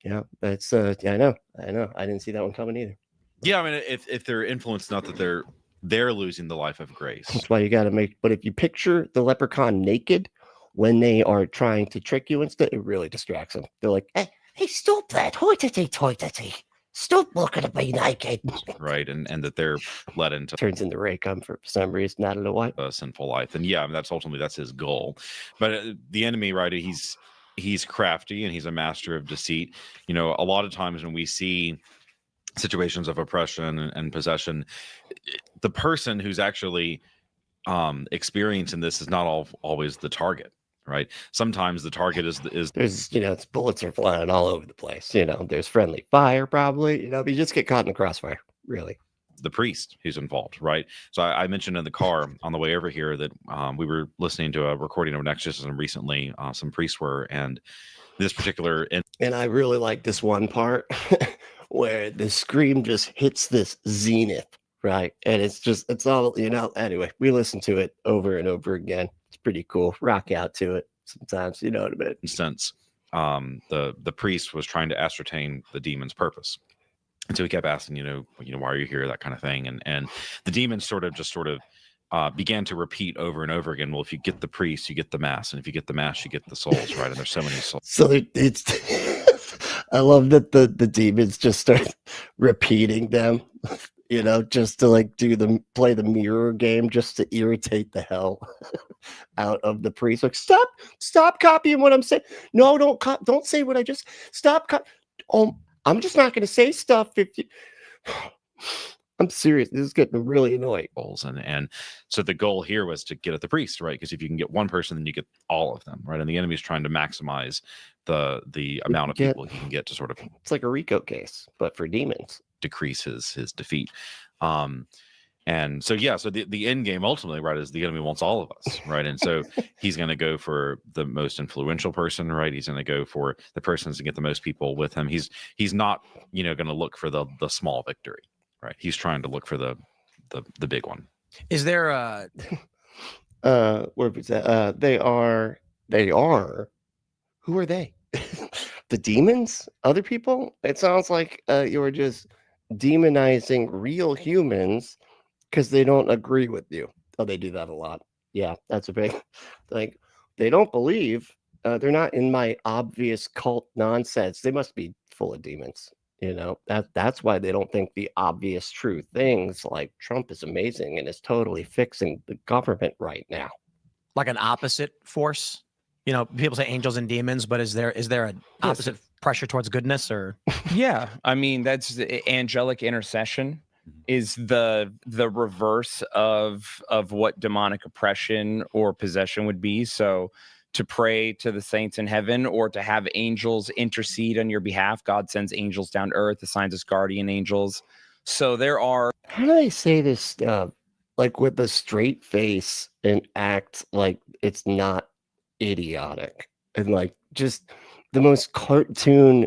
S2: yeah, that's yeah, I know I didn't see that one coming either.
S8: Yeah, I mean, if they're influenced, not that they're losing the life of grace.
S2: That's why you got to but if you picture the leprechaun naked, when they are trying to trick you and stuff, it really distracts them. They're like, hey, stop that. Hoity-toity. Stop looking at me naked.
S8: Right. And that they're led into
S2: Turns into Raycom for some reason. I don't know why.
S8: a sinful life. And yeah, I mean, that's his goal. But the enemy, right, he's crafty and he's a master of deceit. You know, a lot of times when we see situations of oppression and possession, the person who's actually experiencing this is not always the target. Right. Sometimes the target is
S2: there's, it's bullets are flying all over the place. There's friendly fire probably, but you just get caught in the crossfire, really.
S8: The priest who's involved. Right. So I mentioned in the car on the way over here that we were listening to a recording of an exorcism recently. Some priests were, and this particular.
S2: And I really like this one part where the scream just hits this zenith. Right. And it's all, anyway, we listen to it over and over again. It's pretty cool. Rock out to it sometimes, you know what I mean?
S8: Instance, the priest was trying to ascertain the demon's purpose. And so he kept asking, why are you here? That kind of thing. And the demon sort of began to repeat over and over again. Well, if you get the priest, you get the mass. And if you get the mass, you get the souls, right? And there's so many souls.
S2: So it's, I love that the demons just start repeating them. Just to play the mirror game, just to irritate the hell out of the priest. Like, stop copying what I'm saying. No, don't say what I just. Stop. I'm just not going to say stuff if you. I'm serious. This is getting really annoying.
S8: And so the goal here was to get at the priest, right? Because if you can get one person, then you get all of them, right? And the enemy is trying to maximize the amount of people he can get to sort of.
S2: It's like a RICO case, but for demons.
S8: Decrease his defeat. And so so the end game ultimately, right, is the enemy wants all of us, right? And so he's going to go for the most influential person, right? He's going to go for the person to get the most people with him. He's not going to look for the small victory, right? He's trying to look for the big one.
S6: Is there a
S2: where was that? They are who are they? The demons? Other people? It sounds like you were just demonizing real humans because they don't agree with you. Oh, they do that a lot. Yeah, that's a big they don't believe. They're not in my obvious cult nonsense. They must be full of demons. That's why they don't think the obvious true things like Trump is amazing and is totally fixing the government right now.
S6: Like an opposite force? People say angels and demons, but is there an opposite pressure towards goodness or?
S9: Yeah, I mean, that's the angelic intercession is the reverse of what demonic oppression or possession would be. So to pray to the saints in heaven or to have angels intercede on your behalf, God sends angels down to earth, assigns us guardian angels. So there are.
S2: How do I say this stuff? Like with a straight face and act like it's not idiotic and like just the most cartoon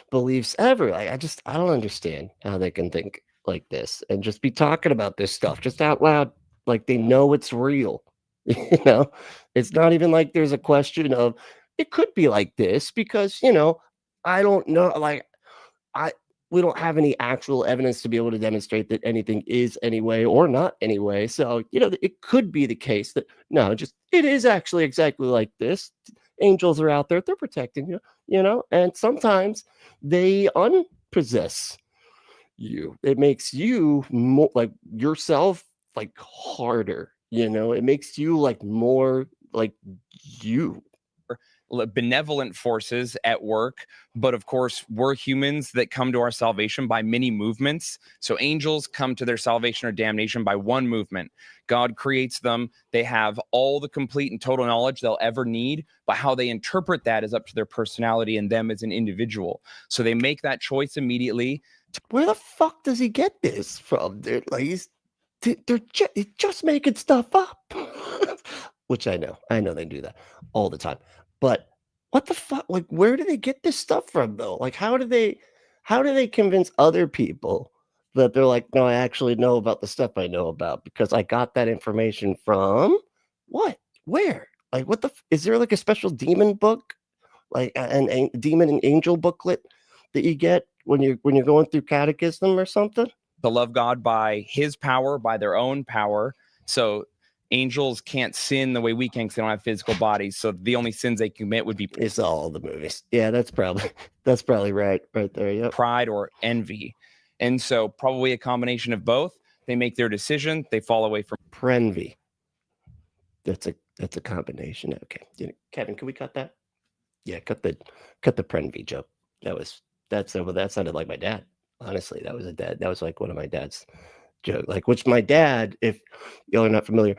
S2: beliefs ever. Like I don't understand how they can think like this and just be talking about this stuff just out loud like they know it's real. It's not even like there's a question of it could be like this because I don't know, we don't have any actual evidence to be able to demonstrate that anything is anyway or not anyway. So, it could be the case that no, just it is actually exactly like this. Angels are out there, they're protecting you, and sometimes they unpossess you. It makes you more like yourself, like harder, it makes you like more like you.
S9: Benevolent forces at work, but of course we're humans that come to our salvation by many movements. So angels come to their salvation or damnation by one movement. God creates them. They have all the complete and total knowledge they'll ever need, but how they interpret that is up to their personality and them as an individual. So they make that choice immediately.
S2: Where the fuck does he get this from, dude? Like they're just making stuff up. Which I know they do that all the time. But what the fuck? Like, where do they get this stuff from, though? Like, how do they convince other people that they're like, no, I actually know about the stuff I know about because I got that information from what? Where? Like, what is there like a special demon book, like a demon and angel booklet that you get when you're going through catechism or something?
S9: To love God by His power, by their own power. So angels can't sin the way we can because they don't have physical bodies. So the only sins they commit would be
S2: It's all the movies. Yeah, that's probably right there. Yep.
S9: pride or envy. And so probably a combination of both. They make their decision. They fall away from
S2: Prenvy. That's a combination. Okay, Kevin, can we cut that? Yeah, cut the Prenvy joke. That sounded like my dad. Honestly, that was like one of my dad's joke. Like, which my dad, if y'all are not familiar,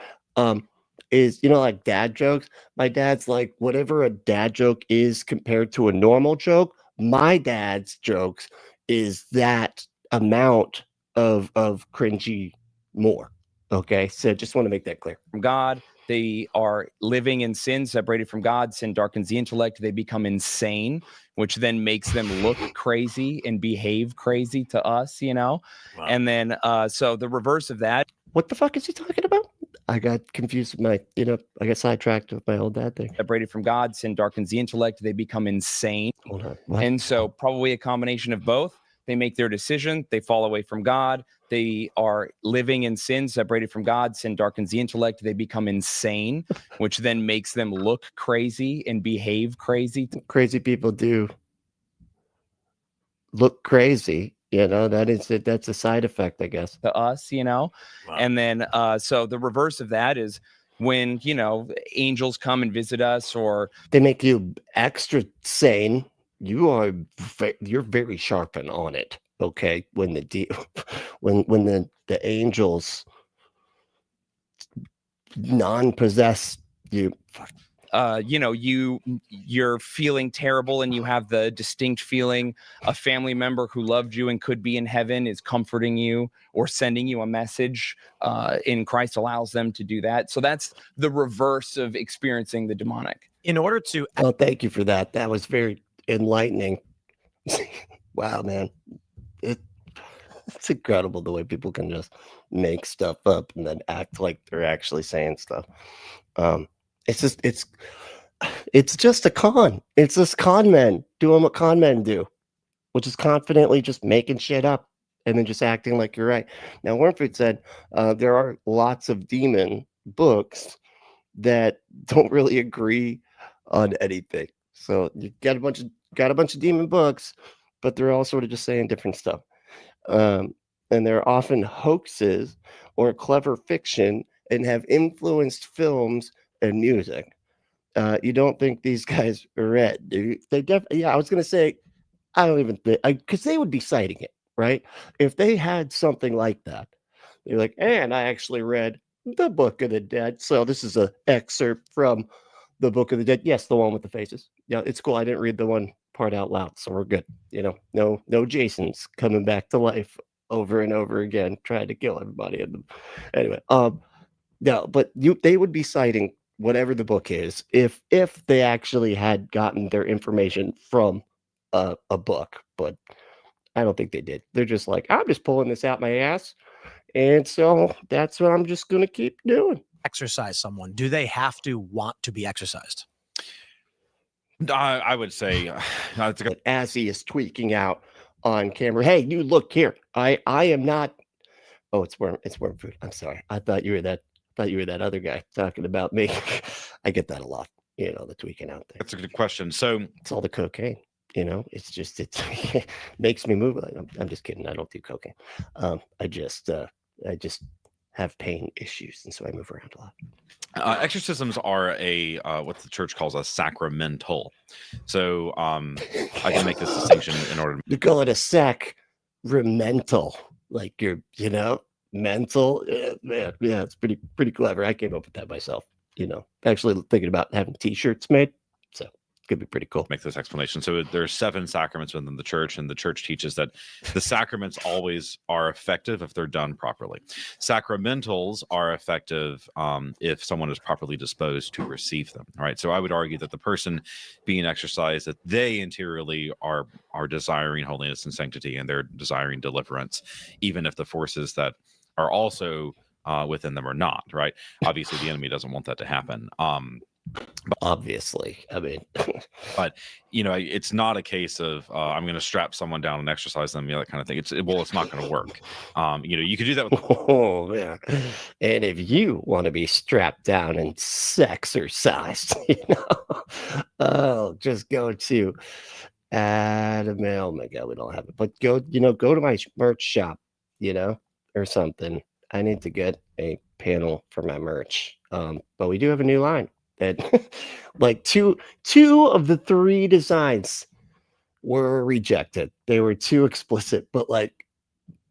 S2: is like dad jokes. My dad's like, whatever a dad joke is compared to a normal joke, my dad's jokes is that amount of cringy more. Okay, so just want to make that clear.
S9: God. They are living in sin, separated from God. Sin darkens the intellect. They become insane, which then makes them look crazy and behave crazy to us, Wow. And then, so the reverse of that.
S2: What the fuck is he talking about? I got confused with my, I got sidetracked with my old dad thing.
S9: Separated from God, sin darkens the intellect. They become insane.
S2: Hold on. What?
S9: And so probably a combination of both. They make their decision. They fall away from God. They are living in sin, separated from God. Sin darkens the intellect. They become insane, which then makes them look crazy and behave crazy.
S2: Crazy people do look crazy. That's a side effect, I guess.
S9: To us,
S8: Wow.
S9: And then, so the reverse of that is when, angels come and visit us, or
S2: they make you extra sane. You're very sharp and on it. Okay, when the angels non-possess you,
S9: you're feeling terrible and you have the distinct feeling a family member who loved you and could be in heaven is comforting you or sending you a message in Christ allows them to do that. So that's the reverse of experiencing the demonic.
S6: In order to
S2: oh, thank you for that. That was very enlightening. Wow, man. It's incredible the way people can just make stuff up and then act like they're actually saying stuff. It's just a con. It's just con men doing what con men do, which is confidently just making shit up and then just acting like you're right. Now, Wormfood said there are lots of demon books that don't really agree on anything. So you got a bunch of demon books, but they're all sort of just saying different stuff. And they're often hoaxes or clever fiction and have influenced films and music. You don't think these guys are read, do you? They definitely. Yeah, I was gonna say, I don't even think, because they would be citing it, right? If they had something like that, they're like, and I actually read the Book of the Dead. So this is an excerpt from the Book of the Dead. Yes, the one with the faces. Yeah, it's cool. I didn't read the one part out loud, so we're good. No Jasons coming back to life over and over again, trying to kill everybody. Anyway, no, but they would be citing whatever the book is if they actually had gotten their information from a book, but I don't think they did. They're just like, I'm just pulling this out my ass, and so that's what I'm just gonna keep doing.
S6: Exercise someone, do they have to want to be exercised?
S8: I would say
S2: as he is tweaking out on camera, hey, you look here. I am not. Oh, it's Wormfood. I'm sorry. I thought you were that other guy talking about me. I get that a lot. The tweaking out there.
S8: That's a good question. So
S2: it's all the cocaine. It's just it makes me move. I'm just kidding. I don't do cocaine. I just have pain issues, and so I move around a lot.
S8: Exorcisms are a what the church calls a sacramental. So I can make this distinction in order
S2: to call it a sacramental, like you're mental. Yeah, it's pretty clever. I came up with that myself. Actually thinking about having t-shirts made, so could be pretty cool.
S8: Make this explanation. So there's 7 sacraments within the church, and the church teaches that the sacraments always are effective if they're done properly. Sacramentals are effective if someone is properly disposed to receive them. All right. So I would argue that the person being exercised, that they interiorly are desiring holiness and sanctity, and they're desiring deliverance, even if the forces that are also within them are not. Right. Obviously, the enemy doesn't want that to happen.
S2: Obviously, I mean,
S8: But it's not a case of I'm going to strap someone down and exercise them, that kind of thing. It's not going to work. You could do that with
S2: oh man. And if you want to be strapped down and sexercised, just go to oh my god, we don't have it. But go to my merch shop, or something. I need to get a panel for my merch. But we do have a new line that like two of the 3 designs were rejected. They were too explicit, but like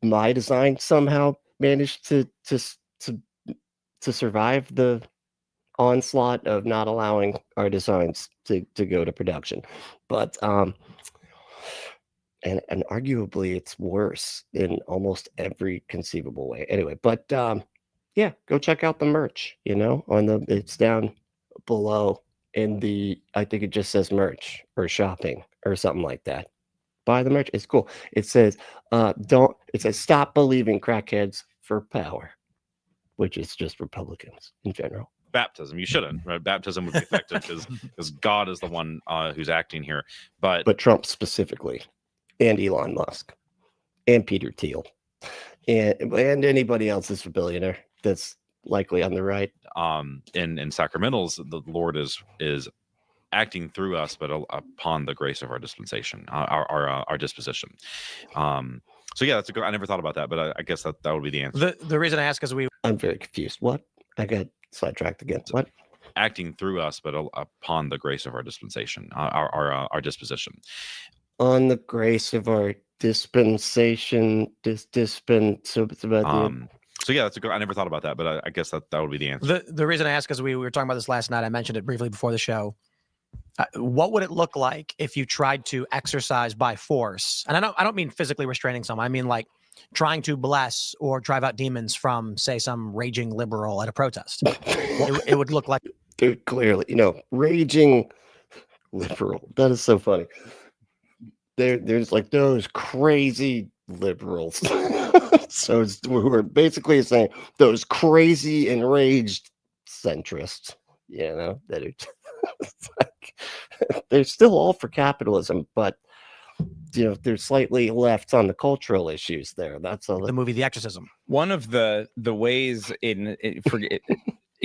S2: my design somehow managed to survive the onslaught of not allowing our designs to go to production. But and arguably it's worse in almost every conceivable way. Anyway, but yeah, go check out the merch, it's down below in I think it just says merch or shopping or something like that. Buy the merch. It's cool. It says stop believing crackheads for power, which is just Republicans in general.
S8: Baptism. You shouldn't, right? Baptism would be effective because God is the one who's acting here. But
S2: Trump specifically, and Elon Musk, and Peter Thiel, and anybody else that's a billionaire that's likely on the right.
S8: In sacramentals, the Lord is acting through us, but upon the grace of our dispensation, our disposition. So yeah, that's a good. I never thought about that, but I guess that would be the answer.
S6: The reason I ask is
S2: I'm very confused. What? I got sidetracked again. What?
S8: Acting through us, but upon the grace of our dispensation, our disposition.
S2: On the grace of our dispensation,
S8: So yeah, that's a good. I never thought about that, but I guess that would be the answer.
S6: The reason I ask is we were talking about this last night. I mentioned it briefly before the show. What would it look like if you tried to exercise by force? And I don't mean physically restraining someone. I mean like trying to bless or drive out demons from, say, some raging liberal at a protest. it would look like.
S2: Dude, clearly, raging liberal. That is so funny. There's like those crazy liberals. So we're basically saying those crazy enraged centrists, that are it's like, they're still all for capitalism, but they're slightly left on the cultural issues there. That's all.
S6: The movie The Exorcism.
S9: One of the ways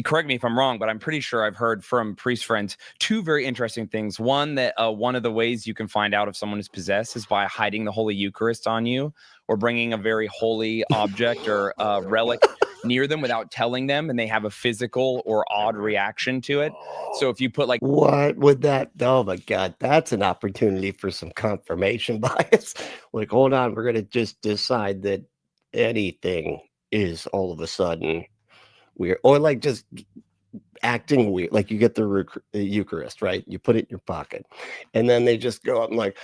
S9: correct me if I'm wrong, but I'm pretty sure I've heard from priest friends 2 very interesting things. One, that one of the ways you can find out if someone is possessed is by hiding the Holy Eucharist on you or bringing a very holy object or relic near them without telling them, and they have a physical or odd reaction to it. So if you put like,
S2: what would that? Oh my God, that's an opportunity for some confirmation bias. Like, hold on, we're gonna just decide that anything is all of a sudden weird, or like just acting weird. Like you get the Eucharist, right? You put it in your pocket, and then they just go up and like,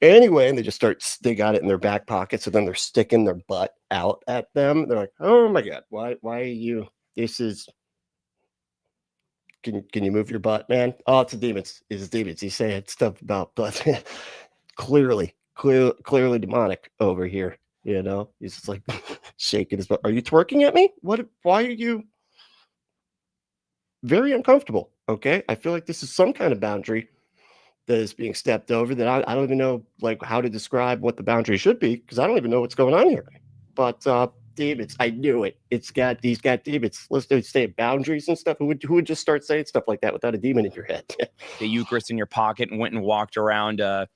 S2: anyway, and they got it in their back pocket, so then they're sticking their butt out at them. They're like, oh my God, why are you? This is. Can you move your butt, man? Oh, it's a demons. It's demons. He's saying stuff about butt. clearly demonic over here. He's just like shaking his butt. Are you twerking at me? What? Why are you? Very uncomfortable. Okay, I feel like this is some kind of boundary that is being stepped over. That I don't even know like how to describe what the boundary should be because I don't even know what's going on here. But demons, I knew it. He's got demons. Let's say boundaries and stuff. Who would just start saying stuff like that without a demon in your head?
S9: the Eucharist in your pocket and went and walked around a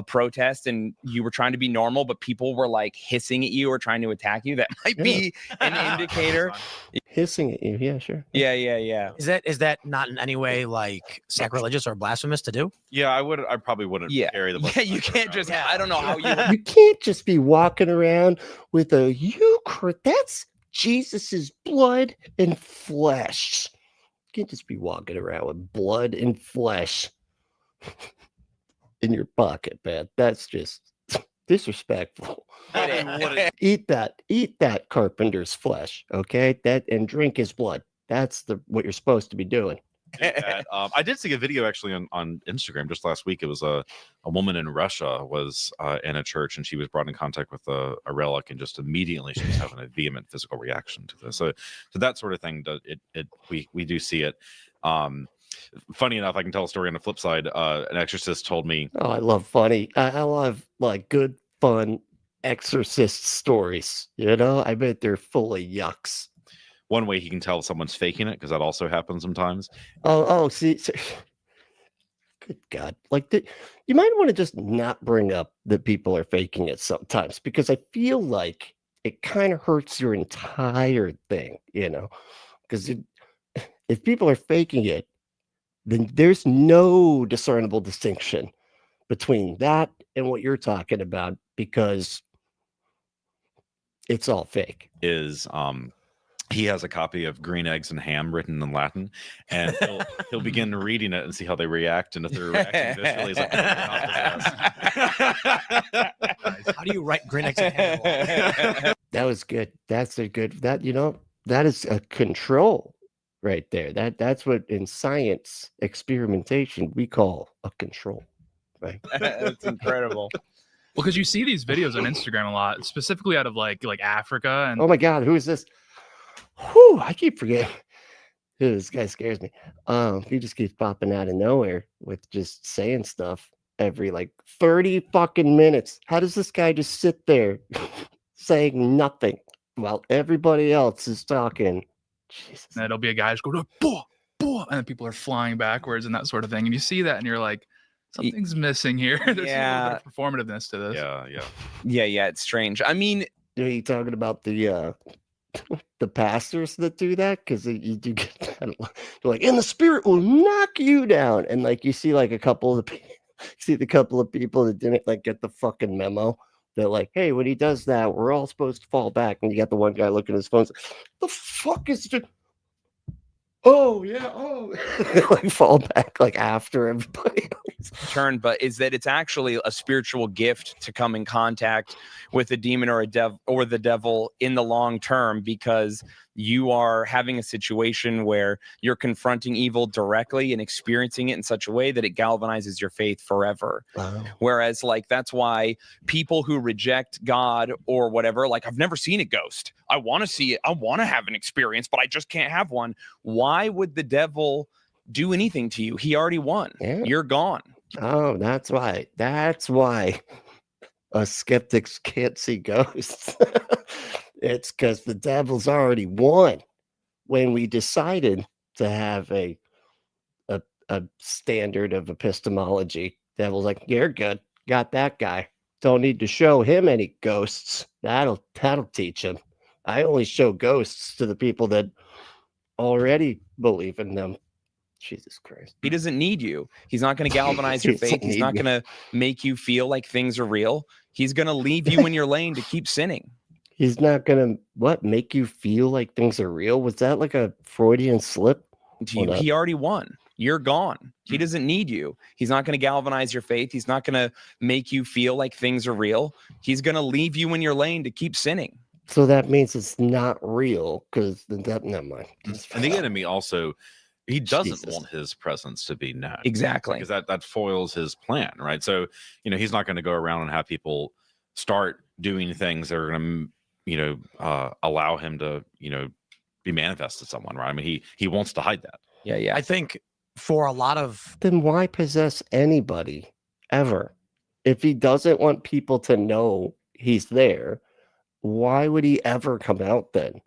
S9: protest and you were trying to be normal, but people were like hissing at you or trying to attack you? That might be an indicator.
S2: Hissing at you, yeah, sure.
S9: Yeah.
S6: Is that not in any way like sacrilegious or blasphemous to do?
S8: Yeah, I probably wouldn't carry the.
S9: Yeah, you can't just. I don't know how you.
S2: You can't just be walking around with a Eucharist. That's Jesus's blood and flesh. You can't just be walking around with blood and flesh in your pocket, man. That's just disrespectful. Eat that carpenter's flesh, okay? And drink his blood. That's what you're supposed to be doing.
S8: I did see a video actually on Instagram just last week. It was a woman in Russia was in a church and she was brought in contact with a relic and just immediately she was having a vehement physical reaction to this. So that sort of thing. We do see it. funny enough, I can tell a story on the flip side. An exorcist told me,
S2: Oh, I love funny. I love like good, fun exorcist stories. You know, I bet they're full of yucks.
S8: one way he can tell if someone's faking it, because that also happens sometimes.
S2: See, good God. Like, you might want to just not bring up that people are faking it sometimes, because I feel like it kind of hurts your entire thing, you know, because if people are faking it, then there's no discernible distinction between that and what you're talking about, because it's all fake.
S8: He has a copy of Green Eggs and Ham written in Latin, and he'll begin reading it and see how they react, and if they're reacting viscerally, he's like,
S6: How do you write Green Eggs and Ham?
S2: That was good. That's a good, that, you know, that is a control right there. That's what in science experimentation we call a control, right?
S9: That's incredible.
S10: Well, because you see these videos on Instagram a lot, specifically out of like Africa, and
S2: Oh my God, who is this? Whew, I keep forgetting. This guy scares me. He just keeps popping out of nowhere with just saying stuff every like 30 fucking minutes. How does this guy just sit there saying nothing while everybody else is talking? Jesus.
S10: and it'll be a guy just going, "Boah, boah," and then people are flying backwards and that sort of thing, and you see that, and you're like, something's missing here. There's a little bit of performativeness to this.
S9: Yeah, it's strange. I mean,
S2: Are you talking about the pastors that do that? Because you do get that. They're like, and the spirit will knock you down, and like you see like a couple of the couple of people that didn't like get the fucking memo. They're like, hey, when he does that, we're all supposed to fall back, and you got the one guy looking at his phone. The fuck is it? Oh yeah, oh, like fall back like after everybody.
S9: turn, but is that it's actually a spiritual gift to come in contact with a demon or the devil in the long term, because you are having a situation where you're confronting evil directly and experiencing it in such a way that it galvanizes your faith forever.
S2: Wow.
S9: Whereas like that's why people who reject God or whatever, like, I've never seen a ghost, I want to see it, I want to have an experience, but I just can't have one. Why would the devil do anything to you? He already won.
S2: Yeah.
S9: You're gone.
S2: Oh, that's why us skeptics can't see ghosts. It's because the devil's already won. When we decided to have a standard of epistemology, devil's like, you're good, got that guy, don't need to show him any ghosts. That'll teach him. I only show ghosts to the people that already believe in them. Jesus Christ.
S9: He doesn't need you. He's not going to galvanize your faith. He's not going to make you feel like things are real. He's going to leave you in your lane to keep sinning.
S2: He's not going to make you feel like things are real? Was that like a Freudian slip?
S9: He already won. You're gone. He doesn't need you. He's not going to galvanize your faith. He's not going to make you feel like things are real. He's going to leave you in your lane to keep sinning.
S2: So that means it's not real, because never mind.
S8: And the enemy also, he doesn't
S2: Jesus.
S8: want his presence to be known.
S9: Exactly.
S8: Because that foils his plan, right? So, he's not going to go around and have people start doing things that are going to, allow him to, be manifest to someone, right? I mean, he wants to hide that.
S9: Yeah.
S6: I think for a lot of
S2: Then why possess anybody ever? If he doesn't want people to know he's there, why would he ever come out then?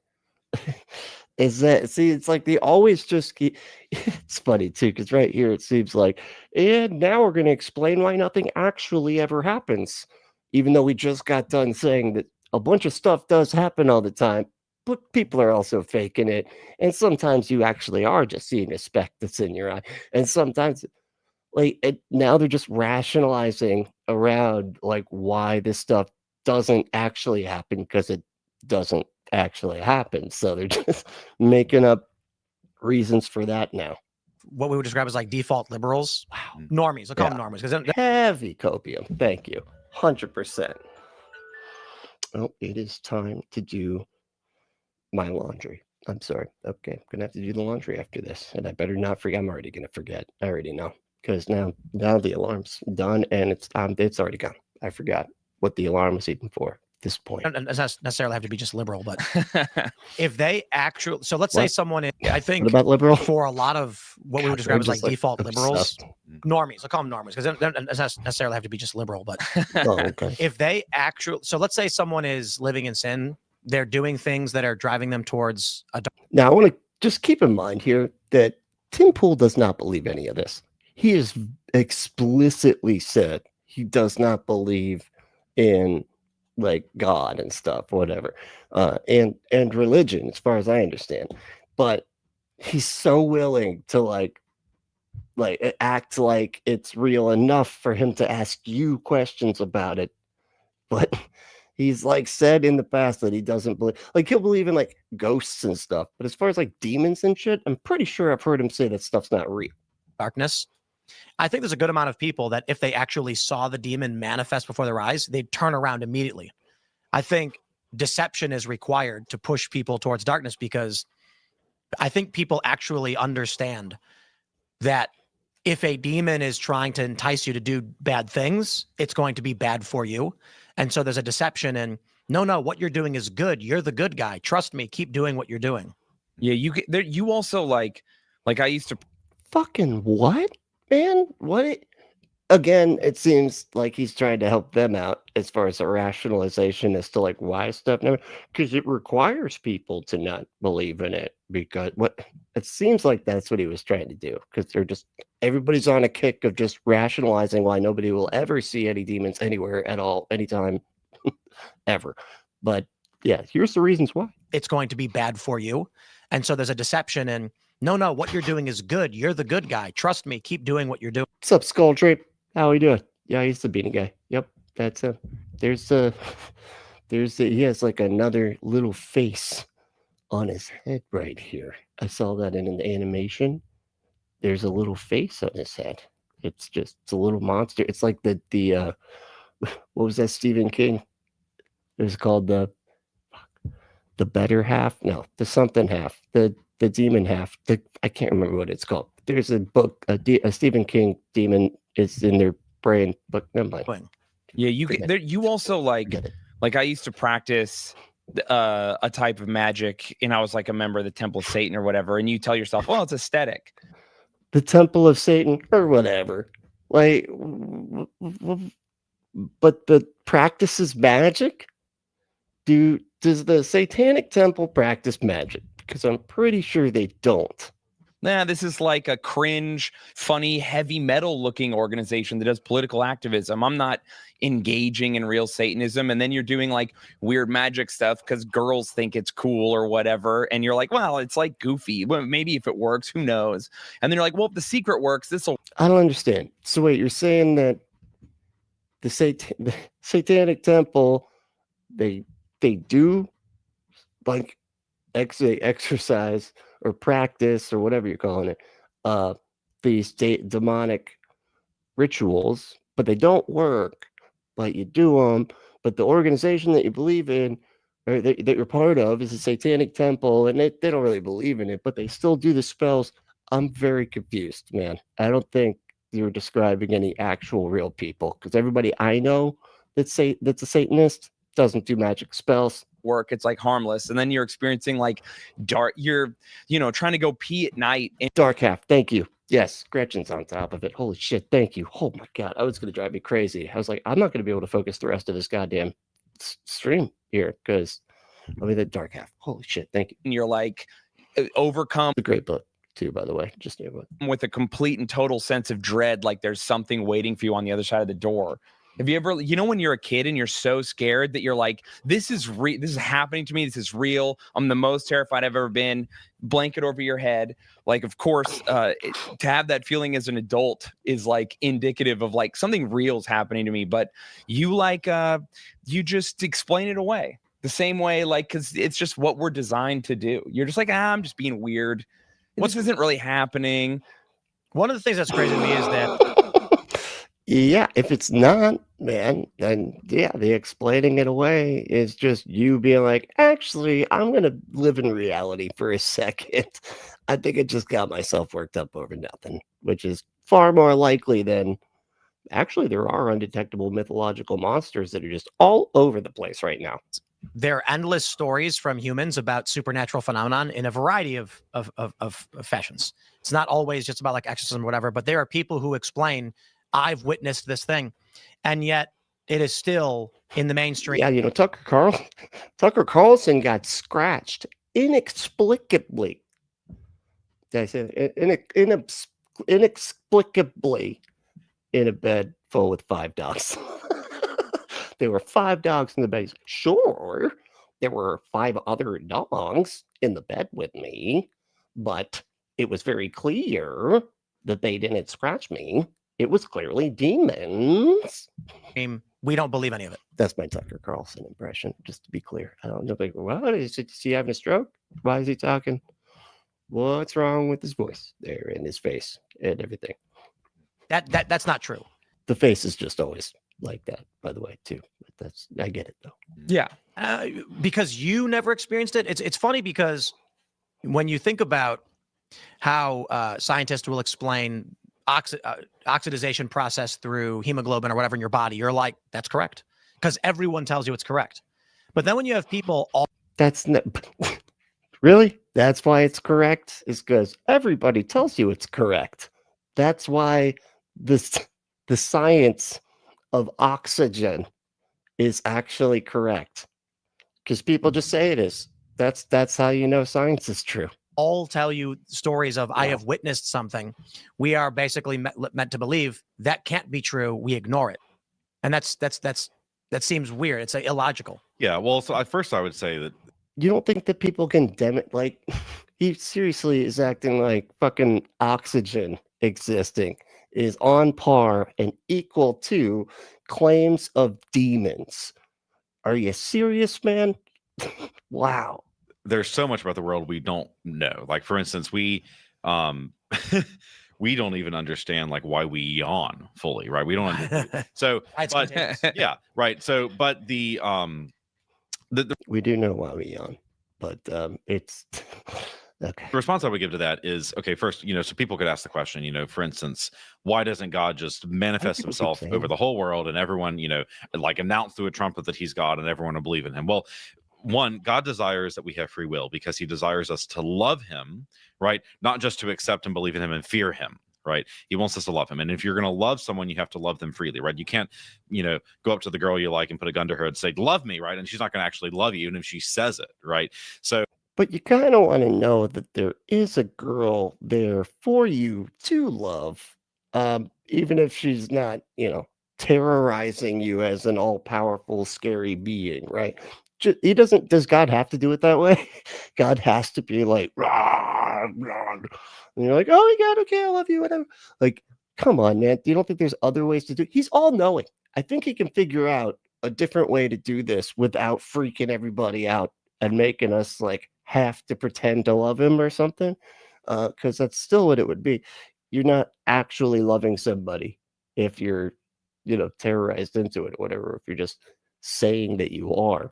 S2: It's like they always just keep, it's funny too, because right here it seems like, and now we're going to explain why nothing actually ever happens, even though we just got done saying that a bunch of stuff does happen all the time, but people are also faking it, and sometimes you actually are just seeing a speck that's in your eye, and sometimes now they're just rationalizing around like why this stuff doesn't actually happen, because it doesn't actually happen. So they're just making up reasons for that now.
S6: what we would describe as like default liberals. Wow. Normies. I'll call them normies. Because
S2: heavy copium. Thank you. 100%. Oh, it is time to do my laundry. I'm sorry. Okay, I'm gonna have to do the laundry after this, and I better not forget. I'm already gonna forget. I already know, because now the alarm's done and it's already gone. I forgot what the alarm was even for. this point.
S6: It doesn't necessarily have to be just liberal, but if they actually, so let's say
S2: What?
S6: someone, I think
S2: What about liberal?
S6: for a lot of what we would describe as like default liberals,
S2: obsessed.
S6: normies, I'll call them normies because it doesn't necessarily have to be just liberal, but
S2: Oh, okay.
S6: if they actually, so let's say someone is living in sin, they're doing things that are driving them towards a
S2: Now, I want to just keep in mind here that Tim Pool does not believe any of this. He has explicitly said he does not believe in like God and stuff, whatever, and religion, as far as I understand. But he's so willing to like act like it's real enough for him to ask you questions about it. But he's like said in the past that he doesn't believe, like he'll believe in like ghosts and stuff. But as far as like demons and shit, I'm pretty sure I've heard him say that stuff's not real.
S6: darkness. I think there's a good amount of people that if they actually saw the demon manifest before their eyes, they'd turn around immediately. I think deception is required to push people towards darkness because I think people actually understand that if a demon is trying to entice you to do bad things, it's going to be bad for you. And so there's a deception and no, what you're doing is good. You're the good guy. Trust me. Keep doing what you're doing.
S9: Yeah, you also like I used to.
S2: Fucking what, man? What? Again, it seems like he's trying to help them out as far as a rationalization as to like why stuff never, because it requires people to not believe in it. Because what it seems like that's what he was trying to do, because they're just everybody's on a kick of just rationalizing why nobody will ever see any demons anywhere at all, anytime, ever. But yeah, here's the reasons why.
S6: It's going to be bad for you. And so there's a deception and no, what you're doing is good. You're the good guy. Trust me. Keep doing what you're doing.
S2: What's up, Skull Drape? How we doing? Yeah, he's the beanie guy. Yep, that's him. He has like another little face on his head right here. I saw that in an animation. There's a little face on his head. It's a little monster. It's like the what was that Stephen King? It was called the better half. No, the something half. The demon half. I can't remember what it's called. There's a book, a Stephen King demon is in their brain, but never mind.
S9: Yeah, you also like I used to practice a type of magic, and I was like a member of the Temple of Satan or whatever, and you tell yourself, well, it's aesthetic.
S2: The Temple of Satan or whatever. Like, but the practice is magic? Does the Satanic Temple practice magic? Because I'm pretty sure they don't.
S9: Nah, this is like a cringe, funny, heavy metal looking organization that does political activism. I'm not engaging in real Satanism. And then you're doing like weird magic stuff because girls think it's cool or whatever. And you're like, well, it's like goofy. Well, maybe if it works, who knows? And then you're like, well, if the secret works, this'll.
S2: I don't understand. So wait, you're saying that the Satanic Temple, they do like exercise or practice or whatever you're calling it, these demonic rituals, but they don't work, but you do them. But the organization that you believe in or that you're part of is a Satanic Temple, and they don't really believe in it, but they still do the spells. I'm very confused, man. I don't think you're describing any actual real people, because everybody I know that's a Satanist doesn't do magic spells.
S9: Work, it's like harmless, and then you're experiencing like dark, you're trying to go pee at night and
S2: dark half. Thank you. Yes, Gretchen's on top of it. Holy shit, thank you. Oh my god, I was gonna drive me crazy. I was like, I'm not gonna be able to focus the rest of this goddamn stream here because the dark half. Holy shit, thank you.
S9: And you're like overcome.
S2: It's a great book too, by the way. Just
S9: with a complete and total sense of dread, like there's something waiting for you on the other side of the door. Have you ever, when you're a kid and you're so scared that you're like, this is happening to me. This is real. I'm the most terrified I've ever been. Blanket over your head. Like, of course, to have that feeling as an adult is like indicative of like something real is happening to me. But you you just explain it away the same way, like, because it's just what we're designed to do. You're just like, I'm just being weird. This isn't really happening.
S6: One of the things that's crazy to me is that.
S2: Yeah, if it's not, man, then yeah, the explaining it away is just you being like, actually, I'm going to live in reality for a second. I think I just got myself worked up over nothing, which is far more likely than actually there are undetectable mythological monsters that are just all over the place right now.
S6: There are endless stories from humans about supernatural phenomenon in a variety of fashions. It's not always just about like exorcism or whatever, but there are people who explain, I've witnessed this thing, and yet it is still in the mainstream.
S2: Yeah, you know, Tucker Carlson got scratched inexplicably. Did I say inexplicably in a bed full with 5 dogs? There were 5 dogs in the bed. Sure, there were 5 other dogs in the bed with me, but it was very clear that they didn't scratch me. It was clearly demons.
S6: We don't believe any of it.
S2: That's my Tucker Carlson impression, just to be cleer. I don't know. Like, what is he having a stroke? Why is he talking? What's wrong with his voice there in his face and everything?
S6: That's not true.
S2: The face is just always like that, by the way, too. But I get it though.
S6: Yeah, because you never experienced it. It's funny because when you think about how scientists will explain oxidization process through hemoglobin or whatever in your body, you're like, that's correct, because everyone tells you it's correct. But then when you have people
S2: that's not really, that's why it's correct, is because everybody tells you it's correct. That's why the science of oxygen is actually correct, because people just say it is. That's how you know science is true.
S6: All tell you stories of, I have witnessed something. We are basically meant to believe that can't be true. We ignore it, and that seems weird. It's illogical.
S8: Yeah, well, so at first I would say that
S2: You don't think that people condemn it? Like, he seriously is acting like fucking oxygen existing is on par and equal to claims of demons. Are you serious, man? Wow.
S8: there's so much about the world we don't know. Like, for instance, we we don't even understand like why we yawn fully, right? We don't so but, yeah, right. So but the
S2: we do know why we yawn, but it's okay.
S8: The response I would give to that is, okay, first, so people could ask the question, for instance, why doesn't God just manifest himself over the whole world and everyone, like announce through a trumpet that he's God and everyone will believe in him? Well, one, God desires that we have free will because he desires us to love him, right? Not just to accept and believe in him and fear him, right? He wants us to love him. And if you're going to love someone, you have to love them freely, right? You can't, go up to the girl you like and put a gun to her and say, love me, right? And she's not going to actually love you, even if she says it, right? So,
S2: but you kind of want to know that there is a girl there for you to love, even if she's not, terrorizing you as an all-powerful, scary being, right? Does God have to do it that way? God has to be like, rah, rah. And you're like, oh my God, okay, I love you, whatever. Like, come on, man. You don't think there's other ways to do it? He's all-knowing. I think he can figure out a different way to do this without freaking everybody out and making us like have to pretend to love him or something, because that's still what it would be. You're not actually loving somebody if you're, terrorized into it or whatever, if you're just saying that you are.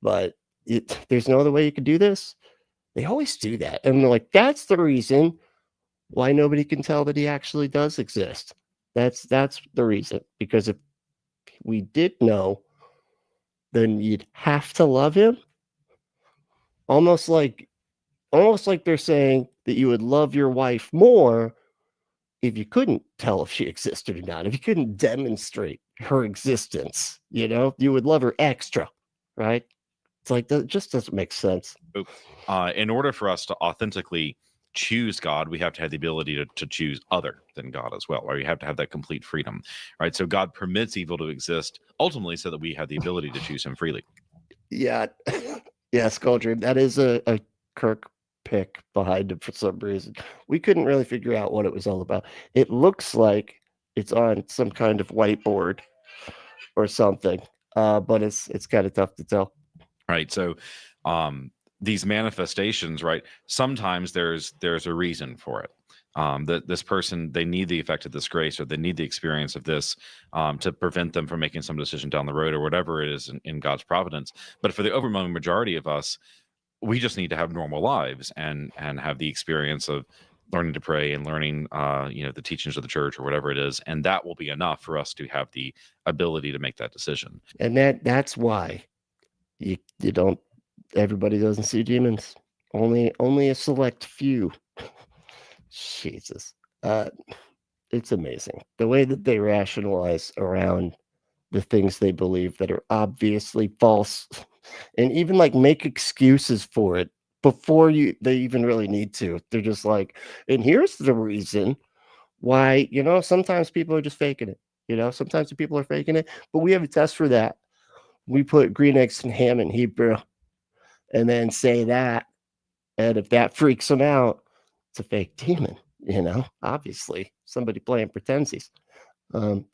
S2: But there's no other way you could do this. They always do that. And they're like, that's the reason why nobody can tell that he actually does exist. That's the reason. Because if we did know, then you'd have to love him. Almost like they're saying that you would love your wife more if you couldn't tell if she existed or not, if you couldn't demonstrate her existence, you would love her extra, right? It's like, that just doesn't make sense.
S8: In order for us to authentically choose God, we have to have the ability to choose other than God as well, right? We have to have that complete freedom, right? So God permits evil to exist ultimately so that we have the ability to choose him freely.
S2: Yeah. Yeah, Skull Dream. That is a Kirk pick behind it for some reason. We couldn't really figure out what it was all about. It looks like it's on some kind of whiteboard or something, but it's kind of tough to tell.
S8: Right. So these manifestations, right? Sometimes there's a reason for it. That this person, they need the effect of this grace, or they need the experience of this to prevent them from making some decision down the road, or whatever it is in God's providence. But for the overwhelming majority of us, we just need to have normal lives and have the experience of learning to pray and learning, the teachings of the church or whatever it is. And that will be enough for us to have the ability to make that decision.
S2: And that's why you don't, everybody doesn't see demons. Only a select few. Jesus. It's amazing the way that they rationalize around the things they believe that are obviously false, and even like make excuses for it before they even really need to. They're just like, and here's the reason why, sometimes people are just faking it. Sometimes the people are faking it, but we have a test for that. We put green eggs and ham in Hebrew and then say that, and if that freaks them out, it's a fake demon. Obviously somebody playing pretensies.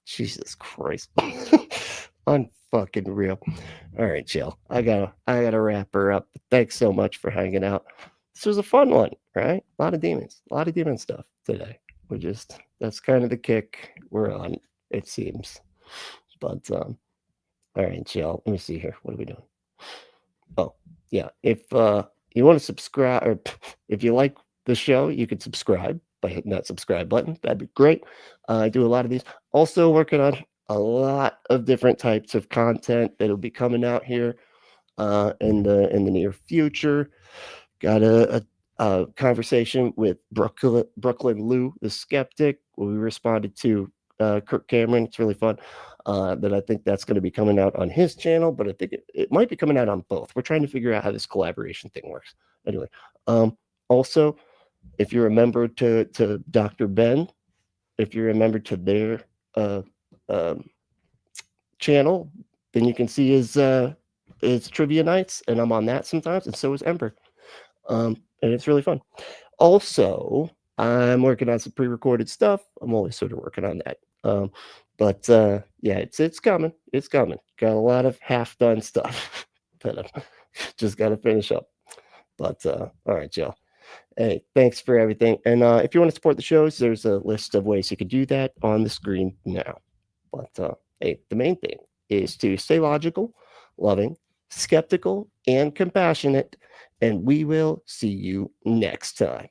S2: Jesus Christ. Unfucking real. All right, Jill. I gotta wrap her up. Thanks so much for hanging out. This was a fun one, right? A lot of demon stuff today. That's kind of the kick we're on, it seems. But all right, Jill. Let me see here. What are we doing? Oh, yeah. If you want to subscribe, or if you like the show, you could subscribe by hitting that subscribe button. That'd be great. I do a lot of these. Also working on a lot of different types of content that'll be coming out here in the near future. Got a conversation with Brooklyn Lou, the skeptic, where we responded to Kirk Cameron. It's really fun. That I think that's going to be coming out on his channel, but I think it might be coming out on both. We're trying to figure out how this collaboration thing works. Anyway, also, if you're a member to Dr. Ben, if you're a member to their channel, then you can see his trivia nights, and I'm on that sometimes, and so is Ember. And it's really fun. Also, I'm working on some pre-recorded stuff. I'm always sort of working on that. But yeah, it's coming. It's coming. Got a lot of half-done stuff that I've just got to finish up. But all right, Joe. Hey, thanks for everything. And if you want to support the shows, there's a list of ways you could do that on the screen now. But hey, the main thing is to stay logical, loving, skeptical, and compassionate. And we will see you next time.